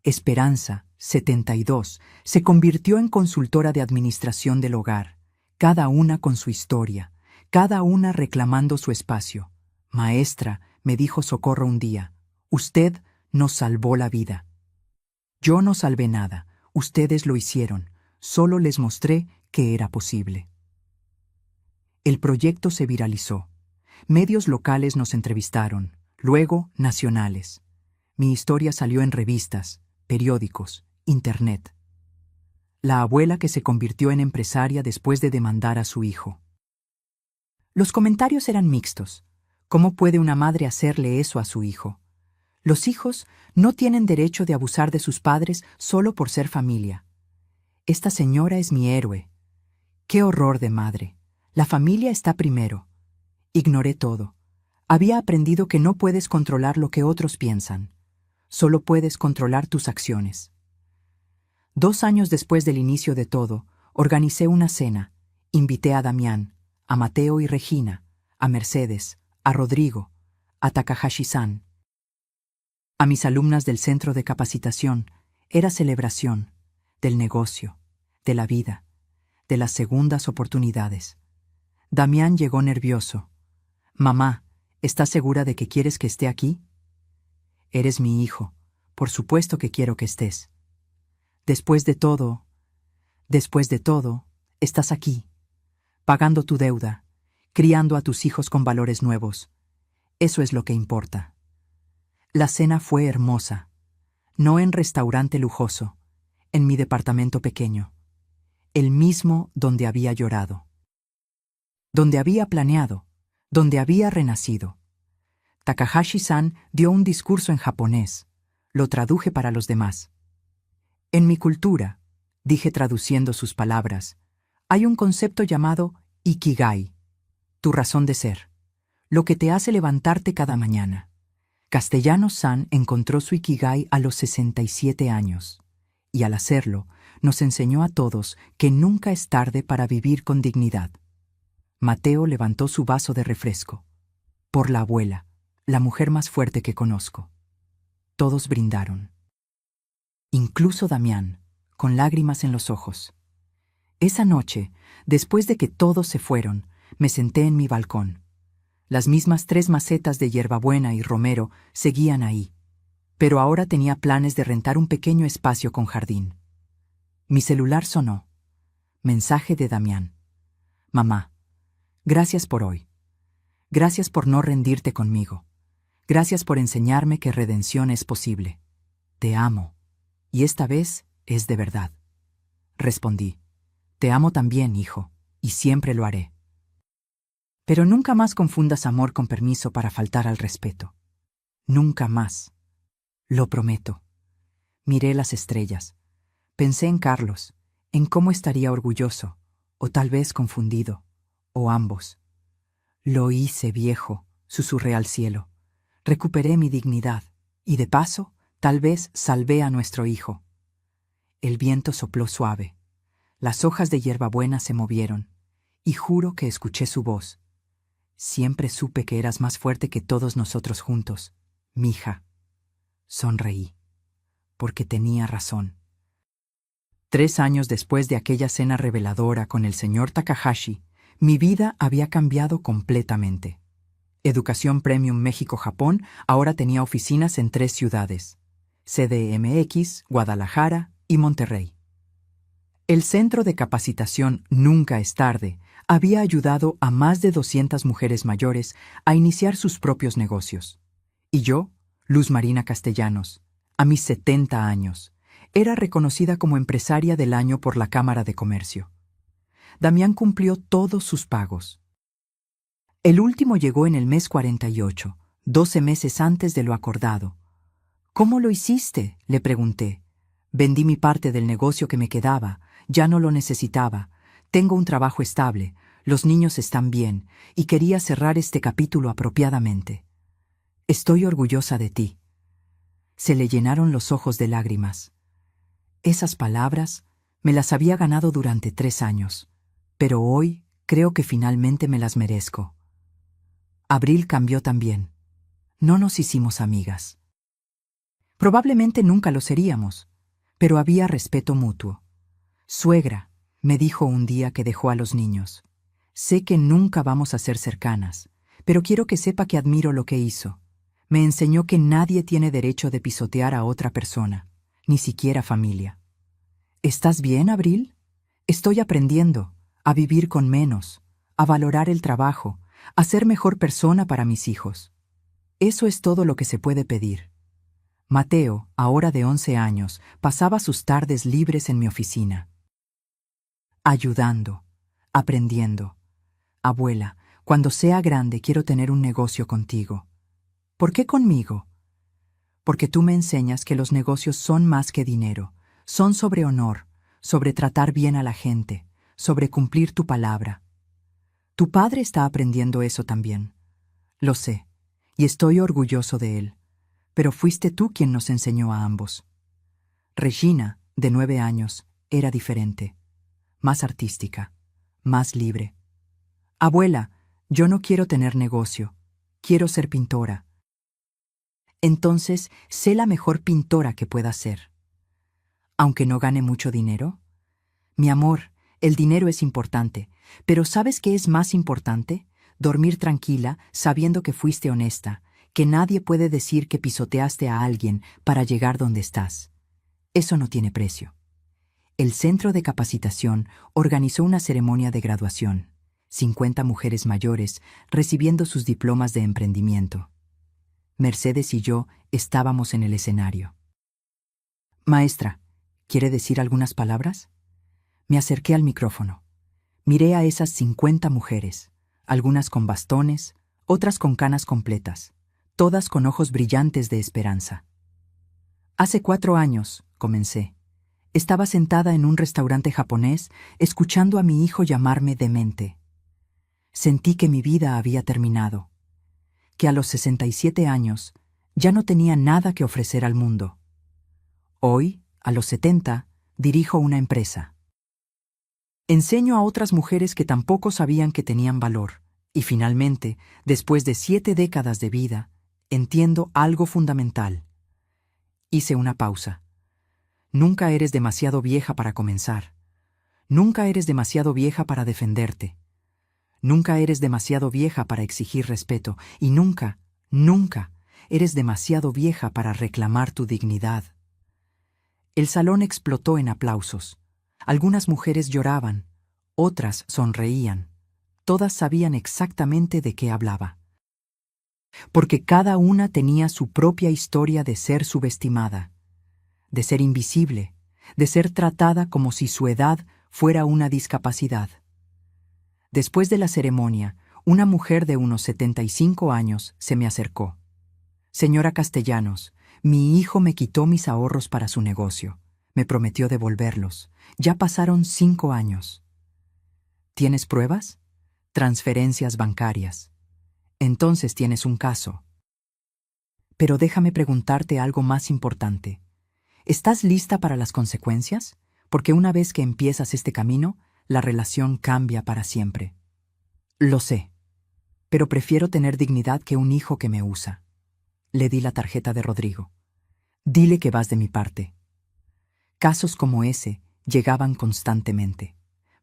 Esperanza, 72, se convirtió en consultora de administración del hogar, cada una con su historia, cada una reclamando su espacio. «Maestra», me dijo Socorro un día, «usted nos salvó la vida». «Yo no salvé nada, ustedes lo hicieron, solo les mostré que era posible». El proyecto se viralizó. Medios locales nos entrevistaron, luego nacionales. Mi historia salió en revistas, periódicos Internet. La abuela que se convirtió en empresaria después de demandar a su hijo. Los comentarios eran mixtos. ¿Cómo puede una madre hacerle eso a su hijo? Los hijos no tienen derecho de abusar de sus padres solo por ser familia. Esta señora es mi héroe. ¡Qué horror de madre! La familia está primero. Ignoré todo. Había aprendido que no puedes controlar lo que otros piensan. Solo puedes controlar tus acciones. 2 años después del inicio de todo, organicé una cena. Invité a Damián, a Mateo y Regina, a Mercedes, a Rodrigo, a Takahashi-san. A mis alumnas del centro de capacitación. Era celebración del negocio, de la vida, de las segundas oportunidades. Damián llegó nervioso. «Mamá, ¿estás segura de que quieres que esté aquí?» «Eres mi hijo. Por supuesto que quiero que estés. Después de todo, estás aquí, pagando tu deuda, criando a tus hijos con valores nuevos. Eso es lo que importa». La cena fue hermosa. No en restaurante lujoso, en mi departamento pequeño. El mismo donde había llorado. Donde había planeado, donde había renacido. Takahashi-san dio un discurso en japonés. Lo traduje para los demás. En mi cultura, dije traduciendo sus palabras, hay un concepto llamado Ikigai, tu razón de ser, lo que te hace levantarte cada mañana. Castellanos-san encontró su Ikigai a los 67 años, y al hacerlo, nos enseñó a todos que nunca es tarde para vivir con dignidad. Mateo levantó su vaso de refresco. Por la abuela, la mujer más fuerte que conozco. Todos brindaron. Incluso Damián, con lágrimas en los ojos. Esa noche, después de que todos se fueron, me senté en mi balcón. Las mismas 3 macetas de hierbabuena y romero seguían ahí, pero ahora tenía planes de rentar un pequeño espacio con jardín. Mi celular sonó. Mensaje de Damián. «Mamá, gracias por hoy. Gracias por no rendirte conmigo. Gracias por enseñarme que redención es posible. Te amo. Y esta vez es de verdad». Respondí. «Te amo también, hijo, y siempre lo haré». Pero nunca más confundas amor con permiso para faltar al respeto. Nunca más. Lo prometo. Miré las estrellas. Pensé en Carlos, en cómo estaría orgulloso, o tal vez confundido, o ambos. «Lo hice, viejo», susurré al cielo. Recuperé mi dignidad, y de paso, tal vez salvé a nuestro hijo. El viento sopló suave. Las hojas de hierbabuena se movieron, y juro que escuché su voz. «Siempre supe que eras más fuerte que todos nosotros juntos, mija». Sonreí, porque tenía razón. 3 años después de aquella cena reveladora con el señor Takahashi, mi vida había cambiado completamente. Educación Premium México-Japón ahora tenía oficinas en 3 ciudades: CDMX, Guadalajara y Monterrey. El Centro de Capacitación Nunca es Tarde había ayudado a más de 200 mujeres mayores a iniciar sus propios negocios. Y yo, Luz Marina Castellanos, a mis 70 años, era reconocida como empresaria del año por la Cámara de Comercio. Damián cumplió todos sus pagos. El último llegó en el mes 48, 12 meses antes de lo acordado. «¿Cómo lo hiciste?», le pregunté. «Vendí mi parte del negocio que me quedaba, ya no lo necesitaba. Tengo un trabajo estable, los niños están bien, y quería cerrar este capítulo apropiadamente. Estoy orgullosa de ti». Se le llenaron los ojos de lágrimas. Esas palabras me las había ganado durante 3 años, pero hoy creo que finalmente me las merezco. Abril cambió también. No nos hicimos amigas. Probablemente nunca lo seríamos, pero había respeto mutuo. «Suegra», me dijo un día que dejó a los niños, «sé que nunca vamos a ser cercanas, pero quiero que sepa que admiro lo que hizo. Me enseñó que nadie tiene derecho de pisotear a otra persona, ni siquiera familia». «¿Estás bien, Abril?» «Estoy aprendiendo a vivir con menos, a valorar el trabajo, a ser mejor persona para mis hijos. Eso es todo lo que se puede pedir». Mateo, ahora de 11 años, pasaba sus tardes libres en mi oficina. Ayudando, aprendiendo. Abuela, cuando sea grande quiero tener un negocio contigo. ¿Por qué conmigo? Porque tú me enseñas que los negocios son más que dinero, son sobre honor, sobre tratar bien a la gente, sobre cumplir tu palabra. Tu padre está aprendiendo eso también. Lo sé, y estoy orgulloso de él. Pero fuiste tú quien nos enseñó a ambos. Regina, de 9 años, era diferente, más artística, más libre. Abuela, yo no quiero tener negocio, quiero ser pintora. Entonces, sé la mejor pintora que pueda ser. Aunque no gane mucho dinero. Mi amor, el dinero es importante, pero ¿sabes qué es más importante? Dormir tranquila, sabiendo que fuiste honesta, que nadie puede decir que pisoteaste a alguien para llegar donde estás. Eso no tiene precio. El Centro de Capacitación organizó una ceremonia de graduación. 50 mujeres mayores recibiendo sus diplomas de emprendimiento. Mercedes y yo estábamos en el escenario. Maestra, ¿quiere decir algunas palabras? Me acerqué al micrófono. Miré a esas 50 mujeres, algunas con bastones, otras con canas completas, todas con ojos brillantes de esperanza. Hace 4 años, comencé. Estaba sentada en un restaurante japonés, escuchando a mi hijo llamarme demente. Sentí que mi vida había terminado, que a los 67 años ya no tenía nada que ofrecer al mundo. Hoy, a los 70, dirijo una empresa. Enseño a otras mujeres que tampoco sabían que tenían valor, y finalmente, después de 7 décadas de vida, entiendo algo fundamental. Hice una pausa. Nunca eres demasiado vieja para comenzar. Nunca eres demasiado vieja para defenderte. Nunca eres demasiado vieja para exigir respeto, y nunca, nunca eres demasiado vieja para reclamar tu dignidad. El salón explotó en aplausos. Algunas mujeres lloraban, otras sonreían. Todas sabían exactamente de qué hablaba. Porque cada una tenía su propia historia de ser subestimada, de ser invisible, de ser tratada como si su edad fuera una discapacidad. Después de la ceremonia, una mujer de unos 75 años se me acercó. Señora Castellanos, mi hijo me quitó mis ahorros para su negocio. Me prometió devolverlos. Ya pasaron 5 años. ¿Tienes pruebas? Transferencias bancarias. Entonces tienes un caso. Pero déjame preguntarte algo más importante. ¿Estás lista para las consecuencias? Porque una vez que empiezas este camino, la relación cambia para siempre. Lo sé, pero prefiero tener dignidad que un hijo que me usa. Le di la tarjeta de Rodrigo. Dile que vas de mi parte. Casos como ese llegaban constantemente.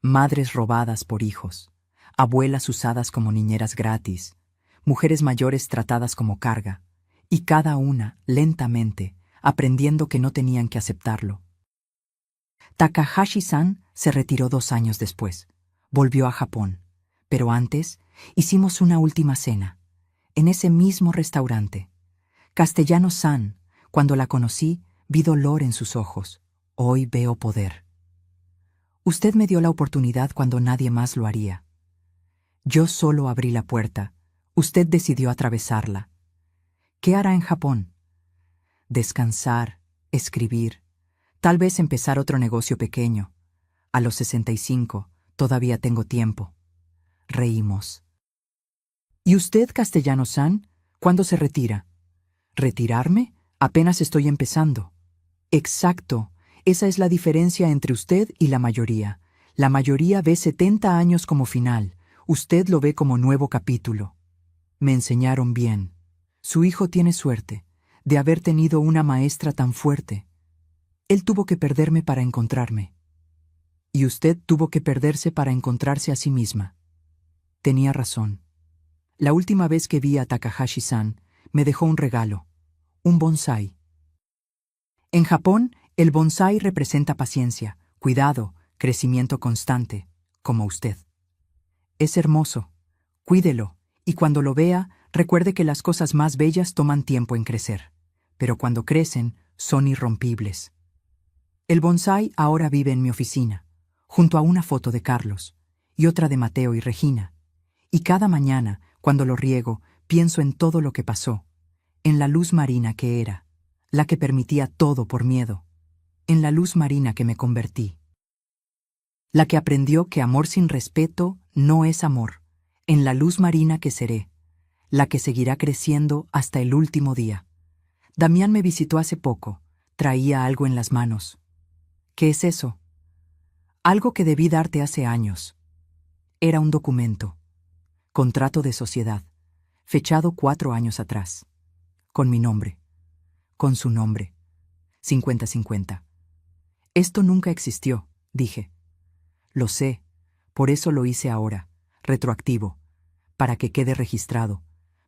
Madres robadas por hijos, abuelas usadas como niñeras gratis, mujeres mayores tratadas como carga, y cada una, lentamente, aprendiendo que no tenían que aceptarlo. Takahashi-san se retiró 2 años después. Volvió a Japón. Pero antes, hicimos una última cena, en ese mismo restaurante. Castellano-san, cuando la conocí, vi dolor en sus ojos. Hoy veo poder. Usted me dio la oportunidad cuando nadie más lo haría. Yo solo abrí la puerta. Usted decidió atravesarla. ¿Qué hará en Japón? Descansar, escribir, tal vez empezar otro negocio pequeño. A los 65, todavía tengo tiempo. Reímos. ¿Y usted, Castellano-san, cuándo se retira? ¿Retirarme? Apenas estoy empezando. Exacto. Esa es la diferencia entre usted y la mayoría. La mayoría ve 70 años como final. Usted lo ve como nuevo capítulo. Me enseñaron bien. Su hijo tiene suerte de haber tenido una maestra tan fuerte. Él tuvo que perderme para encontrarme. Y usted tuvo que perderse para encontrarse a sí misma. Tenía razón. La última vez que vi a Takahashi-san, me dejó un regalo, un bonsái. En Japón, el bonsái representa paciencia, cuidado, crecimiento constante, como usted. Es hermoso. Cuídelo, y cuando lo vea, recuerde que las cosas más bellas toman tiempo en crecer. pero cuando crecen son irrompibles. El bonsái ahora vive en mi oficina, junto a una foto de Carlos y otra de Mateo y Regina. Y cada mañana, cuando lo riego, pienso en todo lo que pasó, en la luz marina que era, la que permitía todo por miedo, en la luz marina que me convertí, la que aprendió que amor sin respeto no es amor, en la luz marina que seré, la que seguirá creciendo hasta el último día. Damián me visitó hace poco, traía algo en las manos. ¿Qué es eso? Algo que debí darte hace años. Era un documento, contrato de sociedad, fechado 4 años atrás, con mi nombre, con su nombre, 50-50. Esto nunca existió, dije. Lo sé, por eso lo hice ahora, retroactivo, para que quede registrado,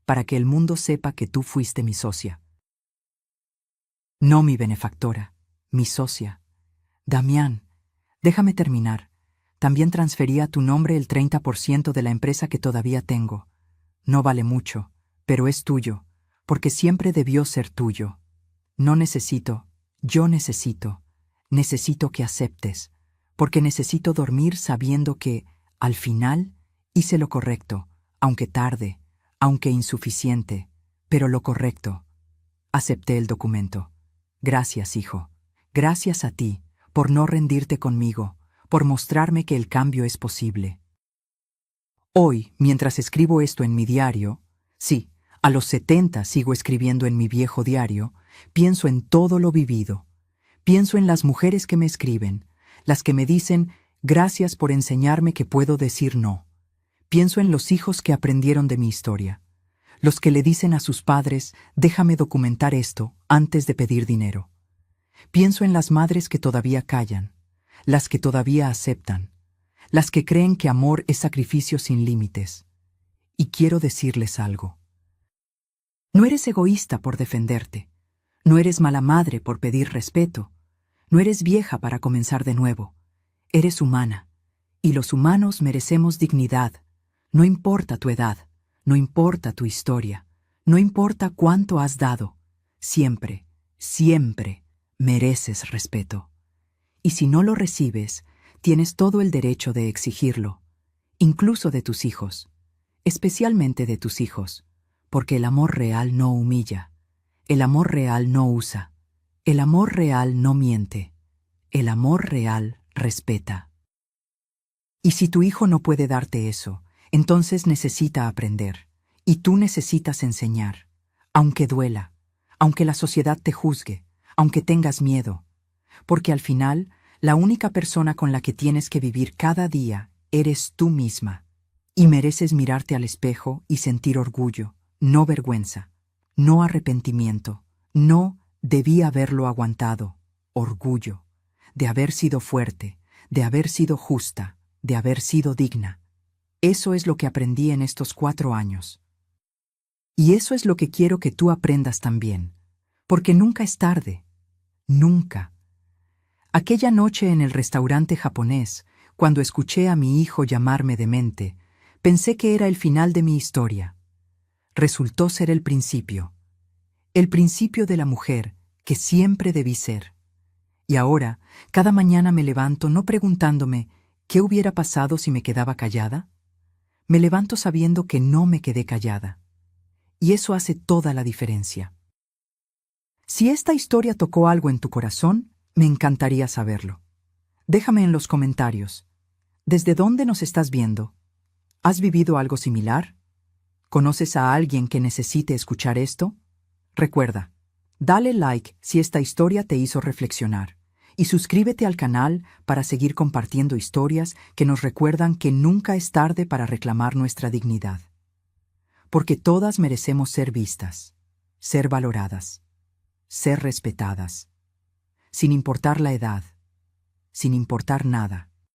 para que el mundo sepa que tú fuiste mi socia. No mi benefactora, mi socia. Damián, déjame terminar. También transferí a tu nombre el 30% de la empresa que todavía tengo. No vale mucho, pero es tuyo, porque siempre debió ser tuyo. No necesito, yo necesito que aceptes, porque necesito dormir sabiendo que, al final, hice lo correcto, aunque tarde, aunque insuficiente, pero lo correcto. Acepté el documento. Gracias, hijo. Gracias a ti, por no rendirte conmigo, por mostrarme que el cambio es posible. Hoy, mientras escribo esto en mi diario, sí, a los 70 sigo escribiendo en mi viejo diario, pienso en todo lo vivido. Pienso en las mujeres que me escriben, las que me dicen, gracias por enseñarme que puedo decir no. Pienso en los hijos que aprendieron de mi historia, los que le dicen a sus padres, déjame documentar esto antes de pedir dinero. Pienso en las madres que todavía callan, las que todavía aceptan, las que creen que amor es sacrificio sin límites. Y quiero decirles algo. No eres egoísta por defenderte, no eres mala madre por pedir respeto, no eres vieja para comenzar de nuevo, eres humana, y los humanos merecemos dignidad, no importa tu edad, no importa tu historia, no importa cuánto has dado, siempre, siempre mereces respeto. Y si no lo recibes, tienes todo el derecho de exigirlo, incluso de tus hijos, especialmente de tus hijos, porque el amor real no humilla, el amor real no usa, el amor real no miente, el amor real respeta. Y si tu hijo no puede darte eso, entonces necesita aprender, y tú necesitas enseñar, aunque duela, aunque la sociedad te juzgue, aunque tengas miedo, porque al final, la única persona con la que tienes que vivir cada día eres tú misma, y mereces mirarte al espejo y sentir orgullo, no vergüenza, no arrepentimiento, no debí haberlo aguantado, orgullo, de haber sido fuerte, de haber sido justa, de haber sido digna. Eso es lo que aprendí en estos 4 años. Y eso es lo que quiero que tú aprendas también, porque nunca es tarde, nunca. Aquella noche en el restaurante japonés, cuando escuché a mi hijo llamarme demente, pensé que era el final de mi historia. Resultó ser el principio de la mujer que siempre debí ser. Y ahora, cada mañana me levanto no preguntándome ¿qué hubiera pasado si me quedaba callada? Me levanto sabiendo que no me quedé callada. Y eso hace toda la diferencia. Si esta historia tocó algo en tu corazón, me encantaría saberlo. Déjame en los comentarios. ¿Desde dónde nos estás viendo? ¿Has vivido algo similar? ¿Conoces a alguien que necesite escuchar esto? Recuerda, dale like si esta historia te hizo reflexionar y suscríbete al canal para seguir compartiendo historias que nos recuerdan que nunca es tarde para reclamar nuestra dignidad. Porque todas merecemos ser vistas, ser valoradas, ser respetadas, sin importar la edad, sin importar nada.